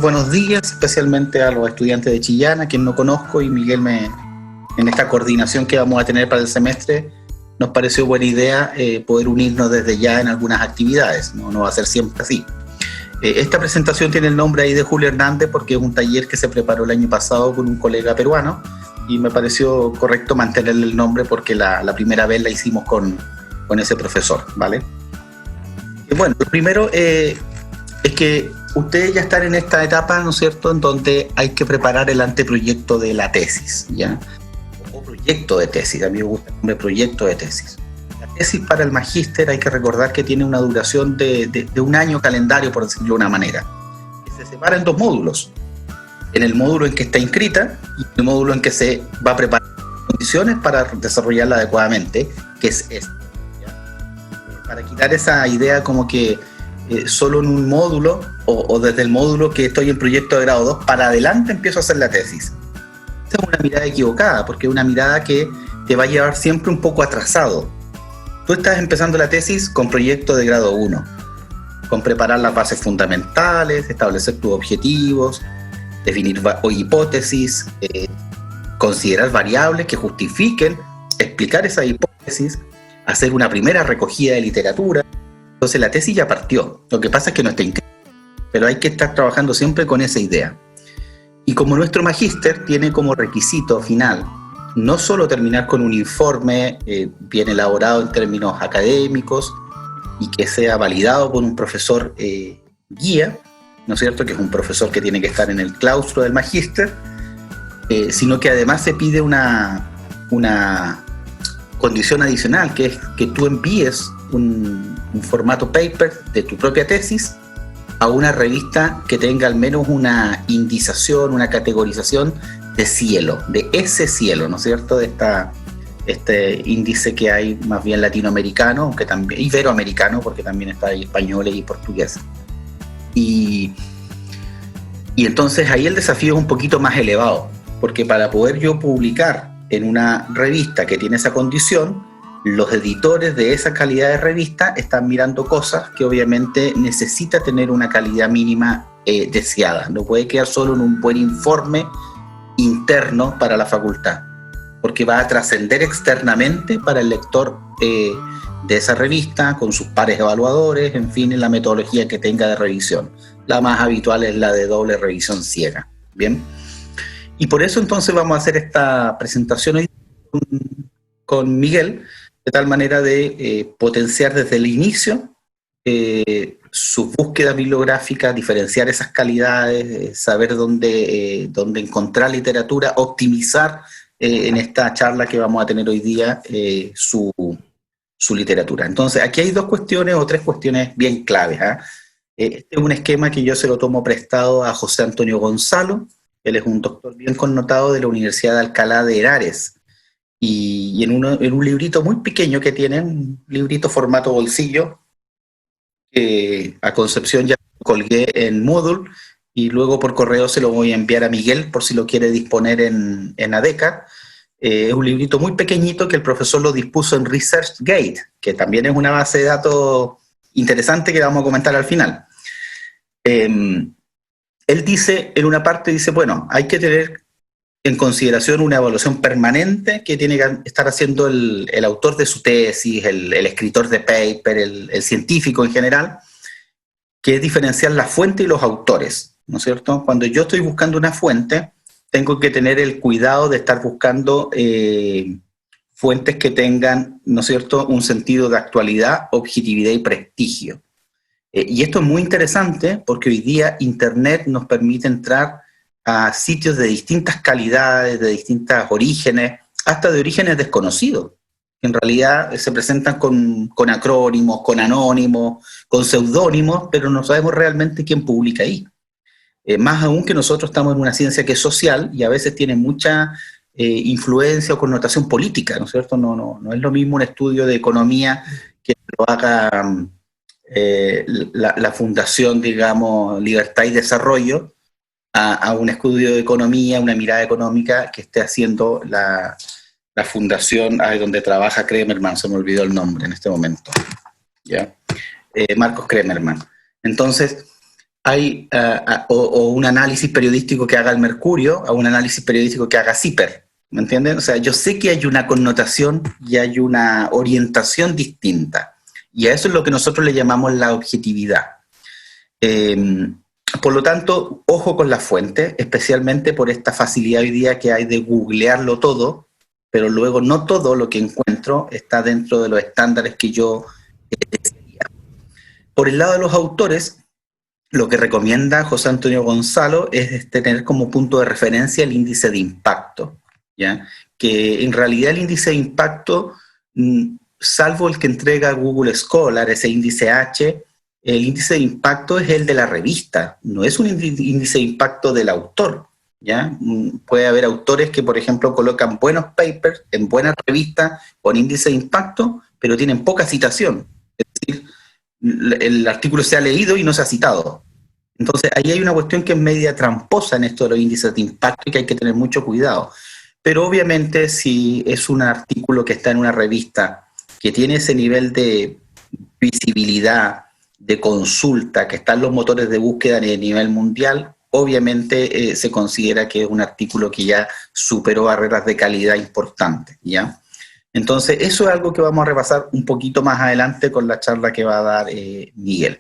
buenos días, especialmente a los estudiantes de Chillán, a quien no conozco, y Miguel, en esta coordinación que vamos a tener para el semestre, nos pareció buena idea poder unirnos desde ya en algunas actividades, no va a ser siempre así. Esta presentación tiene el nombre ahí de Julio Hernández porque es un taller que se preparó el año pasado con un colega peruano, y me pareció correcto mantenerle el nombre porque la primera vez la hicimos con ese profesor, ¿vale? Bueno, lo primero es que ustedes ya están en esta etapa, ¿no es cierto?, en donde hay que preparar el anteproyecto de la tesis, ¿ya? O proyecto de tesis, a mí me gusta el nombre proyecto de tesis. La tesis para el magíster hay que recordar que tiene una duración de un año calendario, por decirlo de una manera, que se separa en dos módulos. En el módulo en que está inscrita y el módulo en que se va a preparar condiciones para desarrollarla adecuadamente, que es este. Para quitar esa idea como que solo en un módulo o desde el módulo que estoy en proyecto de grado 2 para adelante empiezo a hacer la tesis. Esta es una mirada equivocada, porque es una mirada que te va a llevar siempre un poco atrasado. Tú estás empezando la tesis con proyecto de grado 1, con preparar las bases fundamentales, establecer tus objetivos, definir hipótesis, considerar variables que justifiquen, explicar esa hipótesis, hacer una primera recogida de literatura. Entonces la tesis ya partió. Lo que pasa es que no está inscrita, pero hay que estar trabajando siempre con esa idea. Y como nuestro magíster tiene como requisito final no solo terminar con un informe bien elaborado en términos académicos y que sea validado por un profesor guía, ¿no es cierto?, que es un profesor que tiene que estar en el claustro del magíster, sino que además se pide una condición adicional, que es que tú envíes un formato paper de tu propia tesis a una revista que tenga al menos una indización, una categorización de cielo, de ese cielo, ¿no es cierto?, de este índice que hay más bien latinoamericano, aunque también iberoamericano, porque también está ahí españoles y portugueses. Y entonces ahí el desafío es un poquito más elevado, porque para poder yo publicar en una revista que tiene esa condición, los editores de esa calidad de revista están mirando cosas que obviamente necesita tener una calidad mínima deseada. No puede quedar solo en un buen informe interno para la facultad, porque va a trascender externamente para el lector de esa revista, con sus pares evaluadores, en fin, en la metodología que tenga de revisión. La más habitual es la de doble revisión ciega. Bien. Y por eso entonces vamos a hacer esta presentación hoy con Miguel, de tal manera de potenciar desde el inicio sus búsquedas bibliográficas, diferenciar esas calidades, saber dónde encontrar literatura, optimizar en esta charla que vamos a tener hoy día su literatura. Entonces, aquí hay dos cuestiones o tres cuestiones bien claves. Este es un esquema que yo se lo tomo prestado a José Antonio Gonzalo. Él es un doctor bien connotado de la Universidad de Alcalá de Henares. Y en un librito muy pequeño que tiene, un librito formato bolsillo, que a Concepción ya colgué en Moodle, y luego por correo se lo voy a enviar a Miguel por si lo quiere disponer en ADECA. Es un librito muy pequeñito que el profesor lo dispuso en ResearchGate, que también es una base de datos interesante que vamos a comentar al final. Él dice, en una parte dice, bueno, hay que tener en consideración una evaluación permanente que tiene que estar haciendo el autor de su tesis, el escritor de paper, el científico en general, que es diferenciar la fuente y los autores, ¿no es cierto? Cuando yo estoy buscando una fuente, tengo que tener el cuidado de estar buscando fuentes que tengan, ¿no es cierto?, un sentido de actualidad, objetividad y prestigio. Y esto es muy interesante porque hoy día Internet nos permite entrar a sitios de distintas calidades, de distintos orígenes, hasta de orígenes desconocidos. En realidad se presentan con acrónimos, con anónimos, con seudónimos, pero no sabemos realmente quién publica ahí. Más aún que nosotros estamos en una ciencia que es social y a veces tiene mucha influencia o connotación política, ¿no es cierto? No es lo mismo un estudio de economía que lo haga la fundación, digamos, Libertad y Desarrollo, a un estudio de economía, una mirada económica que esté haciendo la fundación donde trabaja Kremerman, se me olvidó el nombre en este momento, ¿ya? Marcos Kremerman. Entonces, hay o un análisis periodístico que haga el Mercurio, o un análisis periodístico que haga CIPER, ¿me entienden? O sea, yo sé que hay una connotación y hay una orientación distinta, y a eso es lo que nosotros le llamamos la objetividad. Por lo tanto, ojo con la fuente, especialmente por esta facilidad hoy día que hay de googlearlo todo, pero luego no todo lo que encuentro está dentro de los estándares que yo desearía. Por el lado de los autores, lo que recomienda José Antonio Gonzalo es tener como punto de referencia el índice de impacto, ¿ya? Que en realidad el índice de impacto, salvo el que entrega Google Scholar, ese índice H, el índice de impacto es el de la revista, no es un índice de impacto del autor, ¿ya? Puede haber autores que, por ejemplo, colocan buenos papers en buenas revistas con índice de impacto, pero tienen poca citación. Es decir, el artículo se ha leído y no se ha citado. Entonces, ahí hay una cuestión que es media tramposa en esto de los índices de impacto y que hay que tener mucho cuidado. Pero obviamente, si es un artículo que está en una revista que tiene ese nivel de visibilidad, de consulta, que están los motores de búsqueda a nivel mundial, obviamente se considera que es un artículo que ya superó barreras de calidad importantes, ¿ya? Entonces, eso es algo que vamos a repasar un poquito más adelante con la charla que va a dar Miguel.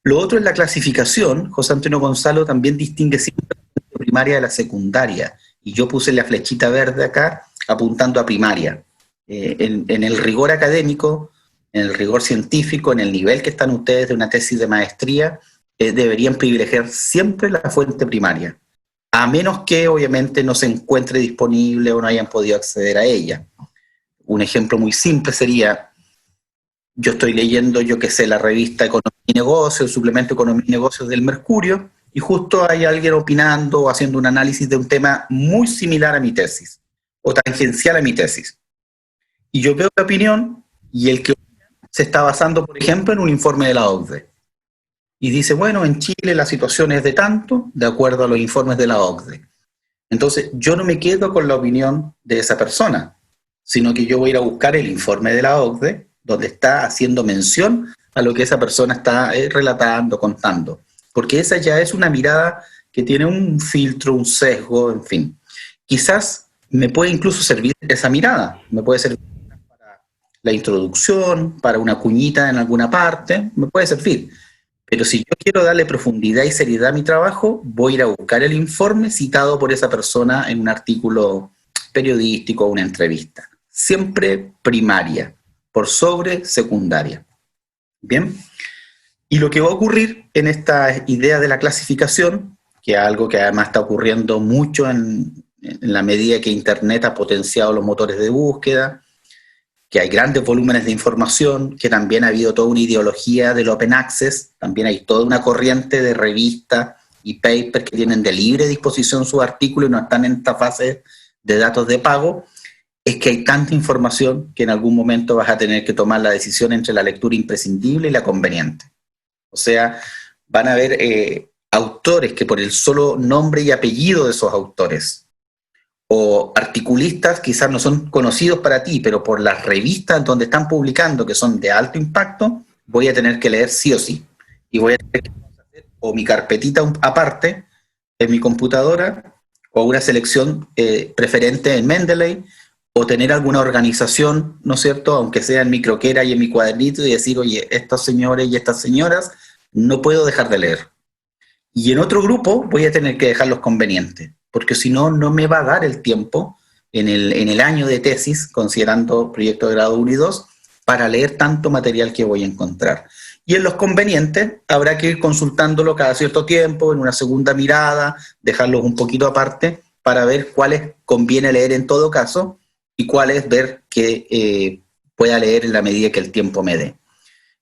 Lo otro es la clasificación. José Antonio Gonzalo también distingue siempre la primaria de la secundaria, y yo puse la flechita verde acá apuntando a primaria. En el rigor académico, en el rigor científico, en el nivel que están ustedes de una tesis de maestría, deberían privilegiar siempre la fuente primaria, a menos que obviamente no se encuentre disponible o no hayan podido acceder a ella. Un ejemplo muy simple sería, yo estoy leyendo, yo qué sé, la revista Economía y Negocios, el suplemento Economía y Negocios del Mercurio, y justo hay alguien opinando o haciendo un análisis de un tema muy similar a mi tesis, o tangencial a mi tesis. Y yo veo la opinión, y el que se está basando, por ejemplo, en un informe de la OCDE. Y dice, bueno, en Chile la situación es de tanto, de acuerdo a los informes de la OCDE. Entonces, yo no me quedo con la opinión de esa persona, sino que yo voy a ir a buscar el informe de la OCDE, donde está haciendo mención a lo que esa persona está relatando, contando. Porque esa ya es una mirada que tiene un filtro, un sesgo, en fin. Quizás me puede incluso servir esa mirada, me puede servir para la introducción, para una cuñita en alguna parte, me puede servir. Pero si yo quiero darle profundidad y seriedad a mi trabajo, voy a ir a buscar el informe citado por esa persona en un artículo periodístico o una entrevista. Siempre primaria, por sobre secundaria. Bien. Y lo que va a ocurrir en esta idea de la clasificación, que es algo que además está ocurriendo mucho en la medida que Internet ha potenciado los motores de búsqueda, que hay grandes volúmenes de información, que también ha habido toda una ideología del open access, también hay toda una corriente de revistas y papers que tienen de libre disposición sus artículos y no están en esta fase de datos de pago. Es que hay tanta información que en algún momento vas a tener que tomar la decisión entre la lectura imprescindible y la conveniente. O sea, van a haber autores que por el solo nombre y apellido de esos autores, o articulistas quizás no son conocidos para ti, pero por las revistas donde están publicando, que son de alto impacto, voy a tener que leer sí o sí. Y voy a tener que hacer o mi carpetita aparte en mi computadora, o una selección preferente en Mendeley, o tener alguna organización, ¿no es cierto?, aunque sea en mi croquera y en mi cuadernito, y decir, oye, estos señores y estas señoras no puedo dejar de leer. Y en otro grupo voy a tener que dejarlos convenientes, porque si no, no me va a dar el tiempo en el año de tesis, considerando proyecto de grado 1 y 2, para leer tanto material que voy a encontrar. Y en los convenientes habrá que ir consultándolo cada cierto tiempo, en una segunda mirada, dejarlos un poquito aparte, para ver cuáles conviene leer en todo caso, y cuáles ver que pueda leer en la medida que el tiempo me dé.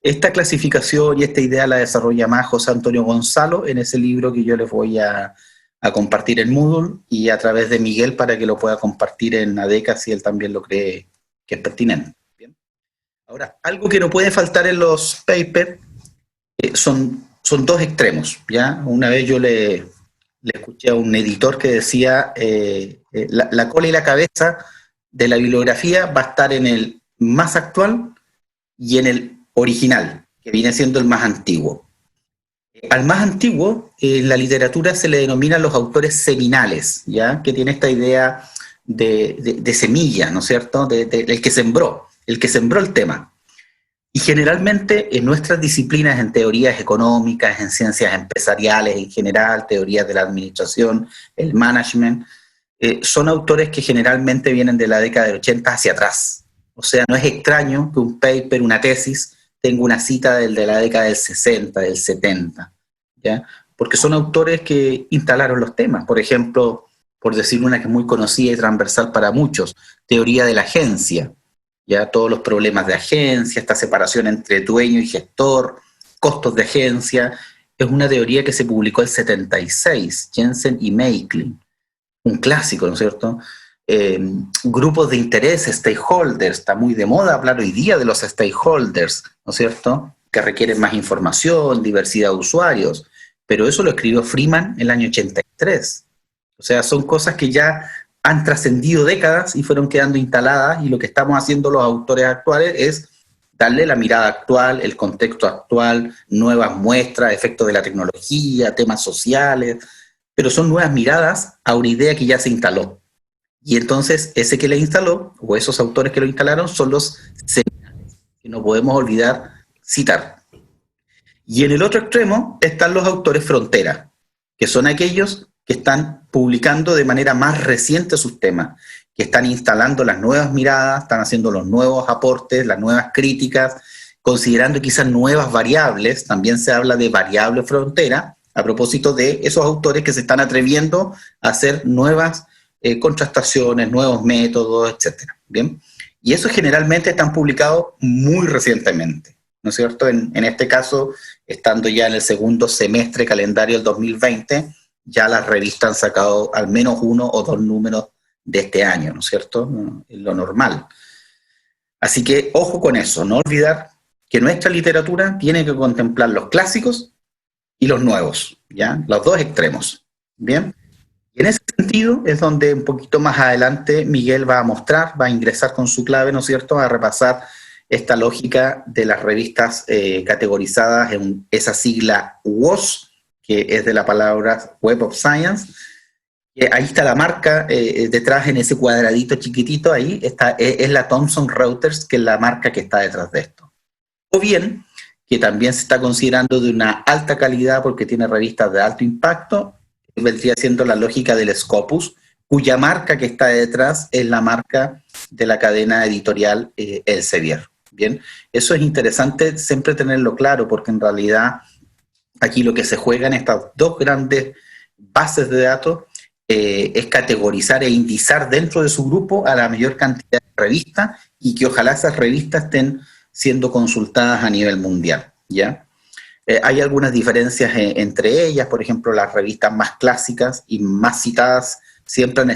Esta clasificación y esta idea la desarrolla más José Antonio Gonzalo en ese libro que yo les voy a compartir en Moodle, y a través de Miguel para que lo pueda compartir en ADECA si él también lo cree que es pertinente. Bien. Ahora, algo que no puede faltar en los papers son dos extremos, ¿ya? Una vez yo le escuché a un editor que decía la cola y la cabeza de la bibliografía va a estar en el más actual y en el original, que viene siendo el más antiguo. Al más antiguo, en la literatura se le denominan los autores seminales, ¿ya? Que tiene esta idea de semilla, ¿no es cierto? El que sembró el tema. Y generalmente en nuestras disciplinas, en teorías económicas, en ciencias empresariales en general, teorías de la administración, el management, son autores que generalmente vienen de la década del 80 hacia atrás. O sea, no es extraño que un paper, una tesis, tenga una cita de la década del 60, del 70, ¿ya? Porque son autores que instalaron los temas. Por ejemplo, por decir una que es muy conocida y transversal para muchos, teoría de la agencia, ya todos los problemas de agencia, esta separación entre dueño y gestor, costos de agencia, es una teoría que se publicó en el 76, Jensen y Meiklin, un clásico, ¿no es cierto? Grupos de interés, stakeholders, está muy de moda hablar hoy día de los stakeholders, ¿no es cierto? Que requieren más información, diversidad de usuarios, pero eso lo escribió Freeman en el año 83. O sea, son cosas que ya han trascendido décadas y fueron quedando instaladas, y lo que estamos haciendo los autores actuales es darle la mirada actual, el contexto actual, nuevas muestras, efectos de la tecnología, temas sociales, pero son nuevas miradas a una idea que ya se instaló. Y entonces ese que la instaló, o esos autores que lo instalaron, son los seminales, que no podemos olvidar citar. Y en el otro extremo están los autores frontera, que son aquellos que están publicando de manera más reciente sus temas, que están instalando las nuevas miradas, están haciendo los nuevos aportes, las nuevas críticas, considerando quizás nuevas variables. También se habla de variable frontera, a propósito de esos autores que se están atreviendo a hacer nuevas contrastaciones, nuevos métodos, etc. ¿Bien? Y eso generalmente están publicados muy recientemente, ¿no es cierto? En este caso, estando ya en el segundo semestre calendario del 2020, ya las revistas han sacado al menos 1 o 2 números de este año, ¿no es cierto? Es lo normal. Así que ojo con eso, no olvidar que nuestra literatura tiene que contemplar los clásicos y los nuevos, ¿ya? Los dos extremos, ¿bien? Y en ese sentido es donde un poquito más adelante Miguel va a mostrar, va a ingresar con su clave, ¿no es cierto?, a repasar esta lógica de las revistas categorizadas en esa sigla WOS, que es de la palabra Web of Science. Ahí está la marca, detrás en ese cuadradito chiquitito, ahí está, es la Thomson Reuters, que es la marca que está detrás de esto. O bien, que también se está considerando de una alta calidad porque tiene revistas de alto impacto, vendría siendo la lógica del Scopus, cuya marca que está detrás es la marca de la cadena editorial Elsevier. Bien, eso es interesante siempre tenerlo claro, porque en realidad aquí lo que se juega en estas dos grandes bases de datos es categorizar e indizar dentro de su grupo a la mayor cantidad de revistas, y que ojalá esas revistas estén siendo consultadas a nivel mundial, ¿ya? Hay algunas diferencias entre ellas. Por ejemplo, las revistas más clásicas y más citadas siempre han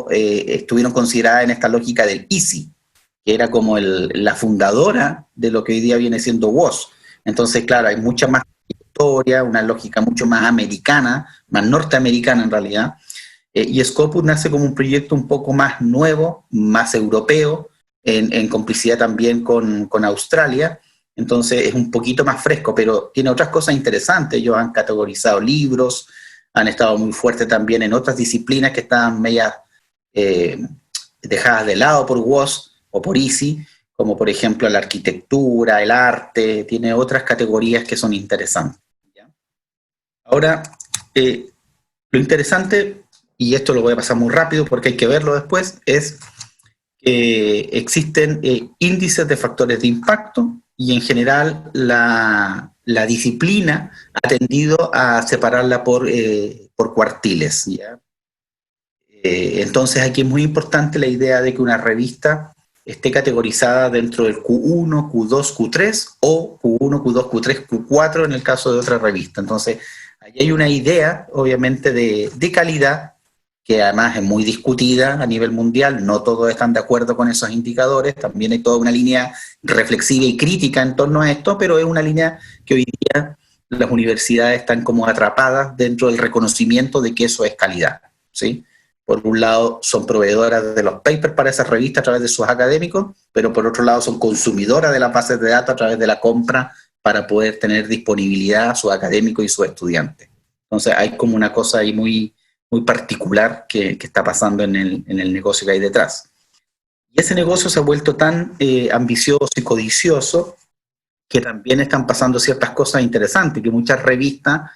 estuvieron consideradas en esta lógica del EASY, que era como la fundadora de lo que hoy día viene siendo WOS. Entonces, claro, hay mucha más historia, una lógica mucho más americana, más norteamericana en realidad, y Scopus nace como un proyecto un poco más nuevo, más europeo, en complicidad también con Australia. Entonces es un poquito más fresco, pero tiene otras cosas interesantes. Ellos han categorizado libros, han estado muy fuertes también en otras disciplinas que estaban medias dejadas de lado por WOS o por EASY, como por ejemplo la arquitectura, el arte. Tiene otras categorías que son interesantes, ¿ya? Ahora, lo interesante, y esto lo voy a pasar muy rápido porque hay que verlo después, es que existen índices de factores de impacto, y en general la disciplina ha tendido a separarla por cuartiles, ¿ya? Entonces aquí es muy importante la idea de que una revista esté categorizada dentro del Q1, Q2, Q3, o Q1, Q2, Q3, Q4 en el caso de otra revista. Entonces ahí hay una idea, obviamente, de calidad, que además es muy discutida a nivel mundial. No todos están de acuerdo con esos indicadores. También hay toda una línea reflexiva y crítica en torno a esto, pero es una línea que hoy día las universidades están como atrapadas dentro del reconocimiento de que eso es calidad, ¿sí? Por un lado son proveedoras de los papers para esas revistas a través de sus académicos, pero por otro lado son consumidoras de las bases de datos a través de la compra para poder tener disponibilidad a sus académicos y sus estudiantes. Entonces hay como una cosa ahí muy, muy particular que está pasando en el negocio que hay detrás. Y ese negocio se ha vuelto tan ambicioso y codicioso que también están pasando ciertas cosas interesantes, que muchas revistas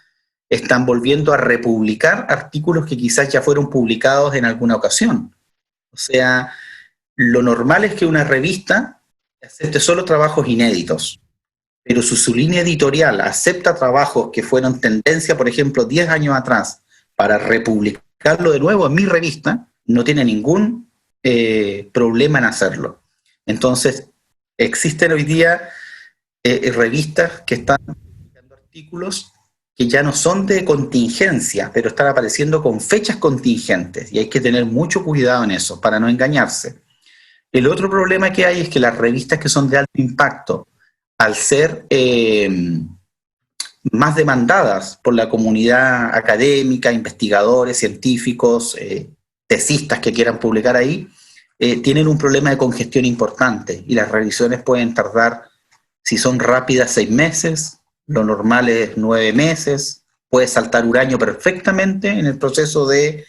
están volviendo a republicar artículos que quizás ya fueron publicados en alguna ocasión. O sea, lo normal es que una revista acepte solo trabajos inéditos, pero si su línea editorial acepta trabajos que fueron tendencia, por ejemplo, 10 años atrás, para republicarlo de nuevo en mi revista, no tiene ningún problema en hacerlo. Entonces, existen hoy día revistas que están publicando artículos que ya no son de contingencia, pero están apareciendo con fechas contingentes, y hay que tener mucho cuidado en eso, para no engañarse. El otro problema que hay es que las revistas que son de alto impacto, al ser más demandadas por la comunidad académica, investigadores, científicos, tesistas que quieran publicar ahí, tienen un problema de congestión importante, y las revisiones pueden tardar, si son rápidas, 6 meses, lo normal es 9 meses, puede saltar un año perfectamente en el proceso de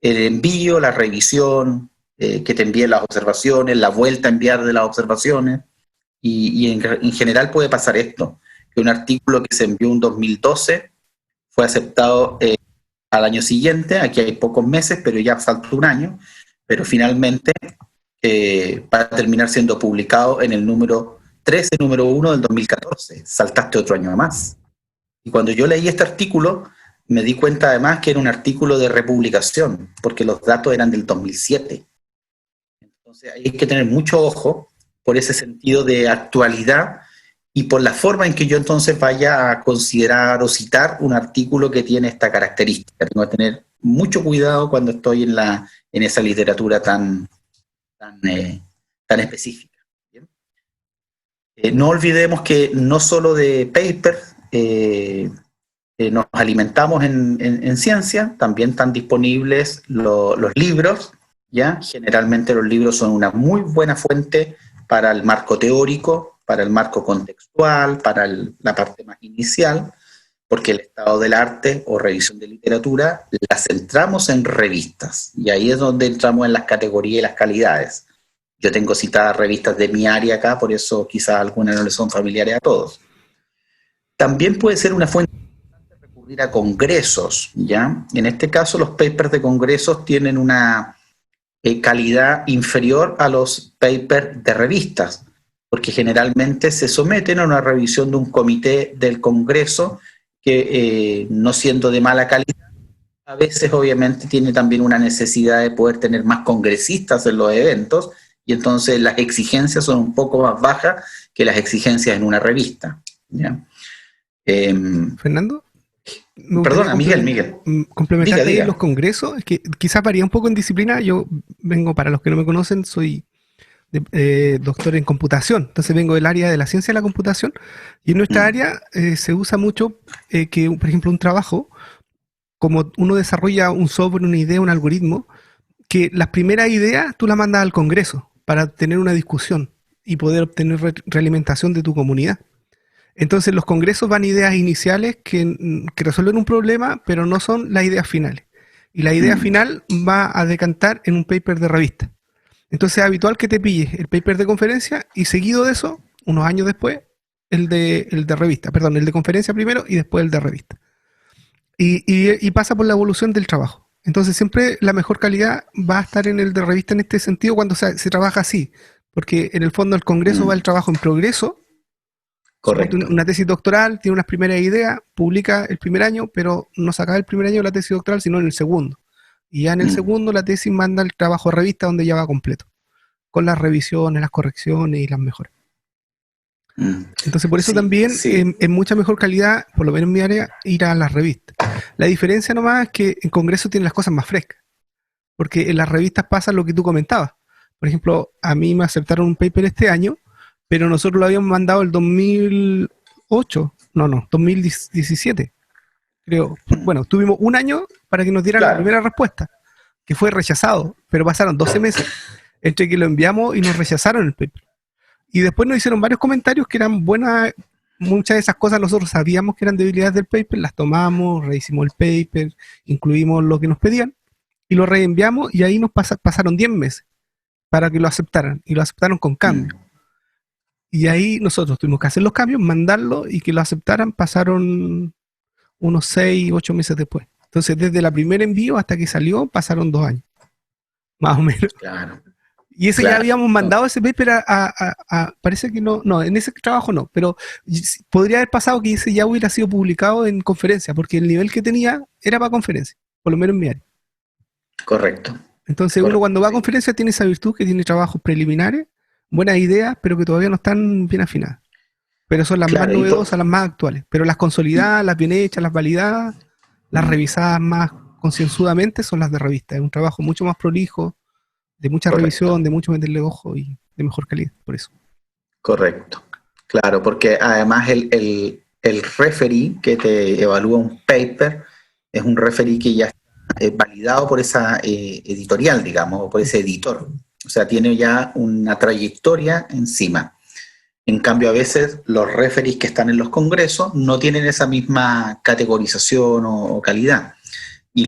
el envío, la revisión, que te envíen las observaciones, la vuelta a enviar de las observaciones, y en general puede pasar esto, que un artículo que se envió en 2012 fue aceptado al año siguiente, aquí hay pocos meses, pero ya faltó un año, pero finalmente va a terminar siendo publicado en el número 13, número 1 del 2014, saltaste otro año más. Y cuando yo leí este artículo, me di cuenta además que era un artículo de republicación, porque los datos eran del 2007. Entonces hay que tener mucho ojo por ese sentido de actualidad y por la forma en que yo entonces vaya a considerar o citar un artículo que tiene esta característica. Tengo que tener mucho cuidado cuando estoy en esa literatura tan específica. No olvidemos que no solo de papers nos alimentamos en ciencia, también están disponibles los libros, ¿ya? Generalmente los libros son una muy buena fuente para el marco teórico, para el marco contextual, para la parte más inicial, porque el estado del arte o revisión de literatura la centramos en revistas, y ahí es donde entramos en las categorías y las calidades. Yo tengo citadas revistas de mi área acá, por eso quizás algunas no les son familiares a todos. También puede ser una fuente de recurrir a congresos, ¿ya? En este caso, los papers de congresos tienen una calidad inferior a los papers de revistas, porque generalmente se someten a una revisión de un comité del congreso que, no siendo de mala calidad, a veces obviamente tiene también una necesidad de poder tener más congresistas en los eventos, y entonces las exigencias son un poco más bajas que las exigencias en una revista, ¿ya? Fernando, Perdona, Miguel. Complementar Diga. los congresos, es que quizás varía un poco en disciplina. Yo vengo, para los que no me conocen, soy doctor en computación, entonces vengo del área de la ciencia de la computación, y en nuestra área se usa mucho que, por ejemplo, un trabajo, como uno desarrolla un software, una idea, un algoritmo, que las primeras ideas tú las mandas al congreso para tener una discusión y poder obtener realimentación de tu comunidad. Entonces los congresos van ideas iniciales que resuelven un problema, pero no son las ideas finales. Y la idea final va a decantar en un paper de revista. Entonces es habitual que te pilles el paper de conferencia y seguido de eso, unos años después, el de revista. Perdón, el de conferencia primero y después el de revista. Y pasa por la evolución del trabajo. Entonces siempre la mejor calidad va a estar en el de revista en este sentido cuando se trabaja así. Porque en el fondo el congreso va el trabajo en progreso. Correcto. Una tesis doctoral, tiene unas primeras ideas, publica el primer año, pero no se acaba el primer año de la tesis doctoral, sino en el segundo. Y ya en el segundo la tesis manda el trabajo a revista donde ya va completo, con las revisiones, las correcciones y las mejoras. Entonces por eso también en mucha mejor calidad, por lo menos en mi área, ir a las revistas. La diferencia nomás es que en congreso tienen las cosas más frescas, porque en las revistas pasa lo que tú comentabas. Por ejemplo, a mí me aceptaron un paper este año, pero nosotros lo habíamos mandado el 2017, creo. Bueno, tuvimos un año para que nos dieran la primera respuesta, que fue rechazado, pero pasaron 12 meses entre que lo enviamos y nos rechazaron el paper. Y después nos hicieron varios comentarios que eran buenas muchas de esas cosas nosotros sabíamos que eran debilidades del paper, las tomamos, rehicimos el paper, incluimos lo que nos pedían y lo reenviamos y ahí nos pasaron 10 meses para que lo aceptaran y lo aceptaron con Mm, cambios. Y ahí nosotros tuvimos que hacer los cambios, mandarlo y que lo aceptaran, pasaron unos 6, 8 meses después. Entonces, desde el primer envío hasta que salió, pasaron 2 años, más o menos. claro, Y ese ya claro. habíamos mandado ese paper parece que no, en ese trabajo no, pero podría haber pasado que ese ya hubiera sido publicado en conferencia, porque el nivel que tenía era para conferencia, por lo menos en mi área. Correcto, Entonces uno correcto, cuando va a sí. conferencia tiene esa virtud que tiene trabajos preliminares, buenas ideas, pero que todavía no están bien afinadas. Pero son las más Claro, novedosas, las más actuales. Pero las y- consolidadas, las bien hechas, las validadas, las mm, revisadas más concienzudamente son las de revista. Es un trabajo mucho más prolijo, de mucha correcto, revisión, de mucho meterle ojo y de mejor calidad, por eso. correcto. Claro, porque además el referee que te evalúa un paper es un referee que ya está validado por esa editorial, digamos, o por ese editor. O sea, tiene ya una trayectoria encima. En cambio, a veces los referees que están en los congresos no tienen esa misma categorización o calidad. Y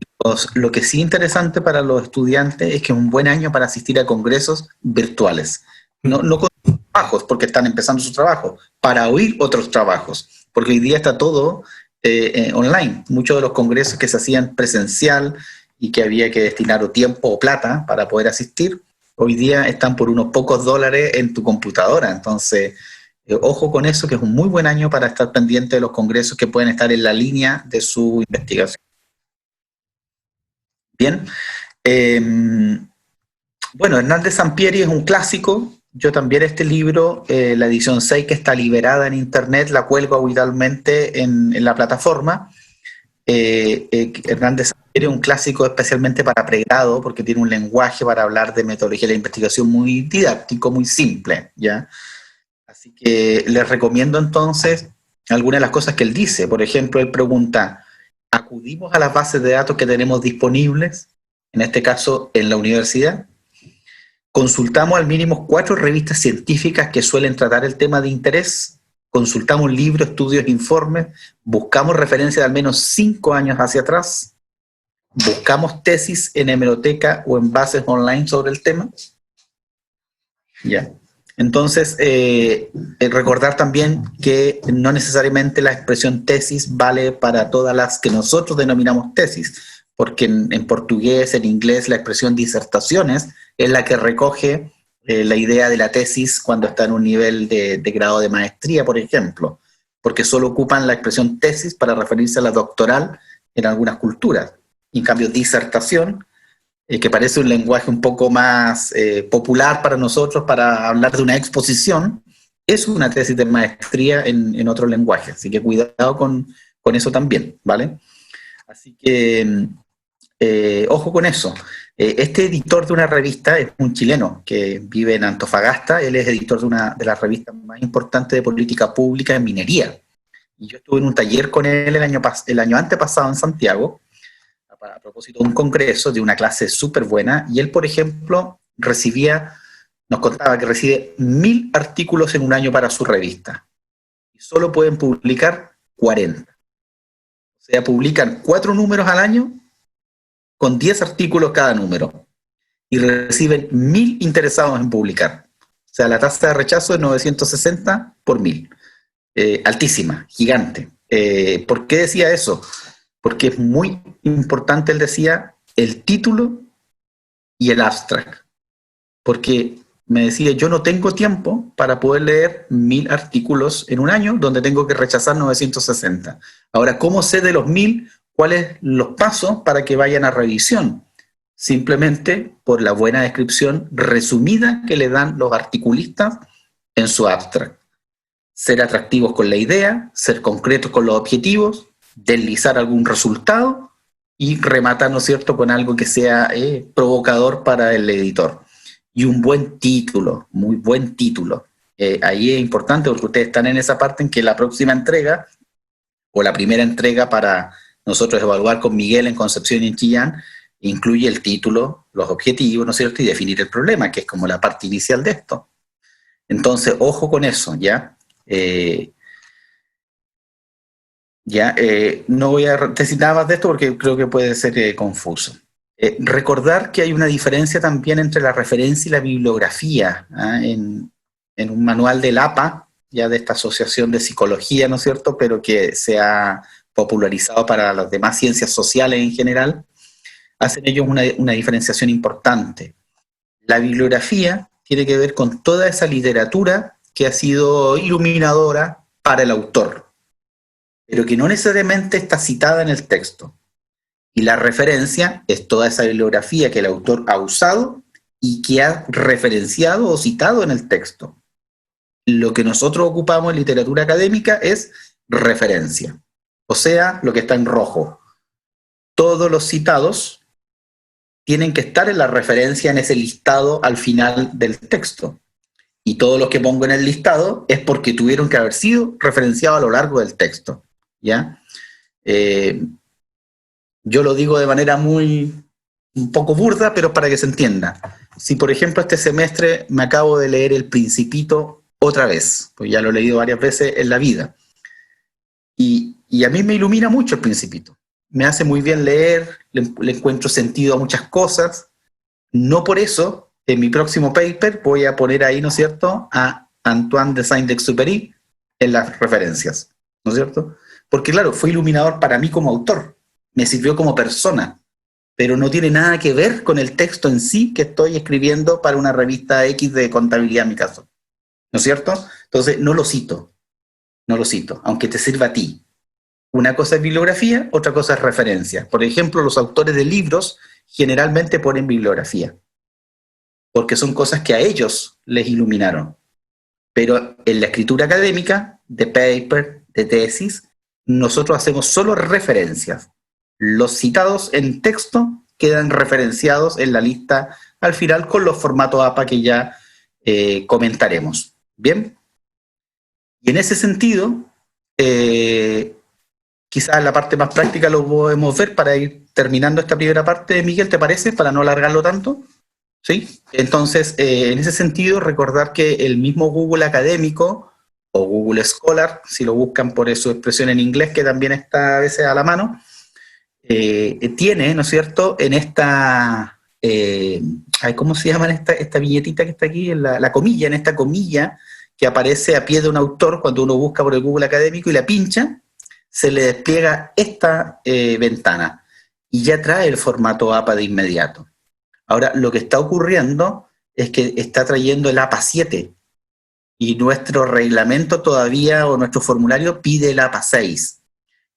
lo que sí es interesante para los estudiantes es que es un buen año para asistir a congresos virtuales. Mm. No con trabajos, porque están empezando su trabajo, para oír otros trabajos, porque hoy día está todo online. Muchos de los congresos que se hacían presencial y que había que destinar o tiempo o plata para poder asistir, hoy día están por unos pocos dólares en tu computadora. Entonces, ojo con eso, que es un muy buen año para estar pendiente de los congresos que pueden estar en la línea de su investigación. Bien. Eh, bueno, Hernández Sampieri es un clásico. Yo también este libro, la edición 6 que está liberada en internet, la cuelgo habitualmente en la plataforma. Hernández Sampieri es un clásico especialmente para pregrado porque tiene un lenguaje para hablar de metodología de la investigación muy didáctico, muy simple, ¿ya? Así que les recomiendo entonces algunas de las cosas que él dice. Por ejemplo, él pregunta, ¿acudimos a las bases de datos que tenemos disponibles? En este caso, en la universidad. Consultamos al mínimo 4 revistas científicas que suelen tratar el tema de interés. Consultamos libros, estudios, informes. Buscamos referencias de al menos 5 años hacia atrás. Buscamos tesis en hemeroteca o en bases online sobre el tema. Ya. Entonces, recordar también que no necesariamente la expresión tesis vale para todas las que nosotros denominamos tesis, porque en portugués, en inglés, la expresión disertaciones es la que recoge la idea de la tesis cuando está en un nivel de grado de maestría, por ejemplo, porque solo ocupan la expresión tesis para referirse a la doctoral en algunas culturas. En cambio, disertación que parece un lenguaje un poco más popular para nosotros para hablar de una exposición, es una tesis de maestría en otro lenguaje. Así que cuidado con eso también, ¿vale? Así que ojo con eso. Este editor de una revista es un chileno que vive en Antofagasta. Él es editor de una de las revistas más importantes de política pública en minería. Y yo estuve en un taller con él el año antepasado en Santiago, a propósito de un congreso, de una clase súper buena, y él, por ejemplo, nos contaba que recibe 1000 artículos en un año para su revista, y solo pueden publicar 40. O sea, publican 4 números al año con 10 artículos cada número, y reciben 1000 interesados en publicar. O sea, la tasa de rechazo es 960 por 1000. Altísima, gigante. ¿Por qué decía eso? Porque es muy importante, él decía, el título y el abstract. Porque me decía, yo no tengo tiempo para poder leer 1000 artículos en un año donde tengo que rechazar 960. Ahora, ¿cómo sé de los 1000 cuáles los pasos para que vayan a revisión? Simplemente por la buena descripción resumida que le dan los articulistas en su abstract. Ser atractivos con la idea, ser concretos con los objetivos, deslizar algún resultado y rematar, ¿no es cierto?, con algo que sea provocador para el editor. Y un buen título, muy buen título. Ahí es importante porque ustedes están en esa parte en que la próxima entrega, o la primera entrega para nosotros evaluar con Miguel en Concepción y en Chillán, incluye el título, los objetivos, ¿no es cierto?, y definir el problema, que es como la parte inicial de esto. Entonces, ojo con eso, ¿ya? Ya, no voy a decir nada más de esto porque creo que puede ser confuso. Recordar que hay una diferencia también entre la referencia y la bibliografía, ¿ah? En un manual del APA, ya de esta asociación de psicología, ¿no es cierto?, pero que se ha popularizado para las demás ciencias sociales en general, hacen ellos una diferenciación importante. La bibliografía tiene que ver con toda esa literatura que ha sido iluminadora para el autor, pero que no necesariamente está citada en el texto. Y la referencia es toda esa bibliografía que el autor ha usado y que ha referenciado o citado en el texto. Lo que nosotros ocupamos en literatura académica es referencia, o sea, lo que está en rojo. Todos los citados tienen que estar en la referencia en ese listado al final del texto. Y todos los que pongo en el listado es porque tuvieron que haber sido referenciados a lo largo del texto, ¿ya? Yo lo digo de manera un poco burda, pero para que se entienda. Si, por ejemplo, este semestre me acabo de leer El Principito otra vez, pues ya lo he leído varias veces en la vida, y a mí me ilumina mucho El Principito. Me hace muy bien leer, le encuentro sentido a muchas cosas. No por eso, en mi próximo paper voy a poner ahí, ¿no es cierto?, a Antoine de Saint-Exupéry en las referencias, ¿no es cierto? Porque claro, fue iluminador para mí como autor, me sirvió como persona, pero no tiene nada que ver con el texto en sí que estoy escribiendo para una revista X de contabilidad en mi caso, ¿no es cierto? Entonces no lo cito, aunque te sirva a ti. Una cosa es bibliografía, otra cosa es referencia. Por ejemplo, los autores de libros generalmente ponen bibliografía, porque son cosas que a ellos les iluminaron. Pero en la escritura académica, de paper, de tesis, nosotros hacemos solo referencias. Los citados en texto quedan referenciados en la lista al final con los formatos APA que ya comentaremos. ¿Bien? Y en ese sentido, quizás la parte más práctica lo podemos ver para ir terminando esta primera parte, Miguel, ¿te parece? Para no alargarlo tanto. ¿Sí? Entonces, en ese sentido, recordar que el mismo Google Académico o Google Scholar, si lo buscan por su expresión en inglés, que también está a veces a la mano, tiene, ¿no es cierto?, en esta, ¿cómo se llama esta viñetita que está aquí? En la comilla, en esta comilla que aparece a pie de un autor cuando uno busca por el Google Académico y la pincha, se le despliega esta ventana y ya trae el formato APA de inmediato. Ahora, lo que está ocurriendo es que está trayendo el APA 7 y nuestro reglamento todavía, o nuestro formulario, pide el APA 6,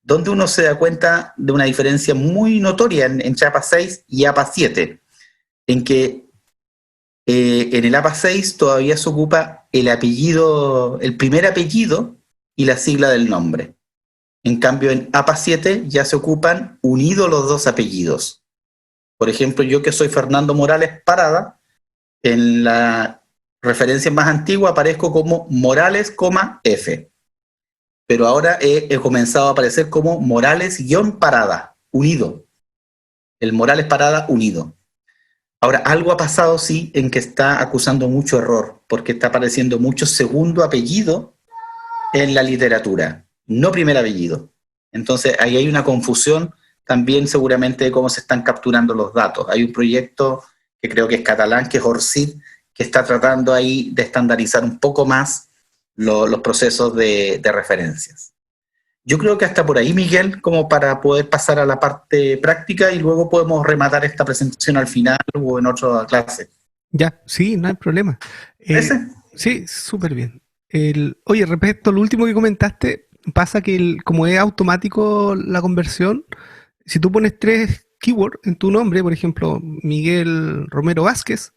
donde uno se da cuenta de una diferencia muy notoria entre APA 6 y APA 7, en que en el APA 6 todavía se ocupa el apellido, el primer apellido y la sigla del nombre. En cambio, en APA 7 ya se ocupan unidos los dos apellidos. Por ejemplo, yo que soy Fernando Morales Parada, en la referencia más antigua aparezco como Morales, F. Pero ahora he comenzado a aparecer como Morales-Parada, unido. El Morales Parada unido. Ahora, algo ha pasado, sí, en que está acusando mucho error, porque está apareciendo mucho segundo apellido en la literatura, no primer apellido. Entonces, ahí hay una confusión también seguramente de cómo se están capturando los datos. Hay un proyecto que creo que es catalán, que es ORCID, que está tratando ahí de estandarizar un poco más los procesos de referencias. Yo creo que hasta por ahí, Miguel, como para poder pasar a la parte práctica y luego podemos rematar esta presentación al final o en otra clase. Ya, sí, no hay problema. Sí, súper bien. Oye, respecto a lo último que comentaste, pasa que como es automático la conversión, si tú pones 3 keywords en tu nombre, por ejemplo, Miguel Romero Vázquez,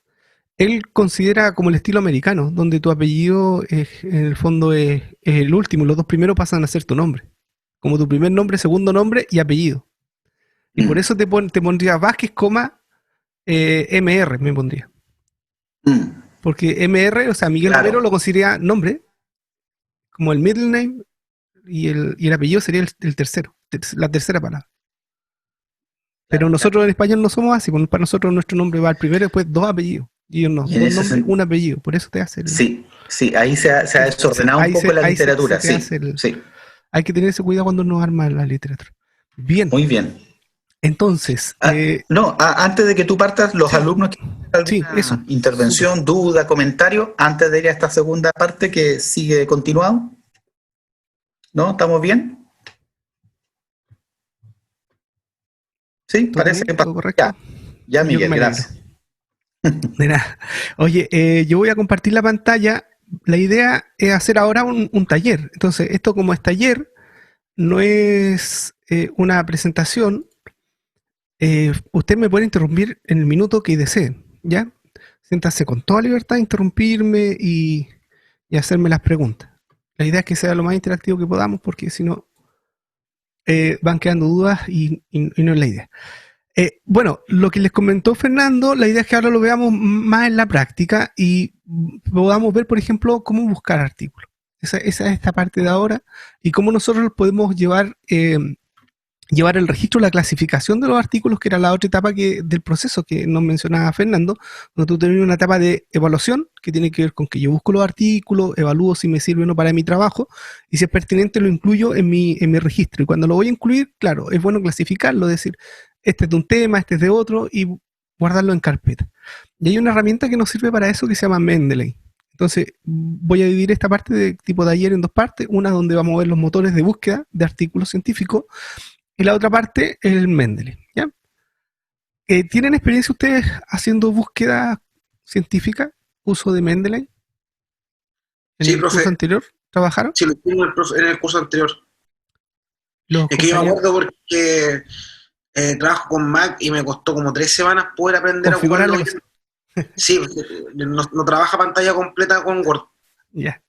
él considera como el estilo americano, donde tu apellido en el fondo es el último, los 2 primeros pasan a ser tu nombre, como tu primer nombre, segundo nombre y apellido. Y por eso te pondría Vázquez, MR, me pondría. Porque MR, o sea, Miguel Romero lo considera nombre, como el middle name, y el apellido sería el tercero, la tercera palabra. Pero nosotros en español no somos así, para nosotros nuestro nombre va al primero y después 2 apellidos. Y ellos no, 2 nombres, un apellido, por eso te hace Sí, ahí se ha desordenado un poco la literatura, sí. hay que tener ese cuidado cuando uno arma la literatura. Bien, Muy bien. entonces, Antes de que tú partas, los sí, alumnos que tienen sí, eso, alguna intervención, súper. duda, comentario, antes de ir a esta segunda parte que sigue continuado. ¿No? ¿Estamos bien? Sí, ¿Todo parece bien? que ¿Todo pasó. Ya, correcto? ya, Yo que Miguel, me alegro. gracias. De nada. Oye, yo voy a compartir la pantalla. La idea es hacer ahora un taller. Entonces, esto como es taller, no es una presentación. Usted me puede interrumpir en el minuto que desee, ¿ya? Siéntase con toda libertad de interrumpirme y hacerme las preguntas. La idea es que sea lo más interactivo que podamos, porque si no, van quedando dudas y no es la idea. Bueno, lo que les comentó Fernando, la idea es que ahora lo veamos más en la práctica y podamos ver, por ejemplo, cómo buscar artículos. Esa es esta parte de ahora y cómo nosotros podemos llevar el registro, la clasificación de los artículos, que era la otra etapa del proceso que nos mencionaba Fernando, donde tú tienes una etapa de evaluación que tiene que ver con que yo busco los artículos, evalúo si me sirve o no para mi trabajo, y si es pertinente lo incluyo en mi registro. Y cuando lo voy a incluir, claro, es bueno clasificarlo, es decir, este es de un tema, este es de otro, y guardarlo en carpeta. Y hay una herramienta que nos sirve para eso que se llama Mendeley. Entonces, voy a dividir esta parte de tipo de ayer en dos partes, una donde vamos a ver los motores de búsqueda de artículos científicos, y la otra parte, el Mendeley. ¿Ya? ¿Tienen experiencia ustedes haciendo búsqueda científica, uso de Mendeley? ¿En Sí, el curso profe, anterior trabajaron? sí lo hicimos en el curso anterior. Los Es que yo me compañeros, acuerdo porque trabajo con Mac y me costó como 3 semanas poder aprender a configurar ocuparlo la cosa. bien. Sí, porque no trabaja pantalla completa con Word. Ya.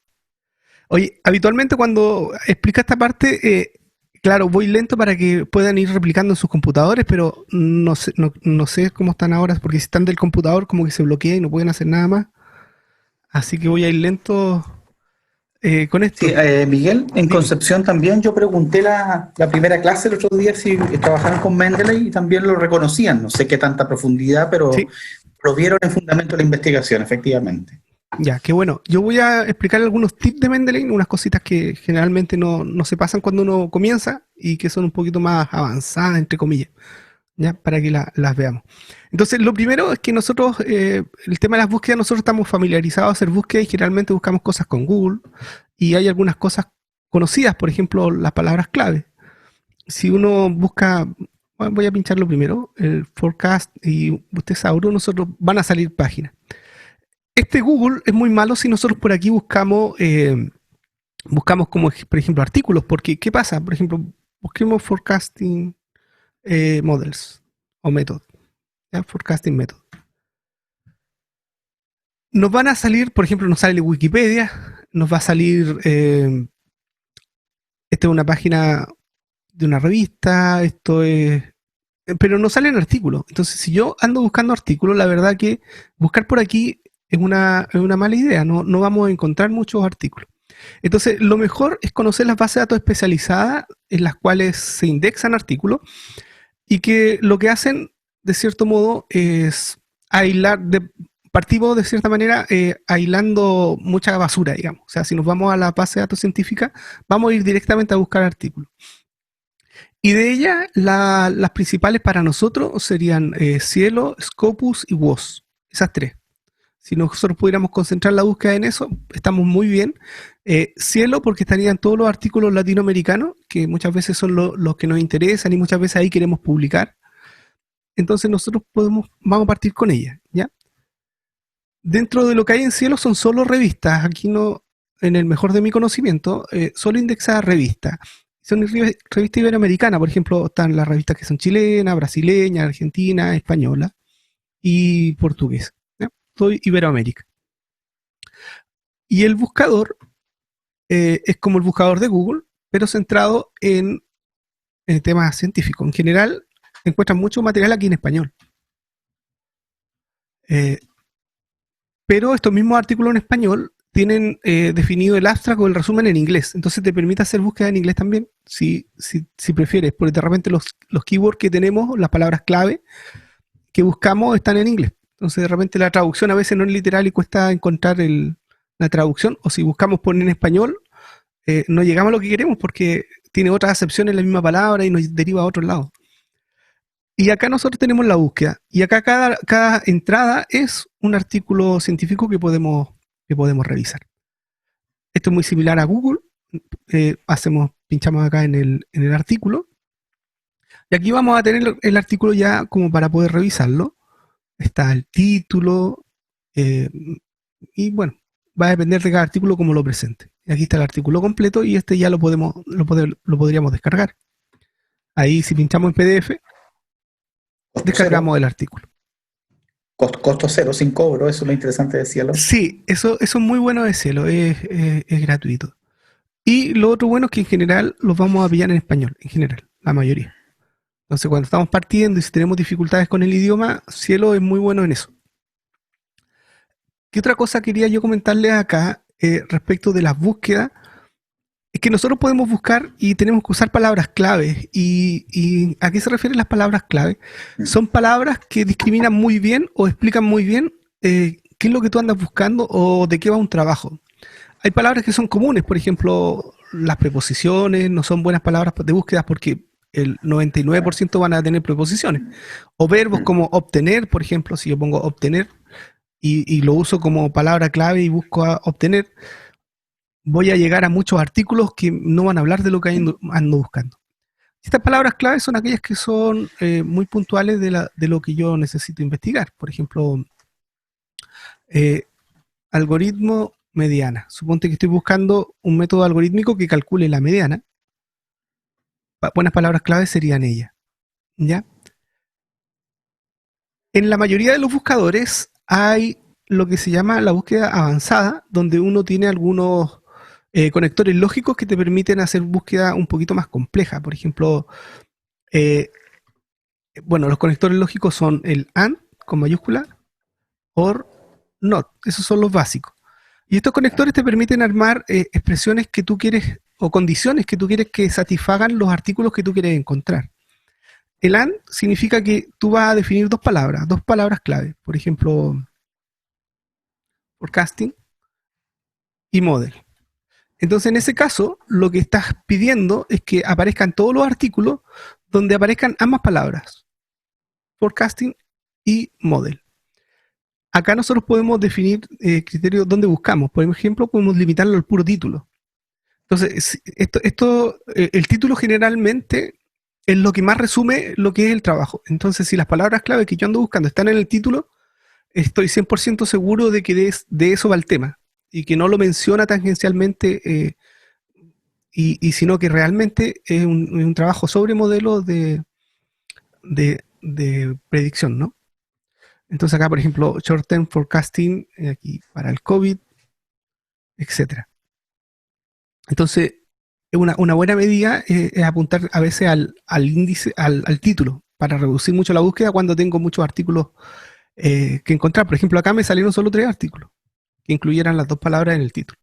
Oye, habitualmente cuando explica esta parte, claro, voy lento para que puedan ir replicando en sus computadores, pero no sé cómo están ahora, porque si están del computador como que se bloquea y no pueden hacer nada más. Así que voy a ir lento con Sí, esto. Miguel, en Dime. Concepción también yo pregunté la primera clase el otro día si trabajaban con Mendeley y también lo reconocían. No sé qué tanta profundidad, pero Sí. lo vieron en fundamento de la investigación, efectivamente. Ya, qué bueno. Yo voy a explicar algunos tips de Mendeley, unas cositas que generalmente no se pasan cuando uno comienza y que son un poquito más avanzadas, entre comillas, ya, para que las veamos. Entonces, lo primero es que nosotros, el tema de las búsquedas, nosotros estamos familiarizados a hacer búsquedas y generalmente buscamos cosas con Google y hay algunas cosas conocidas, por ejemplo, las palabras clave. Si uno busca, bueno, voy a pincharlo primero, el forecast y usted Sauro, nosotros van a salir páginas. Este Google es muy malo si nosotros por aquí buscamos como, por ejemplo, artículos, porque ¿qué pasa? Por ejemplo, busquemos forecasting models o method, ¿ya? Forecasting method. Nos van a salir, por ejemplo, nos sale Wikipedia, nos va a salir, esta es una página de una revista, esto es, pero no salen artículos. Entonces, si yo ando buscando artículos, la verdad que buscar por aquí es una mala idea, no vamos a encontrar muchos artículos. Entonces, lo mejor es conocer las bases de datos especializadas en las cuales se indexan artículos y que lo que hacen, de cierto modo, es partimos de cierta manera aislando mucha basura, digamos. O sea, si nos vamos a la base de datos científica, vamos a ir directamente a buscar artículos. Y de ellas, las principales para nosotros serían Cielo, Scopus y WOS. Esas tres. Si nosotros pudiéramos concentrar la búsqueda en eso, estamos muy bien. Cielo, porque estarían todos los artículos latinoamericanos, que muchas veces son los que nos interesan y muchas veces ahí queremos publicar. Entonces nosotros vamos a partir con ella, ¿ya? Dentro de lo que hay en Cielo son solo revistas. Aquí no, en el mejor de mi conocimiento, solo indexadas revistas. Son revistas iberoamericanas, por ejemplo, están las revistas que son chilenas, brasileñas, argentinas, españolas y portuguesa. Soy Iberoamérica. Y el buscador es como el buscador de Google, pero centrado en temas científicos. En general, encuentran mucho material aquí en español. Pero estos mismos artículos en español tienen definido el abstract o el resumen en inglés. Entonces te permite hacer búsqueda en inglés también, si prefieres, porque de repente los keywords que tenemos, las palabras clave que buscamos están en inglés. Entonces de repente la traducción a veces no es literal y cuesta encontrar la traducción, o si buscamos poner en español, no llegamos a lo que queremos porque tiene otra acepción en la misma palabra y nos deriva a otro lado. Y acá nosotros tenemos la búsqueda. Y acá cada entrada es un artículo científico que podemos revisar. Esto es muy similar a Google. Pinchamos acá en el artículo. Y aquí vamos a tener el artículo ya como para poder revisarlo. Está el título. Y bueno, va a depender de cada artículo como lo presente. Y aquí está el artículo completo y este ya lo podríamos descargar. Ahí si pinchamos en PDF, descargamos el artículo. Costo cero, sin cobro, eso es lo interesante de Cielo. Sí, eso es muy bueno de Cielo, es gratuito. Y lo otro bueno es que en general los vamos a pillar en español, en general, la mayoría. Entonces cuando estamos partiendo y si tenemos dificultades con el idioma, Cielo es muy bueno en eso. ¿Qué otra cosa quería yo comentarles acá respecto de las búsquedas? Es que nosotros podemos buscar y tenemos que usar palabras claves. ¿Y a qué se refieren las palabras claves? Son palabras que discriminan muy bien o explican muy bien qué es lo que tú andas buscando o de qué va un trabajo. Hay palabras que son comunes, por ejemplo, las preposiciones no son buenas palabras de búsqueda porque el 99% van a tener preposiciones. O verbos como obtener, por ejemplo, si yo pongo obtener y lo uso como palabra clave y busco a obtener, voy a llegar a muchos artículos que no van a hablar de lo que ando buscando. Estas palabras clave son aquellas que son muy puntuales de lo que yo necesito investigar. Por ejemplo, algoritmo mediana. Suponte que estoy buscando un método algorítmico que calcule la mediana. Buenas palabras clave serían ellas. ¿Ya? En la mayoría de los buscadores hay lo que se llama la búsqueda avanzada, donde uno tiene algunos conectores lógicos que te permiten hacer búsqueda un poquito más compleja. Por ejemplo, los conectores lógicos son el AND con mayúscula, OR, NOT. Esos son los básicos. Y estos conectores te permiten armar expresiones que tú quieres o condiciones que tú quieres que satisfagan los artículos que tú quieres encontrar. El AND significa que tú vas a definir dos palabras clave. Por ejemplo, forecasting y model. Entonces, en ese caso, lo que estás pidiendo es que aparezcan todos los artículos donde aparezcan ambas palabras, forecasting y model. Acá nosotros podemos definir criterios donde buscamos. Por ejemplo, podemos limitarlo al puro título. Entonces, el título generalmente es lo que más resume lo que es el trabajo. Entonces, si las palabras clave que yo ando buscando están en el título, estoy 100% seguro de que de eso va el tema. Y que no lo menciona tangencialmente, sino que realmente es un trabajo sobre modelos de predicción, ¿no? Entonces acá, por ejemplo, short term forecasting, aquí para el COVID, etcétera. Entonces, una buena medida es apuntar a veces al índice, al título, para reducir mucho la búsqueda cuando tengo muchos artículos que encontrar. Por ejemplo, acá me salieron solo 3 artículos que incluyeran las 2 palabras en el título.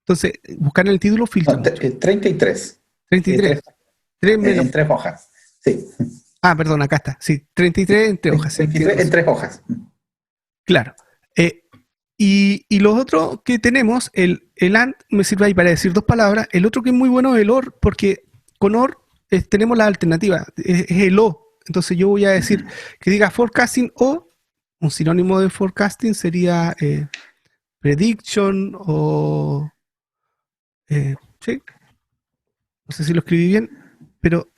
Entonces, buscar en el título filtra. No, 33. 33. 3 menos. En 3 hojas. Sí. Ah, perdón, acá está. Sí, 33 en 3 hojas. 33 en 3 hojas. Claro. Y lo otro que tenemos, el AND me sirve ahí para decir 2 palabras. El otro que es muy bueno es el OR, porque con OR tenemos la alternativa, es el O. Entonces yo voy a decir que diga forecasting o un sinónimo de forecasting sería prediction o... sí, no sé si lo escribí bien, pero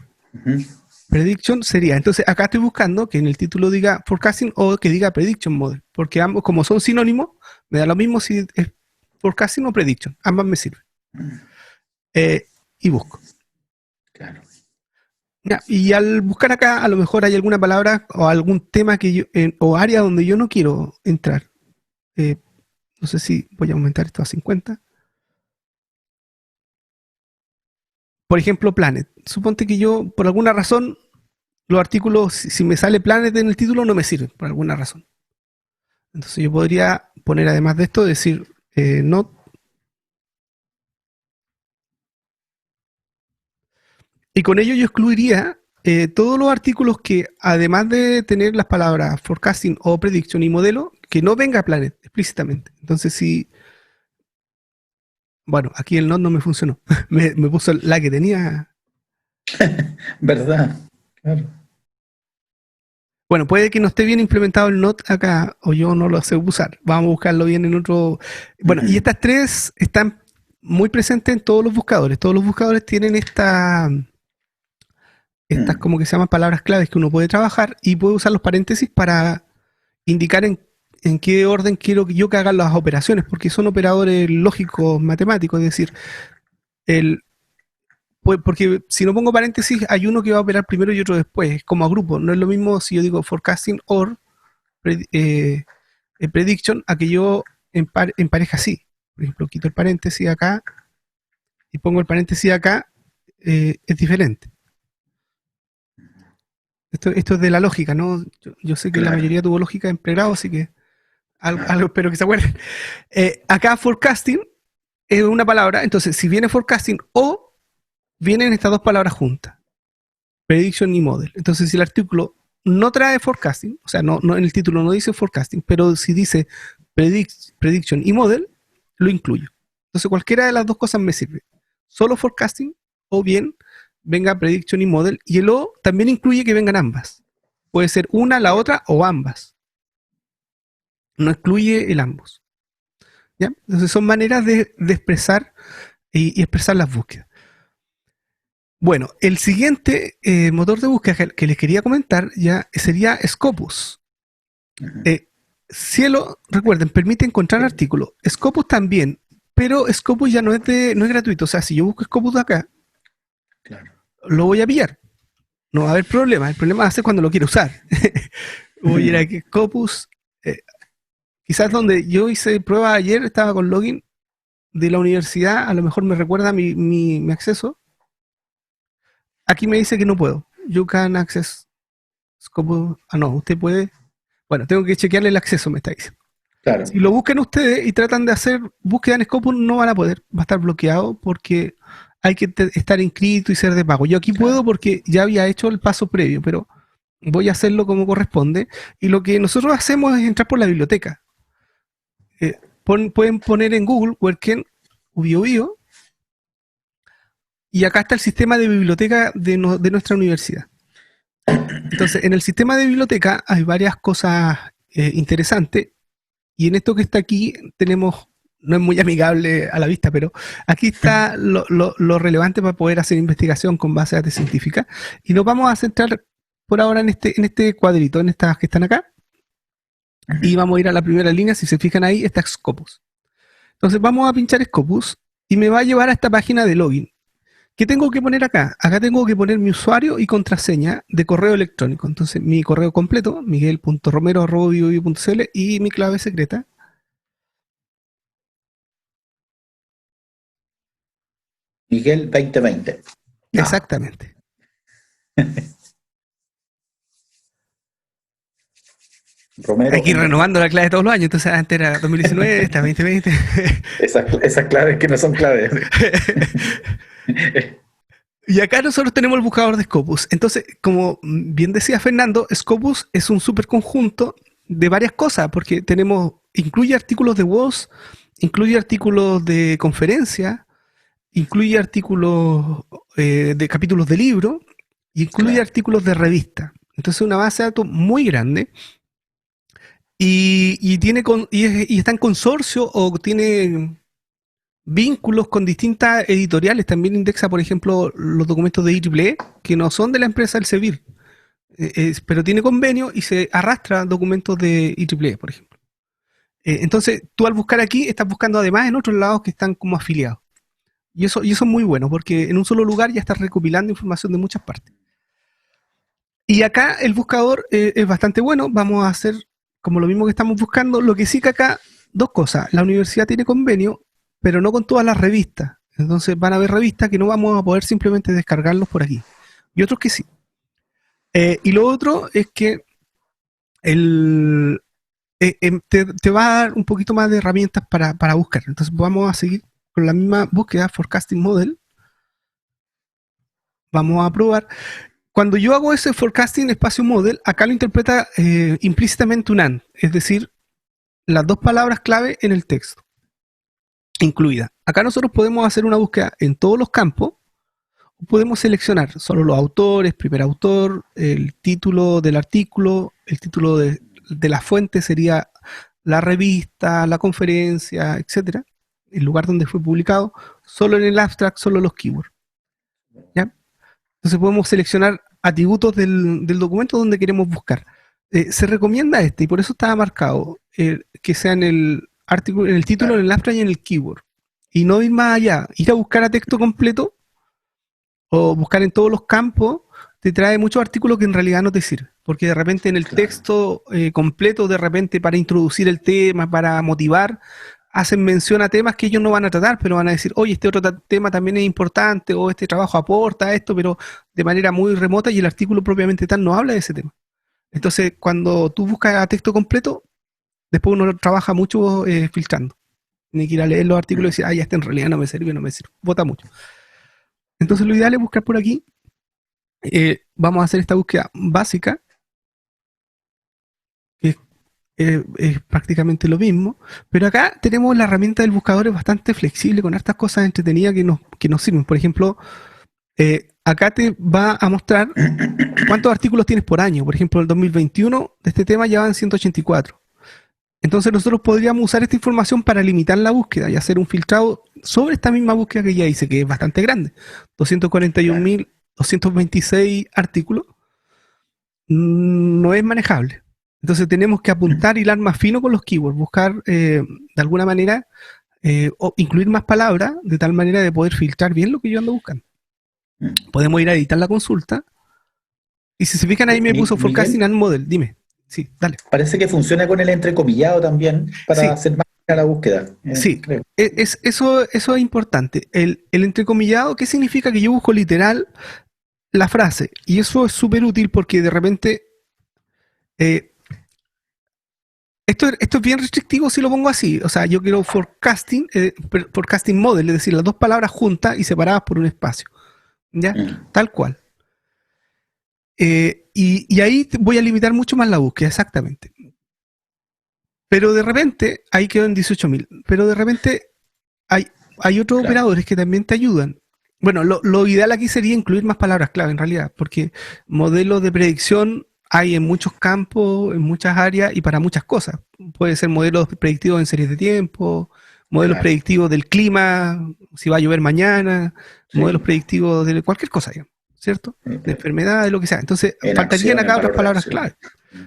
prediction sería. Entonces acá estoy buscando que en el título diga forecasting o que diga prediction model, porque ambos, como son sinónimos, me da lo mismo si es forecasting o prediction, ambas me sirven. Y busco. Claro. Ya, y al buscar acá, a lo mejor hay alguna palabra o algún tema que yo, o área donde yo no quiero entrar. No sé si voy a aumentar esto a 50. Por ejemplo, Planet. Suponte que yo, por alguna razón, los artículos, si me sale Planet en el título, no me sirven, por alguna razón. Entonces yo podría poner, además de esto, decir not. Y con ello yo excluiría todos los artículos que, además de tener las palabras forecasting o prediction y modelo, que no venga Planet explícitamente. Entonces, si... Bueno, aquí el not no me funcionó. me puso la que tenía ¿Verdad? Claro. Bueno, puede que no esté bien implementado el not acá, o yo no lo sé usar. Vamos a buscarlo bien en otro. Bueno, y estas tres están muy presentes en todos los buscadores. Todos los buscadores tienen estas como que se llaman palabras claves que uno puede trabajar y puede usar los paréntesis para indicar en qué orden quiero yo que hagan las operaciones, porque son operadores lógicos matemáticos, es decir, el, porque si no pongo paréntesis, hay uno que va a operar primero y otro después, es como a grupo. No es lo mismo si yo digo forecasting or prediction a que yo empareja así. Por ejemplo, quito el paréntesis acá y pongo el paréntesis acá, es diferente. Esto es de la lógica, ¿no? Yo sé que la Claro. mayoría tuvo lógica en pregrado, así que algo espero que se acuerden. Acá forecasting es una palabra, entonces si viene forecasting o vienen estas dos palabras juntas, prediction y model. Entonces si el artículo no trae forecasting, o sea, no en el título no dice forecasting, pero si dice prediction y model, lo incluyo. Entonces cualquiera de las dos cosas me sirve. Solo forecasting o bien venga prediction y model, y el o también incluye que vengan ambas. Puede ser una, la otra o ambas. No excluye el ambos. ¿Ya? Entonces son maneras de expresar y expresar las búsquedas. Bueno, el siguiente motor de búsqueda que les quería comentar ya sería Scopus. Cielo, recuerden, permite encontrar artículos. Scopus también, pero Scopus ya no es gratuito. O sea, si yo busco Scopus de acá, Claro. lo voy a pillar. No va a haber problema. El problema va a ser cuando lo quiero usar. Voy a ir aquí, Scopus. Quizás donde yo hice prueba ayer, estaba con login de la universidad, a lo mejor me recuerda mi acceso. Aquí me dice que no puedo. You can access Scopus. Ah, no, usted puede. Bueno, tengo que chequearle el acceso, me está diciendo. Claro. Si lo buscan ustedes y tratan de hacer búsqueda en Scopus, no van a poder. Va a estar bloqueado porque hay que estar inscrito y ser de pago. Yo aquí puedo porque ya había hecho el paso previo, pero voy a hacerlo como corresponde. Y lo que nosotros hacemos es entrar por la biblioteca. Pueden poner en Google Werken Ubiobio y acá está el sistema de biblioteca de nuestra universidad. Entonces, en el sistema de biblioteca hay varias cosas interesantes, y en esto que está aquí tenemos, no es muy amigable a la vista, pero aquí está lo relevante para poder hacer investigación con base de datos científica, y nos vamos a centrar por ahora en este cuadrito, en estas que están acá, y vamos a ir a la primera línea. Si se fijan ahí, está Scopus. Entonces vamos a pinchar Scopus y me va a llevar a esta página de login. ¿Qué tengo que poner acá? Acá tengo que poner mi usuario y contraseña de correo electrónico. Entonces mi correo completo, miguel.romero@biobio.cl, y mi clave secreta. Miguel 2020. No. Exactamente. Romero. Hay que ir renovando la clave todos los años. Entonces antes era 2019, esta 2020. Esas claves que no son claves. Y acá nosotros tenemos el buscador de Scopus. Entonces, como bien decía Fernando, Scopus es un superconjunto de varias cosas, porque incluye artículos de voz, incluye artículos de conferencia, incluye artículos de capítulos de libro, y incluye artículos de revista. Entonces, una base de datos muy grande. Y está en consorcio o tiene vínculos con distintas editoriales. También indexa, por ejemplo, los documentos de IEEE, que no son de la empresa Elsevier, pero tiene convenio y se arrastra documentos de IEEE, por ejemplo. Entonces, tú al buscar aquí, estás buscando además en otros lados que están como afiliados. Y eso es muy bueno, porque en un solo lugar ya estás recopilando información de muchas partes. Y acá el buscador es bastante bueno. Vamos a hacer como lo mismo que estamos buscando. Lo que sí que acá, dos cosas. La universidad tiene convenio, pero no con todas las revistas. Entonces van a haber revistas que no vamos a poder simplemente descargarlos por aquí. Y otros que sí. Y lo otro es que te va a dar un poquito más de herramientas para buscar. Entonces vamos a seguir con la misma búsqueda, Forecasting Model. Vamos a probar. Cuando yo hago ese forecasting espacio model, acá lo interpreta implícitamente un AND, es decir, las dos palabras clave en el texto, incluida. Acá nosotros podemos hacer una búsqueda en todos los campos, podemos seleccionar solo los autores, primer autor, el título del artículo, el título de la fuente sería la revista, la conferencia, etcétera, el lugar donde fue publicado, solo en el abstract, solo los keywords. ¿Ya? Entonces podemos seleccionar atributos del documento donde queremos buscar. Se recomienda y por eso estaba marcado, que sea en el artículo, en el título, en el abstract y en el keyword. Y no ir más allá, ir a buscar a texto completo o buscar en todos los campos, te trae muchos artículos que en realidad no te sirven. Porque de repente en el texto completo, de repente para introducir el tema, para motivar, hacen mención a temas que ellos no van a tratar, pero van a decir, oye, este otro tema también es importante, o este trabajo aporta esto, pero de manera muy remota, y el artículo propiamente tal no habla de ese tema. Entonces, cuando tú buscas a texto completo, después uno trabaja mucho filtrando. Tiene que ir a leer los artículos y decir, ah, ya este en realidad no me sirve, vota mucho. Entonces, lo ideal es buscar por aquí. Vamos a hacer esta búsqueda básica, que es prácticamente lo mismo, pero acá tenemos la herramienta del buscador, es bastante flexible, con hartas cosas entretenidas que nos sirven. Por ejemplo, acá te va a mostrar cuántos artículos tienes por año. Por ejemplo, el 2021 de este tema ya van 184. Entonces nosotros podríamos usar esta información para limitar la búsqueda y hacer un filtrado sobre esta misma búsqueda que ya hice, que es bastante grande. 241.226 artículos. No es manejable. Entonces tenemos que apuntar y hilar más fino con los keywords, buscar de alguna manera o incluir más palabras de tal manera de poder filtrar bien lo que yo ando buscando. Podemos ir a editar la consulta y si se fijan ahí me puso Forecasting and Model. Dime. Sí, dale. Parece que funciona con el entrecomillado también para hacer más la búsqueda. Sí, eso es importante. El entrecomillado, ¿qué significa? Que yo busco literal la frase. Y eso es súper útil porque de repente esto es bien restrictivo si lo pongo así. O sea, yo quiero forecasting model, es decir, las dos palabras juntas y separadas por un espacio. ¿Ya? Tal cual. Y ahí voy a limitar mucho más la búsqueda, exactamente. Pero de repente, ahí quedó en 18.000. Pero de repente hay otros operadores que también te ayudan. Bueno, lo ideal aquí sería incluir más palabras clave en realidad, porque modelos de predicción hay en muchos campos, en muchas áreas y para muchas cosas. Puede ser modelos predictivos en series de tiempo, modelos predictivos del clima, si va a llover mañana, modelos predictivos de cualquier cosa, digamos, ¿cierto? De enfermedades, lo que sea. Entonces, faltarían acá otras palabras clave.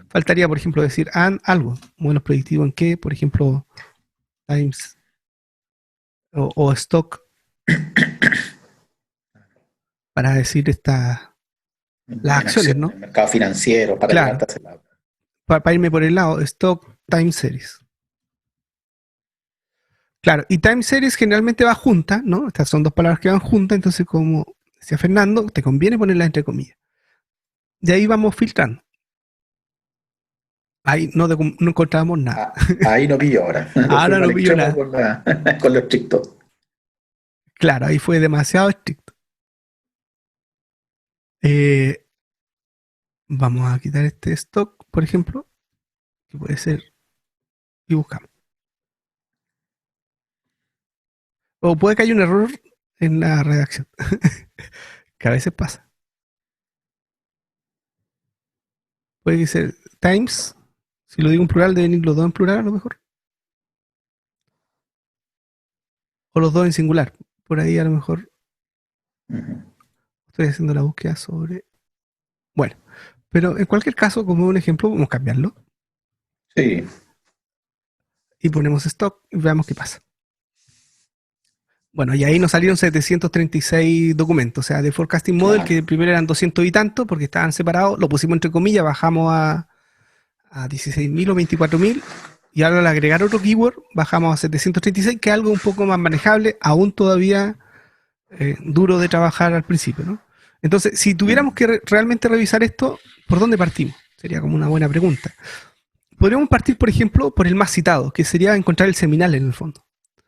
Faltaría, por ejemplo, decir algo, modelos predictivos en qué, por ejemplo, times o stock, para decir las acciones, ¿no? El mercado financiero, para para irme por el lado, stock, time series. Claro, y time series generalmente va junta, ¿no? Estas son dos palabras que van juntas, entonces como decía Fernando, te conviene ponerlas entre comillas. De ahí vamos filtrando. Ahí no encontrábamos nada. Ahí no pillo ahora. Ahora no pillo nada. Con lo estricto. Claro, ahí fue demasiado estricto. Vamos a quitar este stock, por ejemplo, que puede ser, y buscamos. O puede que haya un error en la redacción, que a veces pasa. Puede ser times, si lo digo en plural, deben ir los dos en plural a lo mejor. O los dos en singular. Por ahí a lo mejor estoy haciendo la búsqueda sobre... Bueno, pero en cualquier caso, como un ejemplo, vamos a cambiarlo. Sí. Y ponemos stock y veamos qué pasa. Bueno, y ahí nos salieron 736 documentos, o sea, de Forecasting Model, que primero eran 200 y tanto, porque estaban separados, lo pusimos entre comillas, bajamos a 16.000 o 24.000, y ahora al agregar otro keyword, bajamos a 736, que es algo un poco más manejable, aún todavía duro de trabajar al principio, ¿no? Entonces, si tuviéramos que realmente revisar esto, ¿por dónde partimos? Sería como una buena pregunta. Podríamos partir, por ejemplo, por el más citado, que sería encontrar el seminal en el fondo.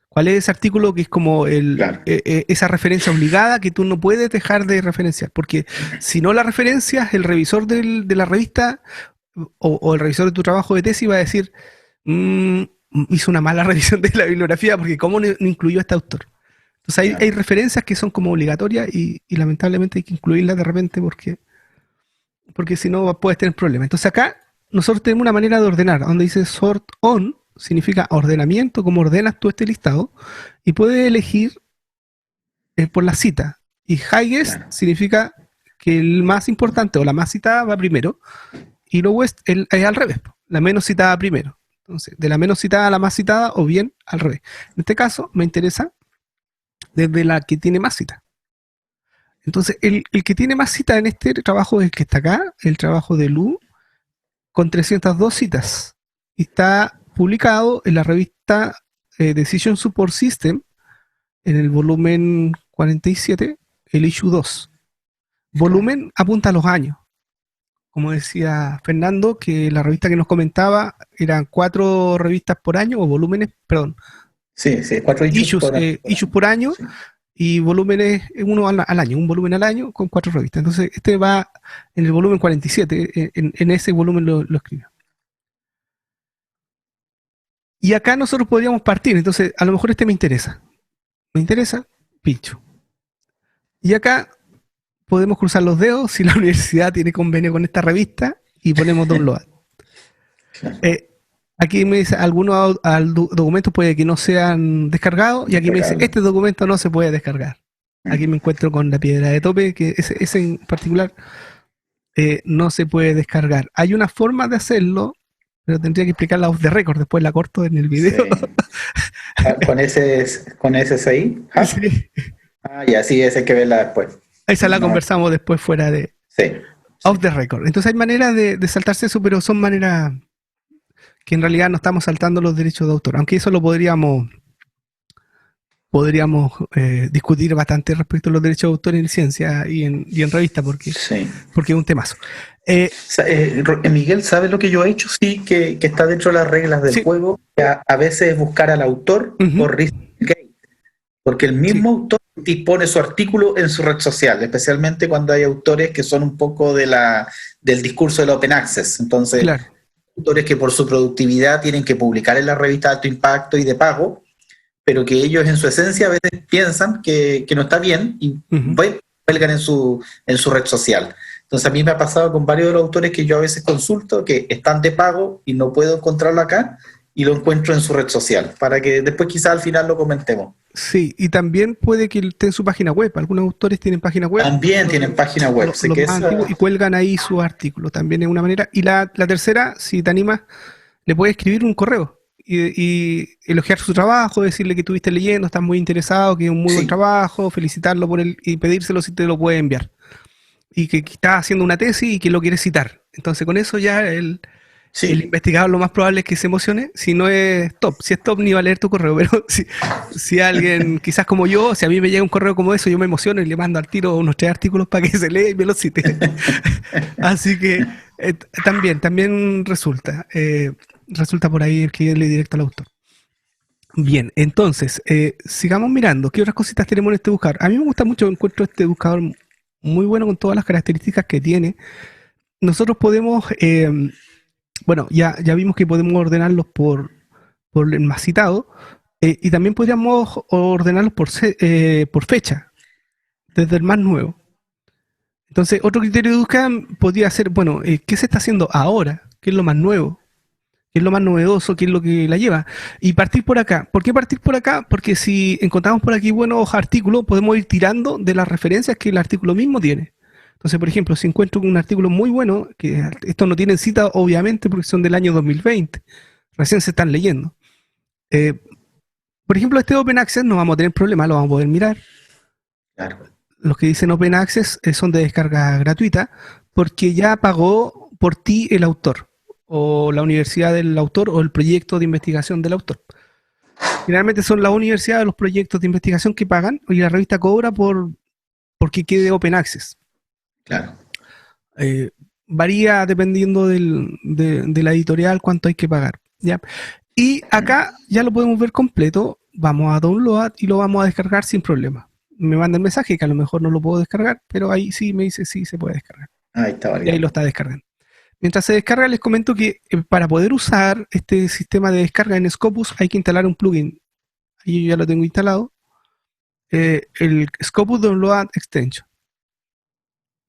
¿Cuál es ese artículo que es como esa referencia obligada que tú no puedes dejar de referenciar? Porque si no la referencias, el revisor de la revista o el revisor de tu trabajo de tesis va a decir, hizo una mala revisión de la bibliografía porque ¿cómo no incluyó a este autor? Entonces hay referencias que son como obligatorias y lamentablemente hay que incluirlas de repente porque si no puedes tener problemas. Entonces acá nosotros tenemos una manera de ordenar, donde dice sort on, significa ordenamiento, cómo ordenas tú este listado, y puedes elegir por la cita. Y highest significa que el más importante o la más citada va primero, y lowest es al revés, la menos citada primero. Entonces, de la menos citada a la más citada, o bien al revés. En este caso, me interesa desde la que tiene más cita. Entonces, el que tiene más cita en este trabajo es el que está acá, el trabajo de Lu, con 302 citas. Y está publicado en la revista Decision Support System, en el volumen 47, el issue 2. Volumen apunta a los años. Como decía Fernando, que la revista que nos comentaba eran 4 revistas por año, o volúmenes, perdón. Sí, 4 issues por año, sí. Y volúmenes uno al año, un volumen al año con 4 revistas. Entonces, este va en el volumen 47, en ese volumen lo escribió. Y acá nosotros podríamos partir, entonces a lo mejor este me interesa, pincho. Y acá podemos cruzar los dedos si la universidad tiene convenio con esta revista y ponemos download. Aquí me dice, algunos documentos puede que no sean descargados, y aquí me dice, este documento no se puede descargar. Aquí me encuentro con la piedra de tope, que ese en particular no se puede descargar. Hay una forma de hacerlo, pero tendría que explicarla off the record, después la corto en el video. Sí. ¿Con ese ahí? ¿Ah? Sí. Ya, sí, ese hay que verla después. Esa la conversamos después fuera de... Sí. Off the record. Entonces hay maneras de saltarse eso, pero son maneras que en realidad no estamos saltando los derechos de autor, aunque eso lo podríamos discutir bastante respecto a los derechos de autor en ciencia y en revista, porque es un temazo. Miguel, ¿sabes lo que yo he hecho? Sí, que está dentro de las reglas del juego, a veces buscar al autor por ResearchGate, porque el mismo autor dispone su artículo en su red social, especialmente cuando hay autores que son un poco del discurso del Open Access. Entonces, autores que por su productividad tienen que publicar en la revista de alto impacto y de pago, pero que ellos en su esencia a veces piensan que no está bien y cuelgan en su red social. Entonces a mí me ha pasado con varios de los autores que yo a veces consulto que están de pago y no puedo encontrarlo acá, y lo encuentro en su red social, para que después quizás al final lo comentemos. Sí, y también puede que esté en su página web. Algunos autores tienen página web. También tienen página web. Y cuelgan ahí su artículo, también es una manera. Y la tercera, si te animas, le puedes escribir un correo y elogiar su trabajo, decirle que estuviste leyendo, estás muy interesado, que es un muy buen trabajo, felicitarlo por él y pedírselo si te lo puede enviar. Y que estás haciendo una tesis y que lo quieres citar. Entonces con eso ya el investigador lo más probable es que se emocione. Si no es top, si es top ni va a leer tu correo, pero si alguien, quizás como yo, si a mí me llega un correo como eso, yo me emociono y le mando al tiro unos 3 artículos para que se lea y me los cite. Así que también resulta por ahí escribirle directo al autor. Bien, entonces, sigamos mirando. ¿Qué otras cositas tenemos en este buscador? A mí me gusta mucho, encuentro este buscador muy bueno con todas las características que tiene. Nosotros podemos... bueno, ya vimos que podemos ordenarlos por el más citado, y también podríamos ordenarlos por fecha, desde el más nuevo. Entonces, otro criterio de búsqueda podría ser, bueno, ¿qué se está haciendo ahora? ¿Qué es lo más nuevo? ¿Qué es lo más novedoso? ¿Qué es lo que la lleva? Y partir por acá. ¿Por qué partir por acá? Porque si encontramos por aquí buenos artículos, podemos ir tirando de las referencias que el artículo mismo tiene. Entonces, por ejemplo, si encuentro un artículo muy bueno, que estos no tienen cita, obviamente, porque son del año 2020, recién se están leyendo. Por ejemplo, este Open Access no vamos a tener problema, lo vamos a poder mirar. Claro. Los que dicen Open Access son de descarga gratuita, porque ya pagó por ti el autor, o la universidad del autor, o el proyecto de investigación del autor. Generalmente son las universidades de los proyectos de investigación que pagan, y la revista cobra porque quede Open Access. Claro. Varía dependiendo de la editorial cuánto hay que pagar, ¿ya? Y acá ya lo podemos ver completo. Vamos a download y lo vamos a descargar sin problema. Me manda el mensaje que a lo mejor no lo puedo descargar, pero ahí sí me dice sí se puede descargar. Ahí está, y ahí lo está descargando. Mientras se descarga, les comento que para poder usar este sistema de descarga en Scopus hay que instalar un plugin. Ahí yo ya lo tengo instalado. el Scopus Download Extension,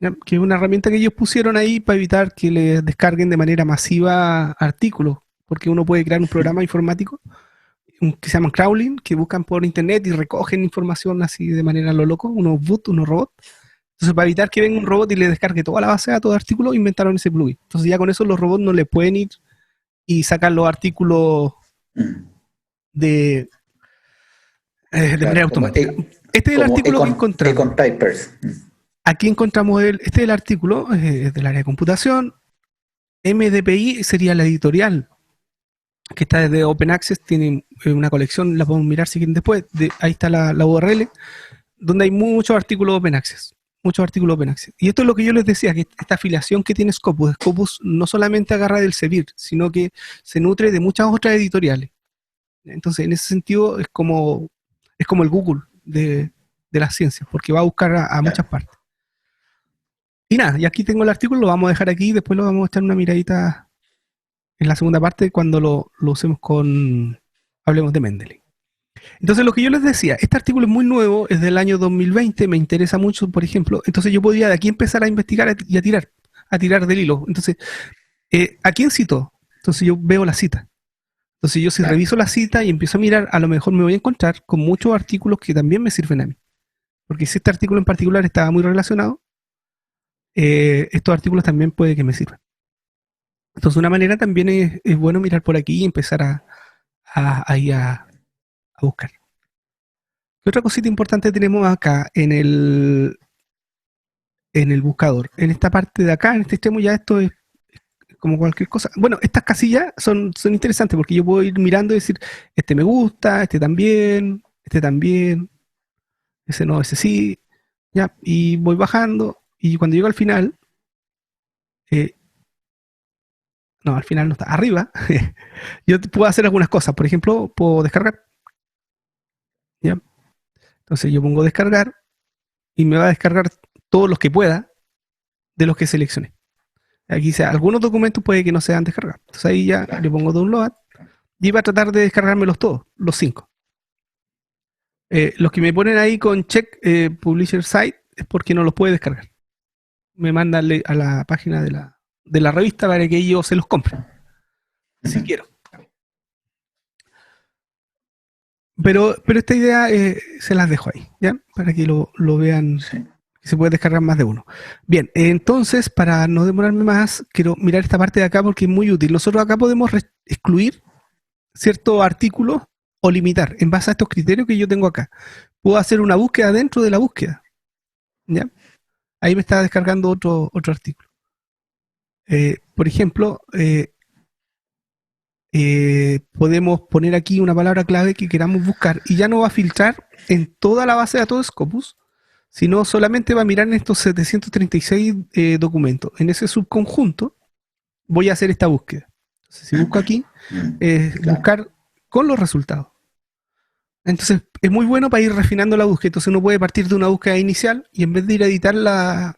¿ya? Que es una herramienta que ellos pusieron ahí para evitar que les descarguen de manera masiva artículos, porque uno puede crear un programa informático que se llaman crawling, que buscan por internet y recogen información así de manera a lo loco, unos bots, unos robots. Entonces, para evitar que venga un robot y le descargue toda la base de datos de artículos, inventaron ese plugin. Entonces, ya con eso los robots no le pueden ir y sacar los artículos de manera automática. Este es el artículo que encontramos. Econ Papers. Aquí encontramos este es el artículo, es del área de computación. MDPI sería la editorial, que está desde Open Access, tiene una colección, la podemos mirar si quieren después. Ahí está la URL, donde hay muchos artículos Open Access. Muchos artículos Open Access. Y esto es lo que yo les decía, que esta afiliación que tiene Scopus no solamente agarra del Elsevier, sino que se nutre de muchas otras editoriales. Entonces, en ese sentido, es como el Google de las ciencias, porque va a buscar a muchas partes. Y nada, y aquí tengo el artículo, lo vamos a dejar aquí, después lo vamos a echar una miradita en la segunda parte cuando lo usemos hablemos de Mendeley. Entonces, lo que yo les decía, este artículo es muy nuevo, es del año 2020, me interesa mucho, por ejemplo, entonces yo podría de aquí empezar a investigar y a tirar del hilo. Entonces, ¿a quién citó? Entonces yo veo la cita. Entonces yo si reviso la cita y empiezo a mirar, a lo mejor me voy a encontrar con muchos artículos que también me sirven a mí. Porque si este artículo en particular estaba muy relacionado, estos artículos también puede que me sirvan. Entonces una manera también es bueno mirar por aquí y empezar a buscar. ¿Qué otra cosita importante tenemos acá en el buscador? En esta parte de acá, en este extremo, ya esto es como cualquier cosa. Bueno, estas casillas son interesantes porque yo puedo ir mirando y decir, este me gusta, este también, ese no, ese sí, ya, y voy bajando, y cuando llego al final, no, al final no está, arriba, yo puedo hacer algunas cosas, por ejemplo, puedo descargar, ya, entonces yo pongo descargar, y me va a descargar todos los que pueda de los que seleccioné. Aquí dice, algunos documentos puede que no sean descargados. Entonces ahí ya le pongo download y va a tratar de descargármelos todos, los 5. Los que me ponen ahí con check publisher site es porque no los puede descargar. Me mandan a la página de la revista para que ellos se los compren. Si quiero. Pero esta idea se las dejo ahí, ¿ya? Para que lo vean. Sí. Se puede descargar más de uno. Bien, entonces, para no demorarme más, quiero mirar esta parte de acá porque es muy útil. Nosotros acá podemos excluir ciertos artículos o limitar en base a estos criterios que yo tengo acá. Puedo hacer una búsqueda dentro de la búsqueda. ¿Ya? Ahí me está descargando otro artículo. Por ejemplo, podemos poner aquí una palabra clave que queramos buscar y ya no va a filtrar en toda la base de datos de Scopus, sino solamente va a mirar en estos 736 documentos. En ese subconjunto voy a hacer esta búsqueda. Entonces, si busco aquí, buscar con los resultados. Entonces, es muy bueno para ir refinando la búsqueda. Entonces, uno puede partir de una búsqueda inicial y en vez de ir a editar la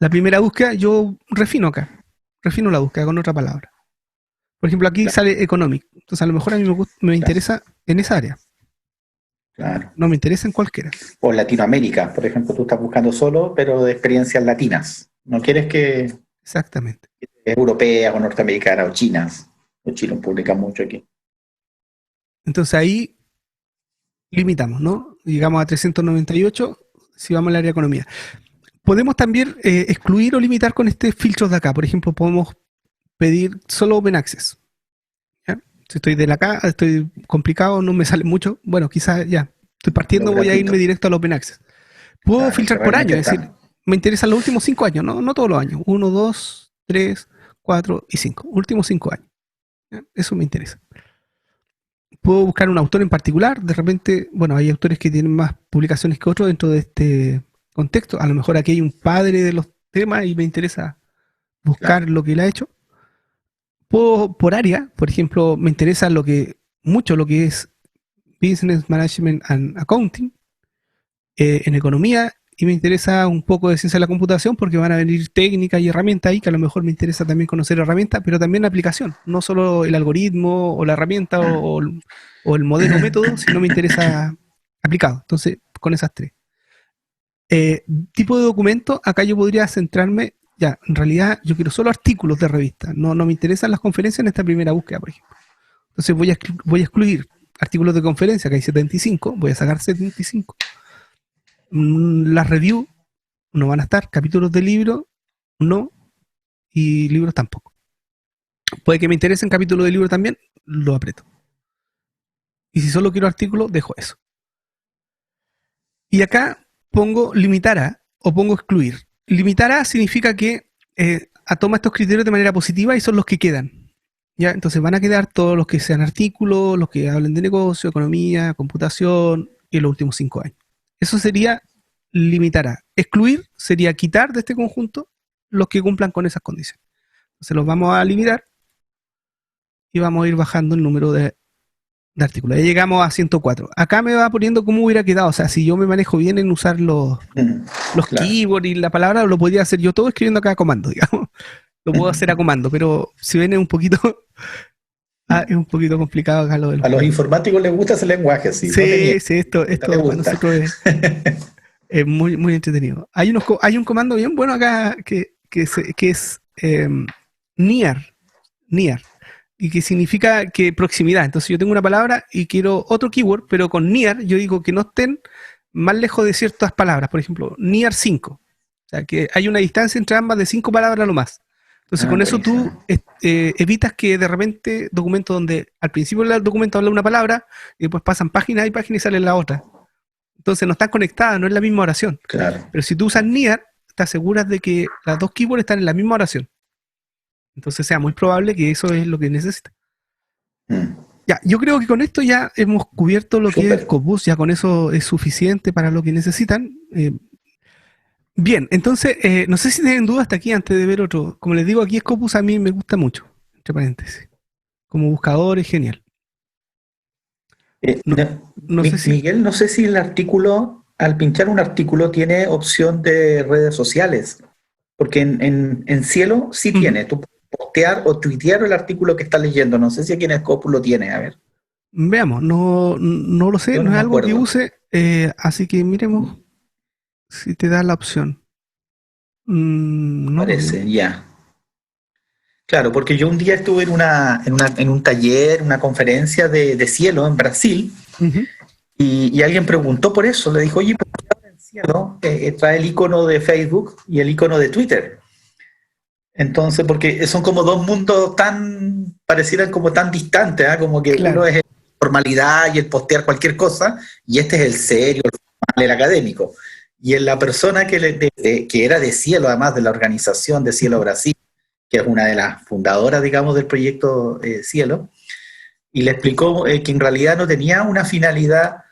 primera búsqueda, yo refino la búsqueda con otra palabra. Por ejemplo, aquí sale economic. Entonces, a lo mejor a mí me interesa en esa área. Claro. No me interesa en cualquiera. O Latinoamérica, por ejemplo, tú estás buscando solo, pero de experiencias latinas. No quieres que... Exactamente. Europeas o norteamericanas o chinas. Los chinos publican mucho aquí. Entonces ahí limitamos, ¿no? Llegamos a 398 si vamos al área de economía. Podemos también excluir o limitar con este filtro de acá. Por ejemplo, podemos pedir solo Open Access. ¿Ya? Si estoy de acá, estoy complicado, no me sale mucho. Bueno, quizás ya, estoy partiendo, voy a irme directo al Open Access. Puedo filtrar por año, es decir, me interesan los últimos 5 años, no todos los años. 1, 2, 3, 4 y 5. Últimos 5 años. ¿Ya? Eso me interesa. Puedo buscar un autor en particular. De repente, bueno, hay autores que tienen más publicaciones que otros dentro de este contexto. A lo mejor aquí hay un padre de los temas y me interesa buscar lo que él ha hecho. Puedo, por área, por ejemplo, me interesa mucho lo que es Business Management and Accounting en economía, y me interesa un poco de ciencia de la computación porque van a venir técnicas y herramientas ahí que a lo mejor me interesa también conocer herramientas, pero también la aplicación, no solo el algoritmo o la herramienta o el modelo o método, sino me interesa aplicado. Entonces, con esas tres. Tipo de documento, acá yo podría centrarme, ya, en realidad yo quiero solo artículos de revista, no me interesan las conferencias en esta primera búsqueda, por ejemplo. Entonces voy a excluir artículos de conferencia, que hay 75, voy a sacar 75. Las reviews no van a estar, capítulos de libro, no, y libros tampoco. Puede que me interesen capítulos de libro también, lo aprieto. Y si solo quiero artículos, dejo eso. Y acá pongo limitar a o pongo excluir. Limitar a significa que toma estos criterios de manera positiva y son los que quedan. ¿Ya? Entonces van a quedar todos los que sean artículos, los que hablen de negocio, economía, computación y los últimos 5 años. Eso sería limitar a. Excluir sería quitar de este conjunto los que cumplan con esas condiciones. Entonces los vamos a limitar y vamos a ir bajando el número de artículos. Ya llegamos a 104. Acá me va poniendo cómo hubiera quedado. O sea, si yo me manejo bien en usar los claro. keywords y la palabra, lo podría hacer yo todo escribiendo acá a comando, digamos. Lo puedo hacer a comando, pero si ven es un poquito complicado acá lo del... A los informáticos les gusta ese lenguaje, sí. Sí, sí, esto me gusta. para nosotros es muy, muy entretenido. Hay un comando bien bueno acá que es near, y que significa que proximidad. Entonces yo tengo una palabra y quiero otro keyword, pero con near yo digo que no estén más lejos de ciertas palabras. Por ejemplo, near 5. O sea, que hay una distancia entre ambas de 5 palabras a lo más. Entonces con eso tú evitas que de repente documentos donde al principio del documento habla una palabra y después pasan páginas y páginas y sale la otra. Entonces no están conectadas, no es la misma oración. Claro. Pero si tú usas near, te aseguras de que las dos keywords están en la misma oración. Entonces sea muy probable que eso es lo que necesita. Ya, yo creo que con esto ya hemos cubierto lo que es Scopus, ya con eso es suficiente para lo que necesitan. Bien, entonces, no sé si tienen dudas hasta aquí antes de ver otro. Como les digo, aquí Scopus a mí me gusta mucho, entre paréntesis. Como buscador es genial. Sé si... Miguel, no sé si el artículo, al pinchar un artículo, tiene opción de redes sociales. Porque en Cielo sí tiene. Tú puedes postear o tuitear el artículo que estás leyendo. No sé si aquí en Scopus lo tiene, a ver. Veamos, no lo sé, no es algo que use, así que miremos si te da la opción. No parece, ya. Claro, porque yo un día estuve en un taller, una conferencia de Cielo en Brasil, y alguien preguntó por eso. Le dijo, oye, ¿por qué ahora en Cielo trae el icono de Facebook y el icono de Twitter? Entonces, porque son como dos mundos parecieran como tan distantes, ¿eh? Como que claro. Uno es la formalidad y el postear cualquier cosa, y este es el serio, el formal, el académico. Y en la persona que era de Cielo, además de la organización de Cielo Brasil, que es una de las fundadoras, digamos, del proyecto Cielo, y le explicó que en realidad no tenía una finalidad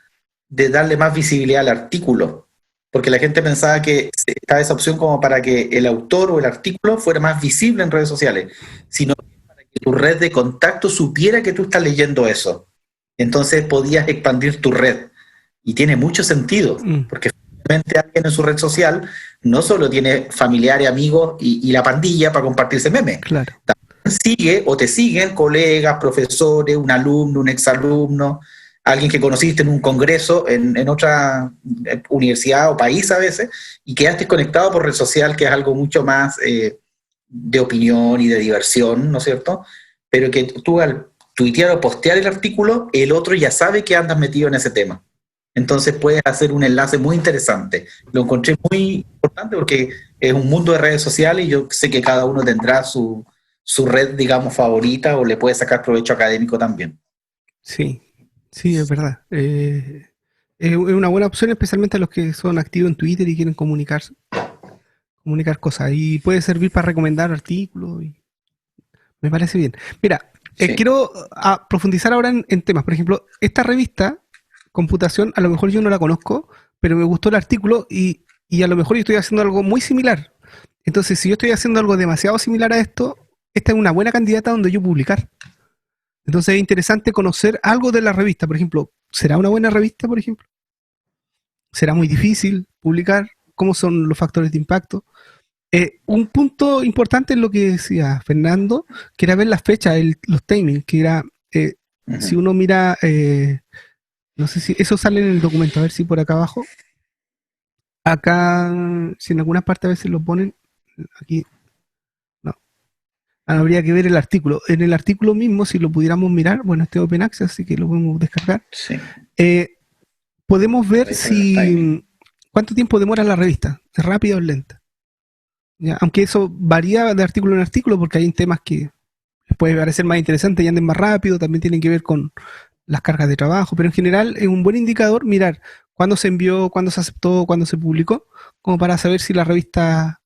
de darle más visibilidad al artículo, porque la gente pensaba que estaba esa opción como para que el autor o el artículo fuera más visible en redes sociales, sino para que tu red de contacto supiera que tú estás leyendo eso. Entonces podías expandir tu red. Y tiene mucho sentido, porque finalmente alguien en su red social no solo tiene familiares, amigos y la pandilla para compartirse memes. Claro. También sigue o te siguen colegas, profesores, un alumno, un exalumno, alguien que conociste en un congreso en otra universidad o país a veces, y quedaste conectado por red social, que es algo mucho más de opinión y de diversión, ¿no es cierto? Pero que tú al tuitear o postear el artículo, el otro ya sabe que andas metido en ese tema. Entonces puedes hacer un enlace muy interesante. Lo encontré muy importante porque es un mundo de redes sociales y yo sé que cada uno tendrá su red, digamos, favorita o le puede sacar provecho académico también. Sí, es verdad. Es una buena opción, especialmente a los que son activos en Twitter y quieren comunicar cosas. Y puede servir para recomendar artículos. Me parece bien. Mira, quiero profundizar ahora en temas. Por ejemplo, esta revista, Computación, a lo mejor yo no la conozco, pero me gustó el artículo y a lo mejor yo estoy haciendo algo muy similar. Entonces, si yo estoy haciendo algo demasiado similar a esto, esta es una buena candidata donde yo publicar. Entonces es interesante conocer algo de la revista. Por ejemplo, ¿será una buena revista, por ejemplo? ¿Será muy difícil publicar? ¿Cómo son los factores de impacto? Un punto importante es lo que decía Fernando, que era ver las fechas, los timings, que era, si uno mira No sé si eso sale en el documento, a ver si por acá abajo. Acá, si en algunas partes a veces lo ponen, aquí no. Habría que ver el artículo. En el artículo mismo, si lo pudiéramos mirar, bueno, este es Open Access, así que lo podemos descargar. Sí. Podemos ver Ahí salen los timings. cuánto tiempo demora la revista. ¿Es rápida o lenta? ¿Ya? Aunque eso varía de artículo en artículo, porque hay temas que les puede parecer más interesante y anden más rápido, también tienen que ver con las cargas de trabajo, pero en general es un buen indicador mirar cuándo se envió, cuándo se aceptó, cuándo se publicó, como para saber si la revista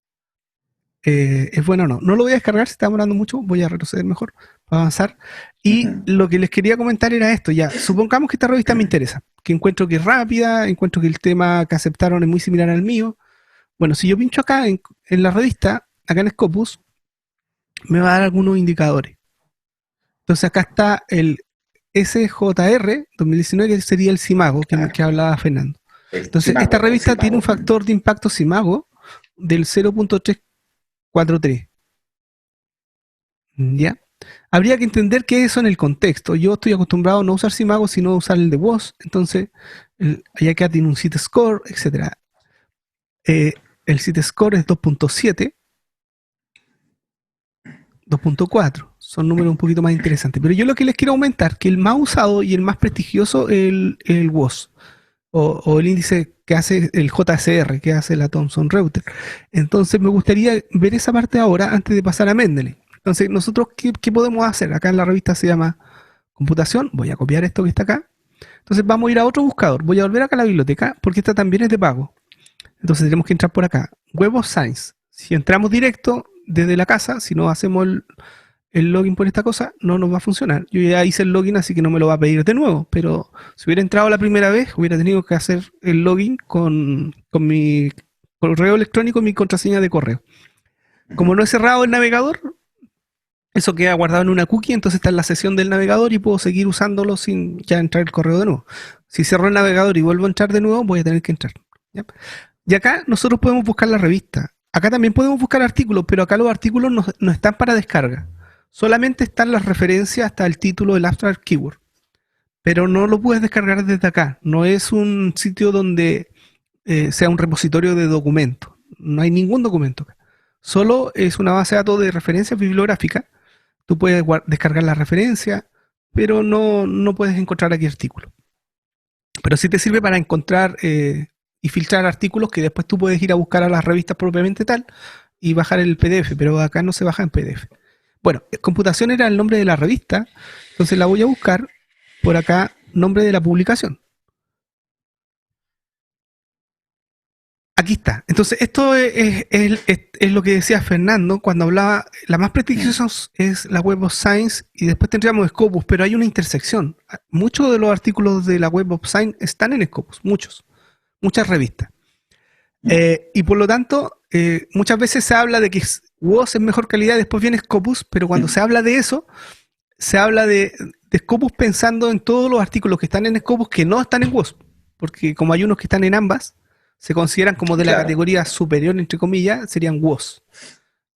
es buena o no. No lo voy a descargar, si está demorando mucho, voy a retroceder mejor para avanzar. Y lo que les quería comentar era esto, ya, supongamos que esta revista me interesa, que encuentro que es rápida, encuentro que el tema que aceptaron es muy similar al mío. Bueno, si yo pincho acá en la revista, acá en Scopus, me va a dar algunos indicadores. Entonces acá está el SJR 2019, que sería el CIMAGO Claro. que hablaba Fernando. El Entonces, CIMAGO, esta el revista tiene un CIMAGO. factor de impacto CIMAGO del 0.343. ¿Ya? Habría que entender que eso en el contexto. Yo estoy acostumbrado a no usar CIMAGO, sino a usar el de WOS. Entonces, allá acá tiene un CIT score, etc. El CIT score es 2.7, 2.4. Son números un poquito más interesantes. Pero yo lo que les quiero aumentar, que el más usado y el más prestigioso es el WOS. O el índice que hace el JCR, que hace la Thomson Reuters. Entonces me gustaría ver esa parte ahora antes de pasar a Mendeley. Entonces, nosotros, ¿qué podemos hacer? Acá en la revista se llama Computación. Voy a copiar esto que está acá. Entonces vamos a ir a otro buscador. Voy a volver acá a la biblioteca porque esta también es de pago. Entonces tenemos que entrar por acá. Web of Science. Si entramos directo desde la casa, si no hacemos el login por esta cosa, no nos va a funcionar. Yo ya hice el login, así que no me lo va a pedir de nuevo, pero si hubiera entrado la primera vez, hubiera tenido que hacer el login con mi correo electrónico y mi contraseña de correo. Como no he cerrado el navegador, eso queda guardado en una cookie, entonces está en la sesión del navegador y puedo seguir usándolo sin ya entrar el correo de nuevo. Si cierro el navegador y vuelvo a entrar de nuevo, voy a tener que entrar. ¿Ya? Y acá nosotros podemos buscar la revista. Acá también podemos buscar artículos, pero acá los artículos no están para descarga. Solamente están las referencias hasta el título del abstract keyword. Pero no lo puedes descargar desde acá. No es un sitio donde sea un repositorio de documentos. No hay ningún documento acá. Solo es una base de datos de referencias bibliográficas. Tú puedes descargar la referencia, pero no puedes encontrar aquí artículos. Pero sí te sirve para encontrar y filtrar artículos que después tú puedes ir a buscar a las revistas propiamente tal y bajar el PDF, pero acá no se baja en PDF. Bueno, computación era el nombre de la revista, entonces la voy a buscar por acá, nombre de la publicación. Aquí está. Entonces, esto es lo que decía Fernando cuando hablaba. La más prestigiosa es la Web of Science y después tendríamos Scopus, pero hay una intersección. Muchos de los artículos de la Web of Science están en Scopus, muchas revistas. Y por lo tanto, muchas veces se habla de que WOS es mejor calidad, después viene Scopus, pero cuando se habla de eso, se habla de Scopus pensando en todos los artículos que están en Scopus que no están en WOS, porque como hay unos que están en ambas, se consideran como de la categoría superior, entre comillas, serían WOS.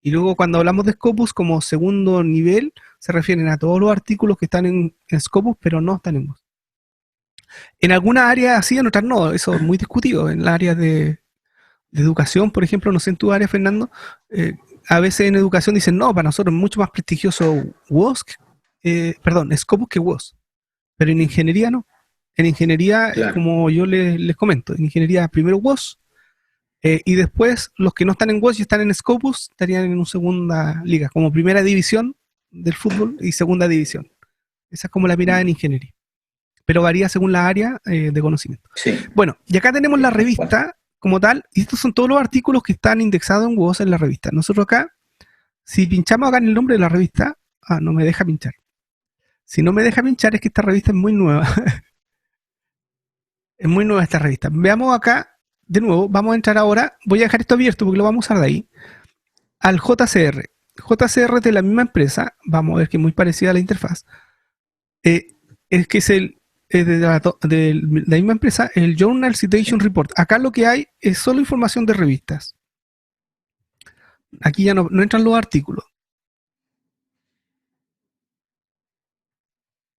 Y luego cuando hablamos de Scopus como segundo nivel, se refieren a todos los artículos que están en Scopus, pero no están en WOS. En algunas áreas así, en otras no, eso es muy discutido. En las áreas de educación, por ejemplo, no sé en tu área, Fernando, a veces en educación dicen, no, para nosotros es mucho más prestigioso WOS, Scopus que WOS. Pero en ingeniería no. En ingeniería, como yo les comento, en ingeniería primero WOS, y después los que no están en WOS y están en Scopus estarían en una segunda liga, como primera división del fútbol y segunda división. Esa es como la mirada en ingeniería. Pero varía según la área de conocimiento. Sí. Bueno, y acá tenemos la revista como tal, y estos son todos los artículos que están indexados en WOS en la revista. Nosotros acá, si pinchamos acá en el nombre de la revista, no me deja pinchar. Si no me deja pinchar es que esta revista es muy nueva. Es muy nueva esta revista. Veamos acá, de nuevo, vamos a entrar ahora, voy a dejar esto abierto porque lo vamos a usar de ahí, al JCR. JCR de la misma empresa, vamos a ver que es muy parecida a la interfaz, es que es de la misma empresa, el Journal Citation Report. Acá lo que hay es solo información de revistas. Aquí ya no entran los artículos.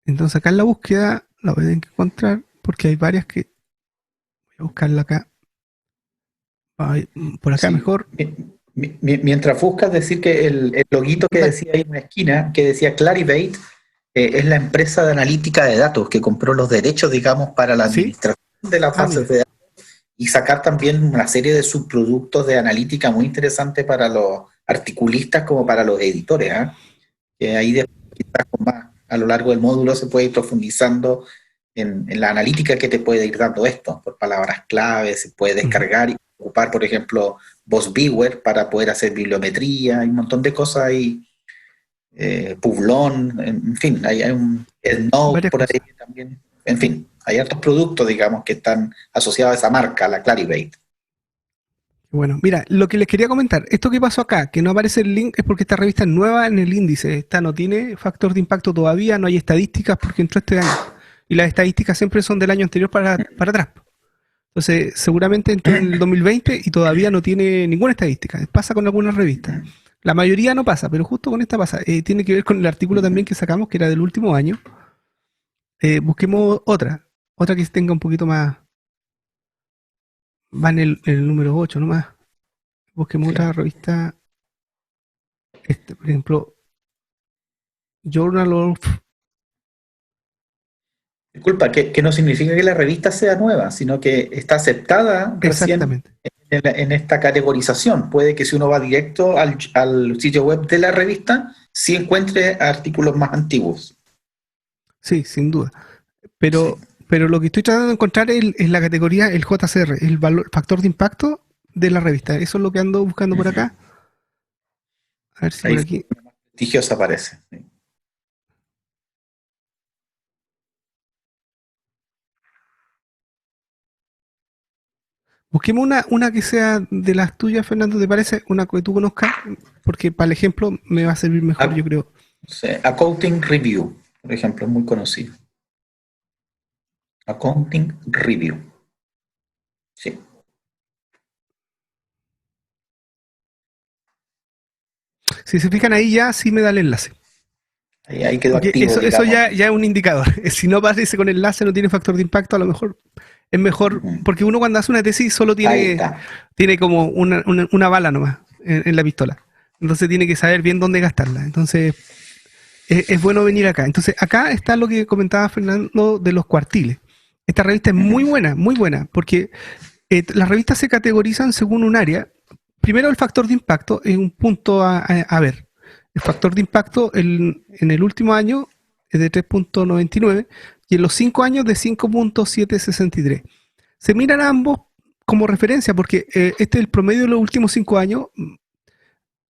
Entonces acá en la búsqueda la voy a tener que encontrar. porque hay varias que... Voy a buscarla acá. Ay, por acá Sí. mejor. Mientras buscas, decir que el loguito que Dale. decía ahí en una esquina, que decía Clarivate, es la empresa de analítica de datos que compró los derechos, digamos, para la ¿Sí? administración de las Ah, bases mira. de datos y sacar también una serie de subproductos de analítica muy interesantes para los articulistas como para los editores, ¿ah? Que ahí después, quizás con más, a lo largo del módulo se puede ir profundizando en la analítica que te puede ir dando esto, por palabras clave, se puede Ujú. descargar y ocupar, por ejemplo, VosViewer para poder hacer bibliometría, hay un montón de cosas ahí, Publón, en fin, hay un EndNote Varias por ahí cosas. también, en fin, hay otros productos, digamos, que están asociados a esa marca, la Clarivate. Bueno, mira, lo que les quería comentar, esto que pasó acá, que no aparece el link, es porque esta revista es nueva en el índice. Esta no tiene factor de impacto todavía, no hay estadísticas porque entró este año. Y las estadísticas siempre son del año anterior para atrás. Entonces, seguramente entró en el 2020 y todavía no tiene ninguna estadística. Pasa con algunas revistas. La mayoría no pasa, pero justo con esta pasa. Tiene que ver con el artículo también que sacamos, que era del último año. Busquemos otra que tenga un poquito más, va en el número 8 nomás. Busquemos Sí. otra revista, por ejemplo, Journal of... Disculpa, que no significa que la revista sea nueva, sino que está aceptada recién Exactamente. en esta categorización. Puede que si uno va directo al sitio web de la revista, sí encuentre artículos más antiguos. Sí, sin duda. Sí. Pero lo que estoy tratando de encontrar es la categoría, el JCR, el valor, factor de impacto de la revista. Eso es lo que ando buscando por acá. A ver si Ahí por aquí. prestigiosa aparece. Sí. Busquemos una que sea de las tuyas, Fernando, ¿te parece? Una que tú conozcas, porque para el ejemplo me va a servir mejor, yo creo. Sí, Accounting Review, por ejemplo, es muy conocido. Accounting Review. Sí. Si se fijan ahí ya sí me da el enlace. Ahí quedó Porque activo, eso digamos. ya es un indicador. Si no aparece con enlace, no tiene factor de impacto, a lo mejor es mejor, Ujú. porque uno cuando hace una tesis solo Ahí está. tiene como una bala nomás en la pistola. Entonces tiene que saber bien dónde gastarla. Entonces es bueno venir acá. Entonces acá está lo que comentaba Fernando de los cuartiles. Esta revista es Ujú. muy buena, porque las revistas se categorizan según un área. Primero el factor de impacto es un punto a ver. El factor de impacto en el último año es de 3.99 y en los 5 años de 5.763. Se miran a ambos como referencia porque este es el promedio de los últimos 5 años.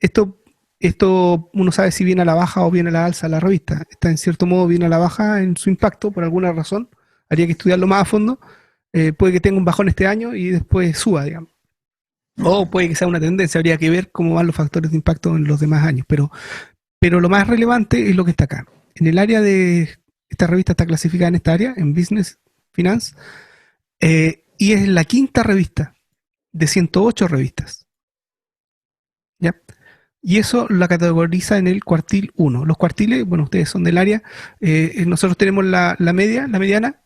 Esto, esto uno sabe si viene a la baja o viene a la alza la revista. Está en cierto modo viene a la baja en su impacto por alguna razón. Habría que estudiarlo más a fondo. Puede que tenga un bajón este año y después suba, digamos. O puede que sea una tendencia, habría que ver cómo van los factores de impacto en los demás años. Pero lo más relevante es lo que está acá. En el área de... Esta revista está clasificada en esta área, en Business Finance, y es la quinta revista de 108 revistas. ¿Ya? Y eso la categoriza en el cuartil 1. Los cuartiles, bueno, ustedes son del área, nosotros tenemos la media, la mediana.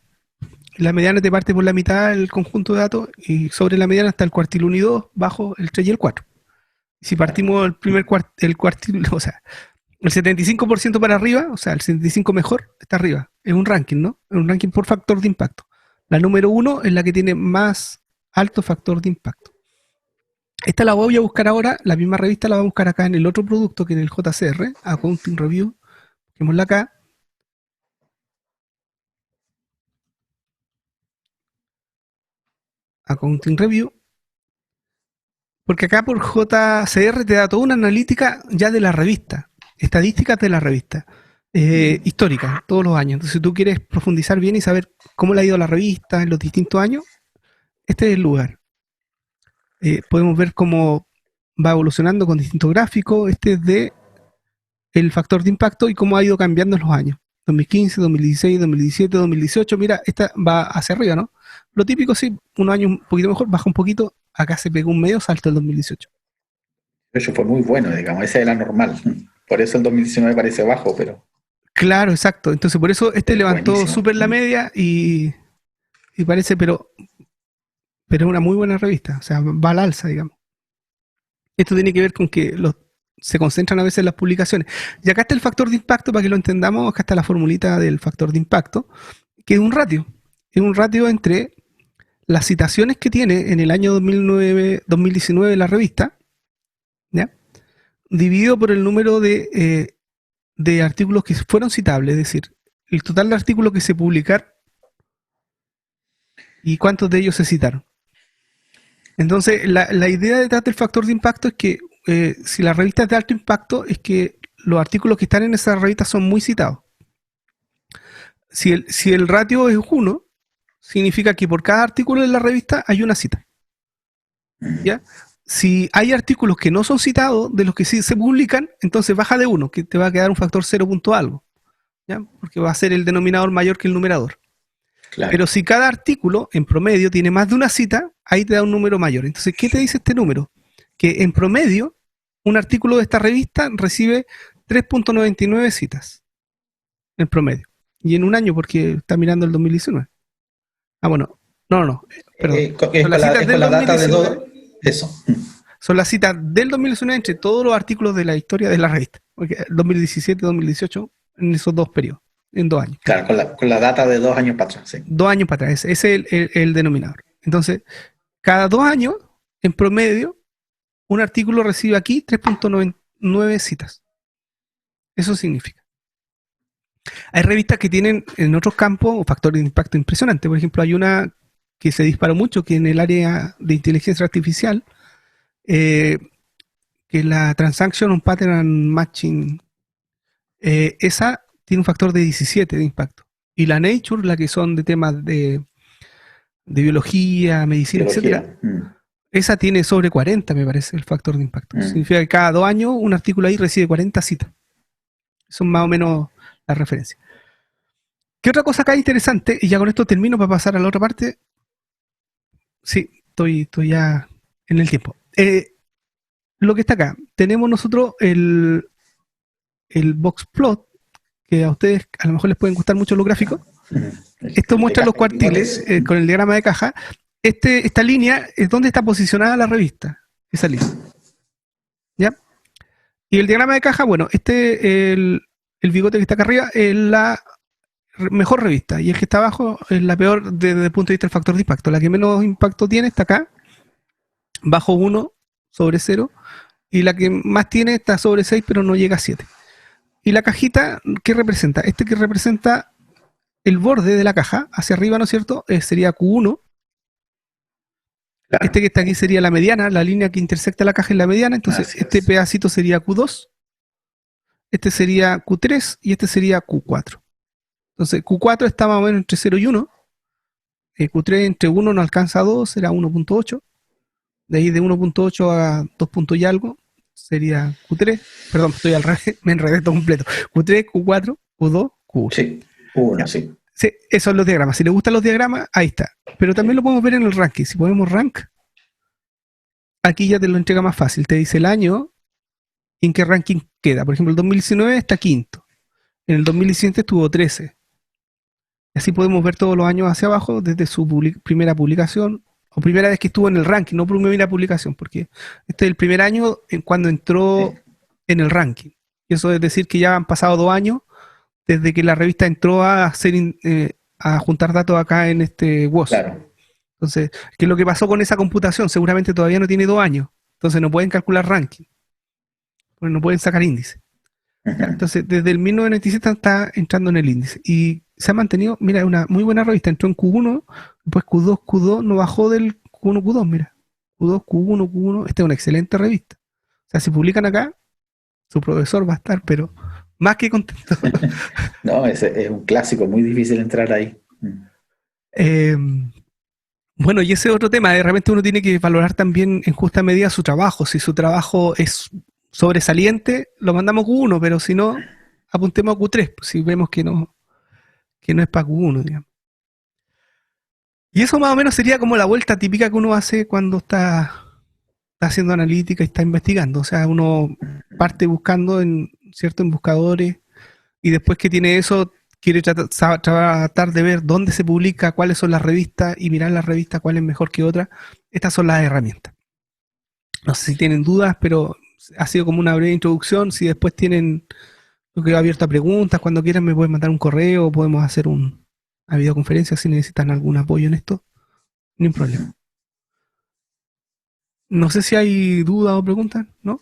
La mediana te parte por la mitad del conjunto de datos y sobre la mediana está el cuartil 1 y 2, bajo el 3 y el 4. Si partimos el cuartil, o sea, el 75% para arriba, o sea, el 75% mejor, está arriba. Es un ranking, ¿no? Es un ranking por factor de impacto. La número 1 es la que tiene más alto factor de impacto. Esta la voy a buscar ahora, la misma revista la voy a buscar acá en el otro producto que en el JCR, Accounting Review. Busquémosla acá. Accounting Review. Porque acá por JCR te da toda una analítica ya de la revista, estadísticas de la revista, histórica, todos los años. Entonces, si tú quieres profundizar bien y saber cómo le ha ido a la revista en los distintos años, este es el lugar. Podemos ver cómo va evolucionando con distintos gráficos. Este es de el factor de impacto y cómo ha ido cambiando en los años. 2015, 2016, 2017, 2018. Mira, esta va hacia arriba, ¿no? Lo típico, sí, un año un poquito mejor, baja un poquito. Acá se pegó un medio salto el 2018. Eso fue muy bueno, digamos. Esa es la normal. Por eso el 2019 parece bajo, pero Claro, exacto. Entonces por eso este es levantó buenísimo. súper la media y y parece, pero es una muy buena revista, o sea, va al alza, digamos. Esto tiene que ver con que se concentran a veces en las publicaciones. Y acá está el factor de impacto, para que lo entendamos, acá está la formulita del factor de impacto, que es un ratio. Es un ratio entre las citaciones que tiene en el año 2019 la revista, ¿ya? Dividido por el número de artículos que fueron citables, es decir, el total de artículos que se publicaron y cuántos de ellos se citaron. Entonces, la idea detrás del factor de impacto es que si la revista es de alto impacto, es que los artículos que están en esa revista son muy citados. Si el ratio es 1, significa que por cada artículo de la revista hay una cita. ¿Ya? Si hay artículos que no son citados, de los que sí se publican, entonces baja de 1, que te va a quedar un factor 0 punto algo, ¿ya? Porque va a ser el denominador mayor que el numerador. Claro. Pero si cada artículo en promedio tiene más de una cita, ahí te da un número mayor. Entonces, ¿qué te dice este número? Que en promedio, un artículo de esta revista recibe 3.99 citas. En promedio. Y en un año, porque está mirando el 2019. Ah, bueno. No. Perdón. Son las citas del 2019. Eso. Son las citas del 2019 entre todos los artículos de la historia de la revista. Porque 2017, 2018, en esos dos periodos. En 2 años. Claro, con la data de 2 años para atrás. Sí. 2 años para atrás. Ese es el denominador. Entonces, cada 2 años, en promedio, un artículo recibe aquí 3.99 citas. Eso significa. Hay revistas que tienen en otros campos un factor de impacto impresionante. Por ejemplo, hay una que se disparó mucho, que en el área de inteligencia artificial, que es la Transaction Pattern Matching, esa tiene un factor de 17 de impacto. Y la Nature, la que son de temas de biología, medicina, etcétera, esa tiene sobre 40, me parece, el factor de impacto. Significa que cada 2 años un artículo ahí recibe 40 citas. Son más o menos las referencias. ¿Qué otra cosa acá interesante? Y ya con esto termino para pasar a la otra parte. Sí, estoy ya en el tiempo. Lo que está acá, tenemos nosotros el box plot, que a ustedes a lo mejor les pueden gustar mucho los gráficos. Esto muestra los cuartiles con el diagrama de caja. Esta línea es donde está posicionada la revista, esa línea. ¿Ya? Y el diagrama de caja, bueno, el bigote que está acá arriba es la mejor revista, y el que está abajo es la peor desde el punto de vista del factor de impacto. La que menos impacto tiene está acá, bajo 1 sobre 0, y la que más tiene está sobre 6, pero no llega a 7. Y la cajita, ¿qué representa? Que representa el borde de la caja, hacia arriba, ¿no es cierto? Sería Q1. Claro. Que está aquí sería la mediana, la línea que intersecta la caja en la mediana, entonces este pedacito sería Q2, este sería Q3 y este sería Q4. Entonces Q4 está más o menos entre 0 y 1, Q3 entre 1 no alcanza a 2, será 1.8, de ahí de 1.8 a 2 y algo, sería Q3, perdón, estoy al revés, me enredé todo completo, Q3, Q4, Q2, Q1. Sí, Q1, sí. Sí, esos son los diagramas. Si les gustan los diagramas, ahí está. Pero también lo podemos ver en el ranking. Si ponemos rank, aquí ya te lo entrega más fácil. Te dice el año en qué ranking queda. Por ejemplo, el 2019 está quinto. En el 2017 estuvo 13. Y así podemos ver todos los años hacia abajo desde su primera publicación o primera vez que estuvo en el ranking, no primera publicación, porque este es el primer año cuando entró en el ranking. Y eso es decir que ya han pasado 2 años desde que la revista entró a hacer a juntar datos acá en este WOS. Claro. Entonces, ¿qué es lo que pasó con esa computación? Seguramente todavía no tiene 2 años. Entonces no pueden calcular ranking. Porque no pueden sacar índice. Entonces, desde el 1997 está entrando en el índice. Y se ha mantenido, mira, es una muy buena revista. Entró en Q1, después Q2, no bajó del Q1, Q2, mira. Q2, Q1. Esta es una excelente revista. O sea, si publican acá, su profesor va a estar, pero más que contento. No, es un clásico, muy difícil entrar ahí. Bueno, y ese es otro tema. De repente uno tiene que valorar también en justa medida su trabajo. Si su trabajo es sobresaliente, lo mandamos a Q1, pero si no, apuntemos a Q3, pues, si vemos que no es para Q1, digamos. Y eso más o menos sería como la vuelta típica que uno hace cuando está haciendo analítica y está investigando. O sea, uno parte buscando en buscadores, y después que tiene eso, quiere tratar de ver dónde se publica, cuáles son las revistas y mirar las revistas, cuál es mejor que otra, estas son las herramientas. No sé si tienen dudas, pero ha sido como una breve introducción. Si después tienen, yo quedo abierto a preguntas, cuando quieran me pueden mandar un correo, podemos hacer una videoconferencia si necesitan algún apoyo en esto, ni un problema. No sé si hay dudas o preguntas, ¿no?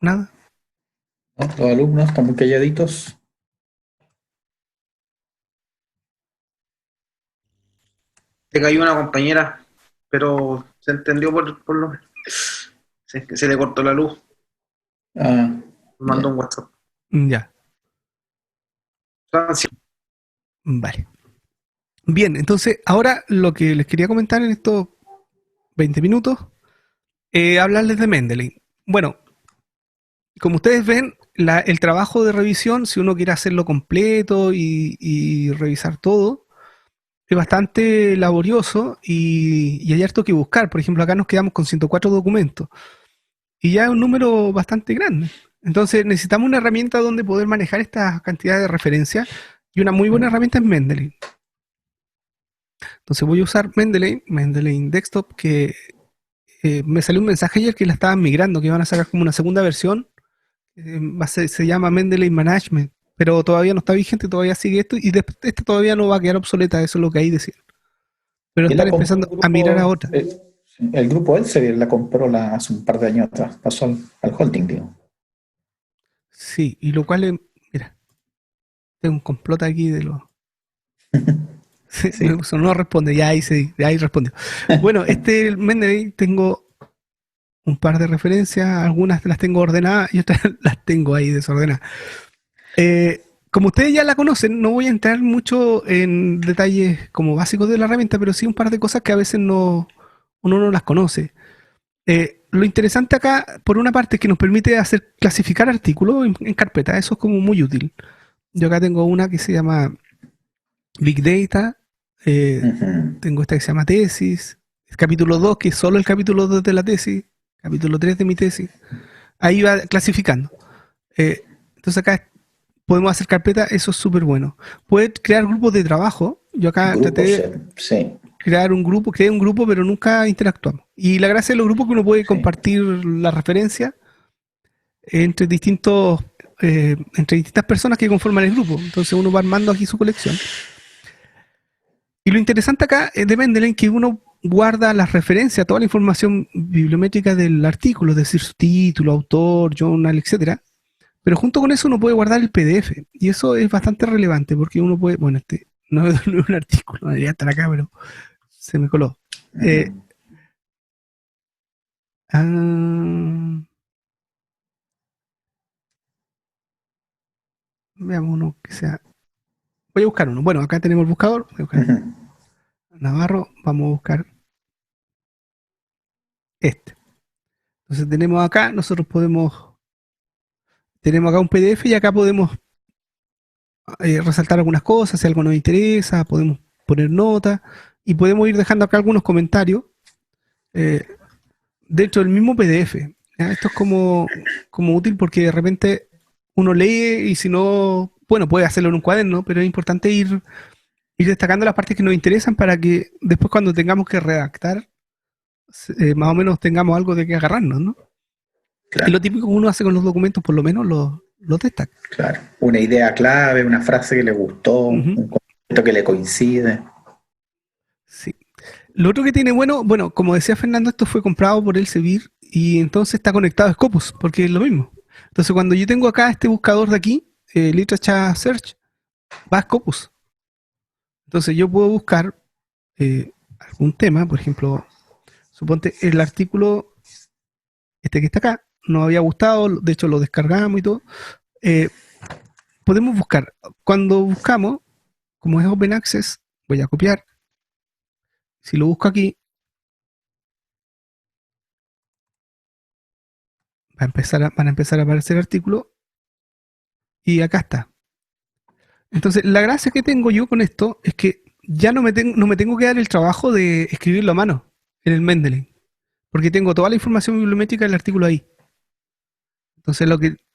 Nada. ¿No? Los alumnos están muy calladitos. Se cayó una compañera, pero se entendió por lo menos. Se le cortó la luz. Ah, Me mandó ya. un WhatsApp. Ya, vale. Bien, entonces ahora lo que les quería comentar en estos 20 minutos, hablarles de Mendeley. Bueno, como ustedes ven, el trabajo de revisión, si uno quiere hacerlo completo y revisar todo, es bastante laborioso y hay harto que buscar. Por ejemplo, acá nos quedamos con 104 documentos y ya es un número bastante grande. Entonces necesitamos una herramienta donde poder manejar esta cantidad de referencias y una muy buena herramienta es Mendeley. Entonces voy a usar Mendeley Desktop, que me salió un mensaje ayer que la estaban migrando, que iban a sacar como una segunda versión. Se llama Mendeley Management, pero todavía no está vigente, todavía sigue esto y esta todavía no va a quedar obsoleta, eso es lo que ahí decían. Pero Y la están compró empezando a mirar a otra. el grupo Elsevier la compró hace un par de años atrás, pasó al holding, digo. Sí, y lo cual, mira, tengo un complot aquí de los... Sí. no responde, ya ahí respondió. Bueno, el Mendeley tengo un par de referencias, algunas las tengo ordenadas y otras las tengo ahí desordenadas. Como ustedes ya la conocen, no voy a entrar mucho en detalles como básicos de la herramienta, pero sí un par de cosas que a veces uno no las conoce. Lo interesante acá, por una parte, es que nos permite clasificar artículos en carpeta. Eso es como muy útil. Yo acá tengo una que se llama Big Data, Ujú. tengo esta que se llama Tesis, el capítulo 2, que es solo el capítulo 2 de la tesis, capítulo 3 de mi tesis. Ahí va clasificando. Entonces acá podemos hacer carpeta, eso es súper bueno. Puede crear grupos de trabajo. Yo acá traté Grupos, de sí, creé un grupo, pero nunca interactuamos. Y la gracia de los grupos es que uno puede sí. compartir la referencia entre entre distintas personas que conforman el grupo. Entonces uno va armando aquí su colección. Y lo interesante acá de Mendeley es que uno guarda las referencias, toda la información bibliométrica del artículo, es decir, su título, autor, journal, etcétera. Pero junto con eso uno puede guardar el PDF. Y eso es bastante relevante porque uno puede, bueno, no es un artículo, no debería estar acá, pero se me coló. Eh, Ujú. ah, veamos uno que sea. Voy a buscar uno. Bueno, acá tenemos el buscador. Voy a buscar Ujú. Navarro. Vamos a buscar este. Entonces tenemos acá, tenemos acá un PDF y acá podemos resaltar algunas cosas, si algo nos interesa, podemos poner notas y podemos ir dejando acá algunos comentarios eh, dentro del mismo PDF. ¿Ya? Esto es como útil porque de repente uno lee y si no, bueno, puede hacerlo en un cuaderno, pero es importante ir destacando las partes que nos interesan para que después cuando tengamos que redactar, más o menos tengamos algo de que agarrarnos, ¿no? Y lo Claro, típico que uno hace con los documentos, por lo menos los destaca. claro. Una idea clave, una frase que le gustó, Ujú. un concepto que le coincide. Sí. Lo otro que tiene bueno, como decía Fernando, esto fue comprado por Elsevier y entonces está conectado a Scopus, porque es lo mismo. Entonces, cuando yo tengo acá este buscador de aquí, Literature Search, va a Scopus. Entonces, yo puedo buscar algún tema, por ejemplo, suponte el artículo este que está acá, nos había gustado, de hecho lo descargamos y todo. Eh, Podemos buscar. Cuando buscamos, como es Open Access, voy a copiar. Si lo busco aquí, van a empezar a aparecer artículos y acá está. Entonces, la gracia que tengo yo con esto es que ya no me tengo que dar el trabajo de escribirlo a mano en el Mendeley, porque tengo toda la información bibliométrica del artículo ahí. Entonces,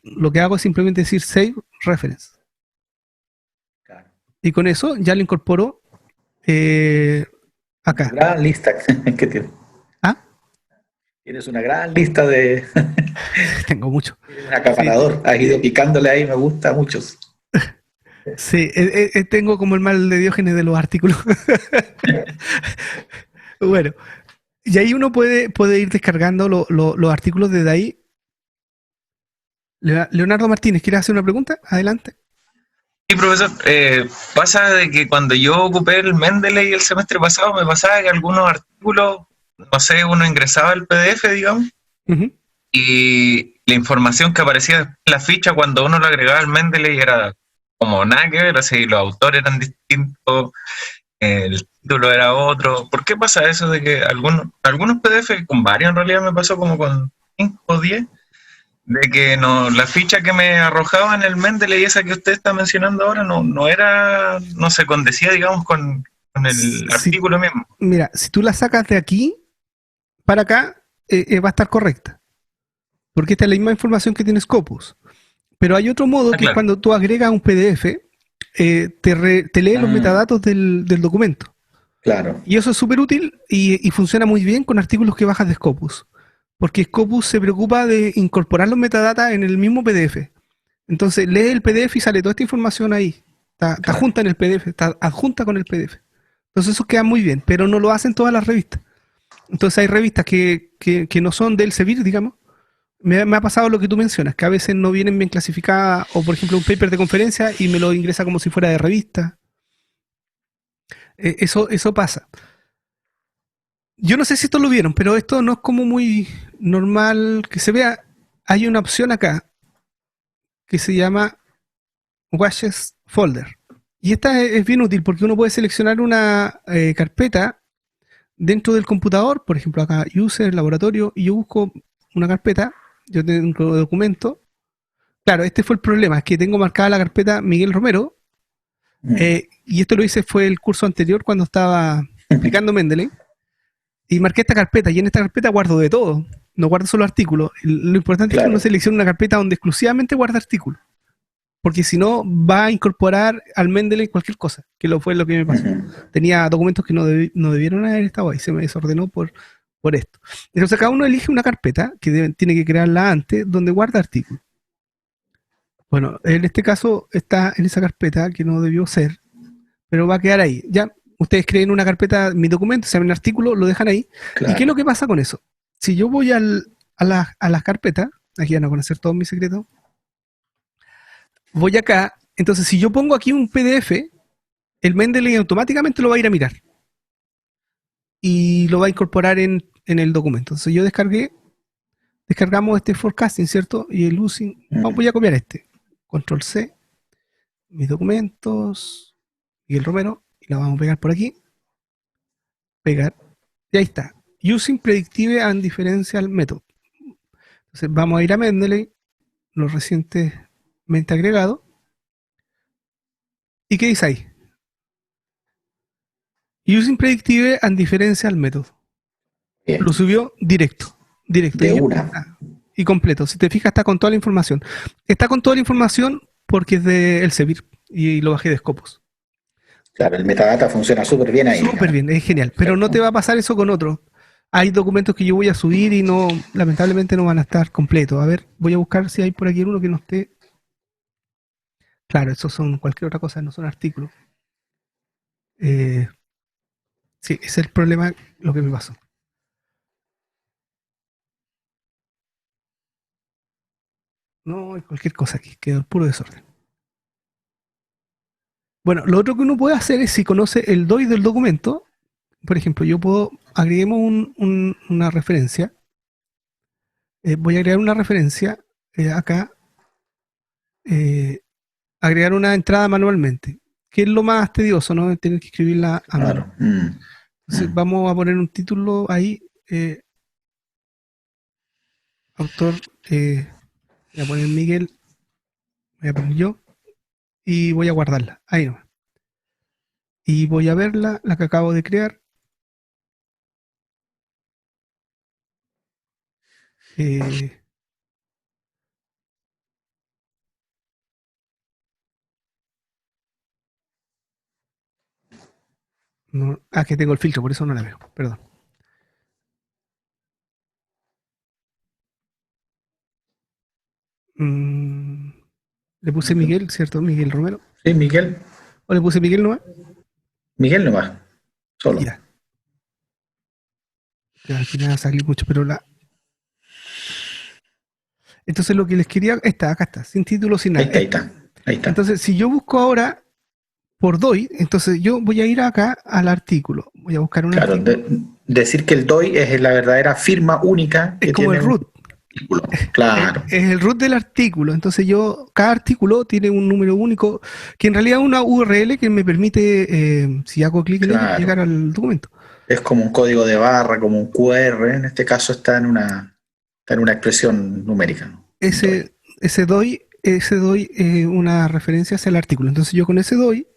lo que hago es simplemente decir Save Reference. Y con eso ya lo incorporo acá. Gran lista que tienes. ¿Ah? Tienes una gran lista de Tengo mucho. un Sí, acaparador. Has ido picándole ahí, me gusta muchos. sí, tengo como el mal de Diógenes de los artículos. Bueno, y ahí uno puede ir descargando los artículos desde ahí. Leonardo Martínez, ¿quieres hacer una pregunta? Adelante. Sí, profesor, pasa de que cuando yo ocupé el Mendeley el semestre pasado, me pasaba que algunos artículos, no sé, uno ingresaba al PDF, digamos, Ujú. y la información que aparecía en la ficha cuando uno lo agregaba al Mendeley era como nada que ver, así los autores eran distintos, el título era otro. ¿Por qué pasa eso de que algunos PDF, con varios en realidad me pasó como con 5 o 10, de que no, la ficha que me arrojaba en el Mendeley, esa que usted está mencionando ahora, no era, no se condecía, digamos, con el Si, artículo mismo? mira, si tú la sacas de aquí para acá, va a estar correcta. Porque esta es la misma información que tiene Scopus. Pero hay otro modo Ah, que es claro, cuando tú agregas un PDF, te lee los Ah, metadatos del documento. claro. Y eso es súper útil y funciona muy bien con artículos que bajas de Scopus. Porque Scopus se preocupa de incorporar los metadatas en el mismo PDF. Entonces lee el PDF y sale toda esta información ahí. Está Claro. junta en el PDF, está adjunta con el PDF. Entonces eso queda muy bien, pero no lo hacen todas las revistas. Entonces hay revistas que no son del Elsevier, digamos. Me ha pasado lo que tú mencionas, que a veces no vienen bien clasificadas, o por ejemplo un paper de conferencia y me lo ingresa como si fuera de revista. Eso pasa. Yo no sé si esto lo vieron, pero esto no es como muy normal que se vea. Hay una opción acá que se llama Washes Folder. Y esta es bien útil porque uno puede seleccionar una carpeta dentro del computador, por ejemplo acá user, laboratorio, y yo busco una carpeta, yo tengo documento. Claro, este fue el problema, es que tengo marcada la carpeta Miguel Romero, Mm. y esto lo hice fue el curso anterior cuando estaba explicando Mendeley, y marqué esta carpeta, y en esta carpeta guardo de todo, no guardo solo artículos. Lo importante es que uno Claro. seleccione una carpeta donde exclusivamente guarda artículos, porque si no va a incorporar al Mendeley cualquier cosa, que fue lo que me pasó. Ujú. Tenía documentos que no debieron haber estado ahí, se me desordenó por esto. Entonces cada uno elige una carpeta que tiene que crearla antes, donde guarda artículos. Bueno, en este caso está en esa carpeta que no debió ser, pero va a quedar ahí. Ya, ustedes creen una carpeta, mi documento, se ven artículo, lo dejan ahí. ¿Y qué es lo Claro. que pasa con eso? Si yo voy a las carpetas, aquí van a conocer todos mis secretos, voy acá, entonces si yo pongo aquí un PDF, el Mendeley automáticamente lo va a ir a mirar y lo va a incorporar en el documento. Entonces yo descargamos este forecasting, ¿cierto? Y el using, voy a Mm. copiar este. Control C, mis documentos, Miguel Romero, y la vamos a pegar por aquí, pegar, y ahí está. Using Predictive and Differential Method. Entonces vamos a ir a Mendeley, los recientemente agregados, ¿y qué dice ahí? Using Predictive and Differential Method. Lo Bien. subió directo, directo. De una. Y completo. Si te fijas, está con toda la información. Está con toda la información porque es de Elsevier y lo bajé de Scopus. Claro, el metadata funciona súper bien ahí, Súper digamos. bien, es genial. Pero no te ¿Cierto? va a pasar eso con otros. Hay documentos que yo voy a subir y no, lamentablemente no van a estar completos. A ver, voy a buscar si hay por aquí uno que no esté. Claro, esos son cualquier otra cosa, no son artículos. Eh, sí, ese es el problema, lo que me pasó. No, hay cualquier cosa aquí, quedó puro desorden. Bueno, lo otro que uno puede hacer es si conoce el DOI del documento, por ejemplo, yo puedo, agreguemos una referencia, voy a agregar una referencia acá, eh, agregar una entrada manualmente, que es lo más tedioso, ¿no? Tener que escribirla a mano. Claro. Mm. Entonces Mm. vamos a poner un título ahí, autor, voy a poner Miguel, voy a poner yo, y voy a guardarla, ahí nomás. Y voy a verla, la que acabo de crear. eh, No, que tengo el filtro, por eso no la veo. Perdón. Mm, le puse Miguel, ¿cierto? Miguel Romero. Sí, Miguel. ¿O le puse Miguel nomás? Miguel nomás, solo. Ya. Ya, al final va a salir mucho, pero Entonces lo que les quería... acá está, sin título, sin nada. Ahí está. Entonces, si yo busco ahora por DOI, entonces yo voy a ir acá al artículo. Voy a buscar un Claro, artículo. decir que el DOI es la verdadera firma única que Es como tiene el root. artículo. Claro. Es el root del artículo. Entonces cada artículo tiene un número único, que en realidad es una URL que me permite, si hago clic en ella, llegar al documento. Es como un código de barra, como un QR. En este caso está en una expresión numérica, ¿no? Ese DOI una referencia hacia el artículo. Entonces yo con ese DOI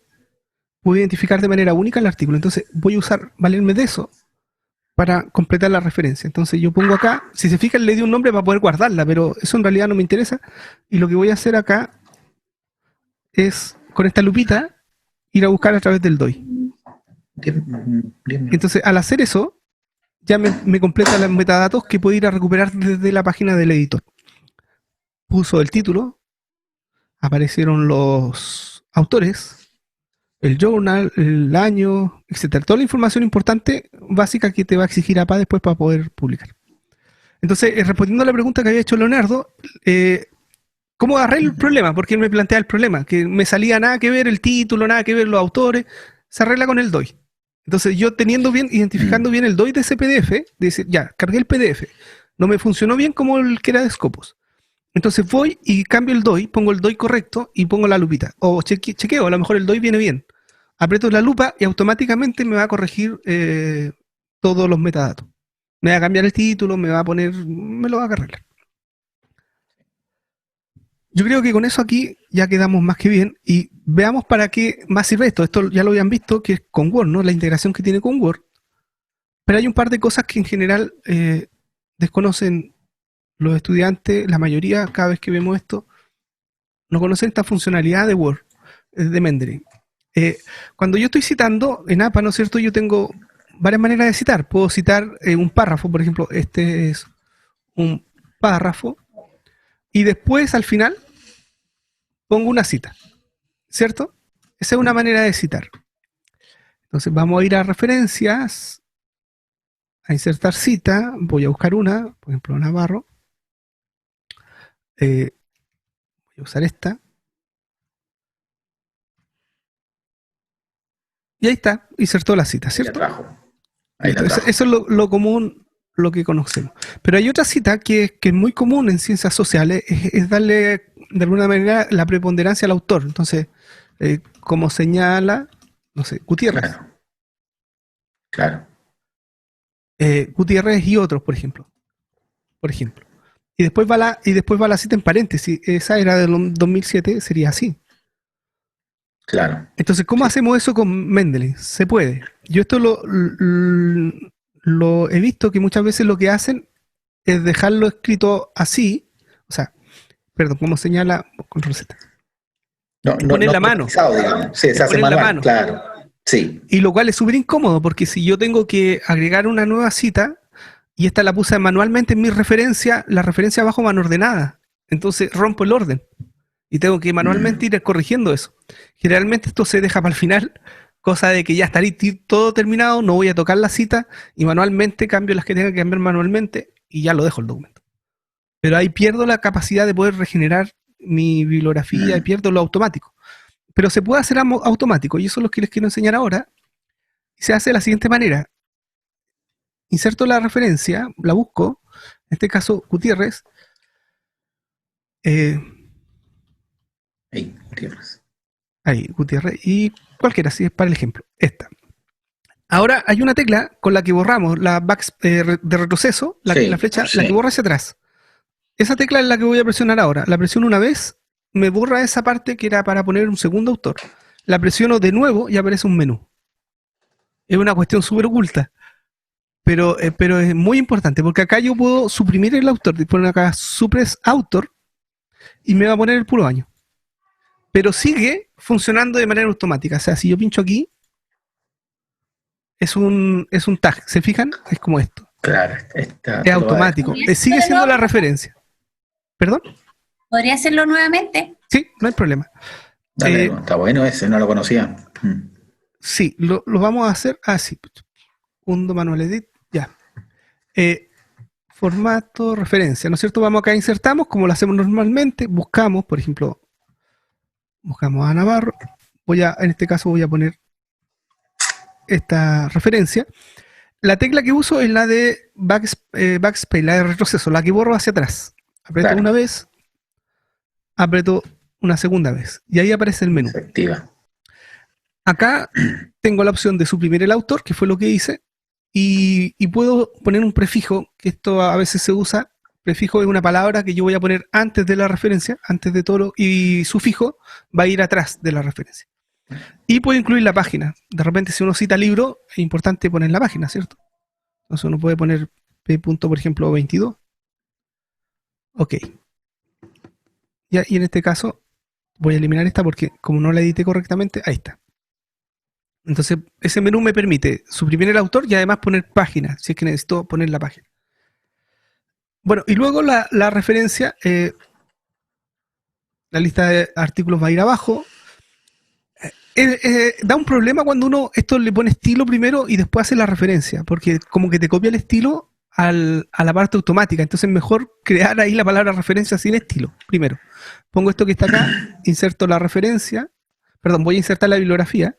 puedo identificar de manera única el artículo. Entonces voy a valerme de eso para completar la referencia. Entonces yo pongo acá, si se fijan le di un nombre para poder guardarla, pero eso en realidad no me interesa. Y lo que voy a hacer acá es, con esta lupita, ir a buscar a través del DOI. Entonces al hacer eso, ya me completa los metadatos que puedo ir a recuperar desde la página del editor. Puso el título, aparecieron los autores, el journal, el año, etcétera. Toda la información importante, básica, que te va a exigir APA después para poder publicar. Entonces, respondiendo a la pregunta que había hecho Leonardo, ¿cómo agarré el problema? Porque él me plantea el problema, que me salía nada que ver el título, nada que ver los autores, se arregla con el DOI. Entonces, yo identificando bien el DOI de ese PDF, decir, ya, cargué el PDF, no me funcionó bien como el que era de Scopus. Entonces voy y cambio el DOI, pongo el DOI correcto y pongo la lupita. O chequeo, a lo mejor el DOI viene bien. Aprieto la lupa y automáticamente me va a corregir todos los metadatos. Me va a cambiar el título, me lo va a arreglar. Yo creo que con eso aquí ya quedamos más que bien y veamos para qué más sirve esto. Esto ya lo habían visto, que es con Word, ¿no? La integración que tiene con Word. Pero hay un par de cosas que en general desconocen los estudiantes, la mayoría, cada vez que vemos esto, no conocen esta funcionalidad de Word, de Mendeley. Cuando yo estoy citando en APA, ¿no es cierto? Yo tengo varias maneras de citar. Puedo citar un párrafo, por ejemplo, este es un párrafo, y después, al final, pongo una cita, ¿cierto? Esa es una manera de citar. Entonces vamos a ir a referencias, a insertar cita, voy a buscar una, por ejemplo, Navarro. Voy a usar esta. Y ahí está, insertó la cita, ¿cierto? Eso es lo común, lo que conocemos. Pero hay otra cita que es muy común en ciencias sociales, es darle de alguna manera la preponderancia al autor. Entonces, como señala, no sé, Gutiérrez. Claro. Gutiérrez y otros, por ejemplo. Y después va la cita en paréntesis. Esa era del 2007, sería así. Claro. Entonces, ¿cómo hacemos eso con Mendeley? Se puede. Yo esto lo he visto que muchas veces lo que hacen es dejarlo escrito así, o sea, perdón, como señala control Z. Poner la mano. Sí, se hace manual, claro. Sí. Y lo cual es súper incómodo, porque si yo tengo que agregar una nueva cita, y esta la puse manualmente en mi referencia, la referencia abajo van ordenada. Entonces rompo el orden. Y tengo que manualmente ir corrigiendo eso. Generalmente esto se deja para el final, cosa de que ya estaría todo terminado, no voy a tocar la cita y manualmente cambio las que tenga que cambiar manualmente y ya lo dejo el documento. Pero ahí pierdo la capacidad de poder regenerar mi bibliografía y pierdo lo automático. Pero se puede hacer automático y eso es lo que les quiero enseñar ahora. Se hace de la siguiente manera. Inserto la referencia, la busco, en este caso Gutiérrez. Ahí, Gutiérrez. Y cualquiera, si es para el ejemplo. Esta. Ahora hay una tecla con la que borramos la de retroceso, la flecha, la que borra hacia atrás. Esa tecla es la que voy a presionar ahora. La presiono una vez, me borra esa parte que era para poner un segundo autor. La presiono de nuevo y aparece un menú. Es una cuestión súper oculta. Pero es muy importante, porque acá yo puedo suprimir el autor, poner acá suppress author y me va a poner el puro año. Pero sigue funcionando de manera automática. O sea, si yo pincho aquí, es un tag, ¿se fijan? Es como esto, Claro, es automático. Sigue siendo la referencia. ¿Perdón? ¿Podría hacerlo nuevamente? Sí, no hay problema. Dale, está bueno ese, no lo conocía. Sí, lo vamos a hacer así. Undo manual edit, ya. Formato, referencia, ¿no es cierto? Vamos acá, insertamos como lo hacemos normalmente, buscamos, por ejemplo, buscamos a Navarro, en este caso voy a poner esta referencia. La tecla que uso es la de backspace, la de retroceso, la que borro hacia atrás. Aprieto Claro. una vez, aprieto una segunda vez, y ahí aparece el menú. Se activa. Acá tengo la opción de suprimir el autor, que fue lo que hice, y puedo poner un prefijo, que esto a veces se usa. Prefijo es una palabra que yo voy a poner antes de la referencia, antes de todo, y sufijo va a ir atrás de la referencia. Y puedo incluir la página. De repente, si uno cita libro, es importante poner la página, ¿cierto? Entonces uno puede poner p. por ejemplo, 22. Ok. Y en este caso voy a eliminar esta porque como no la edité correctamente, ahí está. Entonces, ese menú me permite suprimir el autor y además poner página, si es que necesito poner la página. Bueno, y luego la referencia, la lista de artículos va a ir abajo. Da un problema cuando uno esto le pone estilo primero y después hace la referencia, porque como que te copia el estilo a la parte automática. Entonces, mejor crear ahí la palabra referencia sin estilo primero. Pongo esto que está acá, inserto la referencia, perdón, voy a insertar la bibliografía.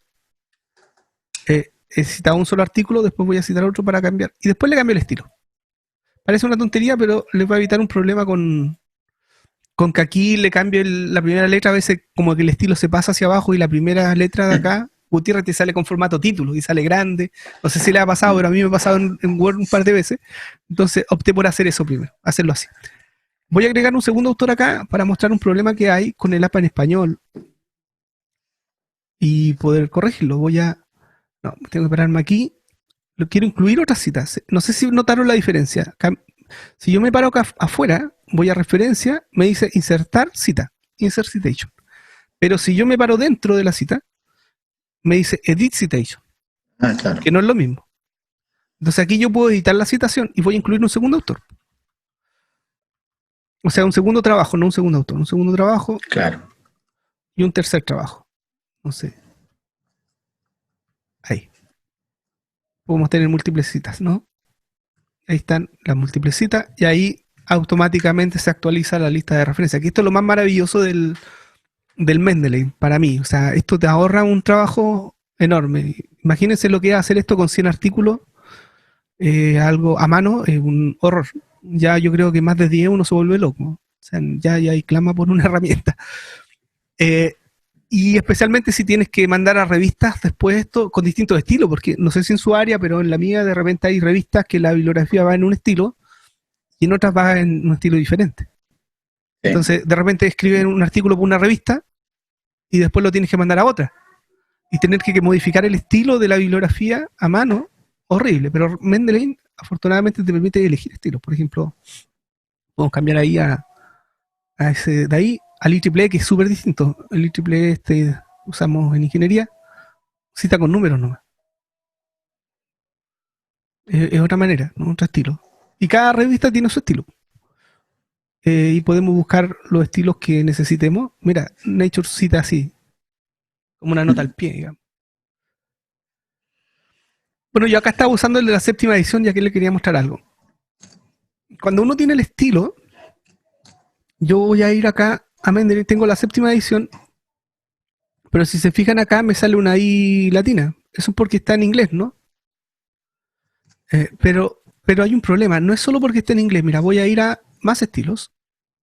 He citado un solo artículo, después voy a citar otro para cambiar. Y después le cambio el estilo. Parece una tontería, pero les va a evitar un problema con que aquí le cambio la primera letra. A veces como que el estilo se pasa hacia abajo y la primera letra de acá, Gutiérrez, te sale con formato título y sale grande. No sé si le ha pasado, pero a mí me ha pasado en Word un par de veces. Entonces opté por hacer eso primero, hacerlo así. Voy a agregar un segundo autor acá para mostrar un problema que hay con el APA en español y poder corregirlo. No, tengo que pararme aquí. Lo quiero incluir otras citas. No sé si notaron la diferencia. Si yo me paro acá afuera, voy a referencia, me dice insertar cita, insert citation. Pero si yo me paro dentro de la cita, me dice edit citation, Claro. que no es lo mismo. Entonces aquí yo puedo editar la citación y voy a incluir un segundo autor. O sea, un segundo trabajo, no un segundo autor. Un segundo trabajo Claro. y un tercer trabajo. No sé. Ahí. Podemos tener múltiples citas, ¿no? Ahí están las múltiples citas y ahí automáticamente se actualiza la lista de referencia. Aquí esto es lo más maravilloso del Mendeley para mí. O sea, esto te ahorra un trabajo enorme. Imagínense lo que es hacer esto con 100 artículos, algo a mano, es un horror. Ya yo creo que más de 10 uno se vuelve loco. O sea, ya hay clama por una herramienta. Y especialmente si tienes que mandar a revistas después esto con distintos estilos, porque no sé si en su área, pero en la mía de repente hay revistas que la bibliografía va en un estilo y en otras va en un estilo diferente. Sí. Entonces, de repente escriben un artículo por una revista y después lo tienes que mandar a otra. Y tener que modificar el estilo de la bibliografía a mano, horrible. Pero Mendeley, afortunadamente, te permite elegir estilos. Por ejemplo, podemos cambiar ahí a ese de ahí, al IEEE, que es súper distinto. El IEEE usamos en ingeniería, cita con números nomás. Es otra manera, ¿no? Otro estilo. Y cada revista tiene su estilo. Y podemos buscar los estilos que necesitemos. Mira, Nature cita así, como una nota al pie, digamos. Bueno, yo acá estaba usando el de la 7ª edición, ya que le quería mostrar algo. Cuando uno tiene el estilo, yo voy a ir acá a Mendeley, tengo la 7ª edición, pero si se fijan acá me sale una I latina. Eso es porque está en inglés, ¿no? Pero hay un problema, no es solo porque está en inglés. Mira, voy a ir a más estilos.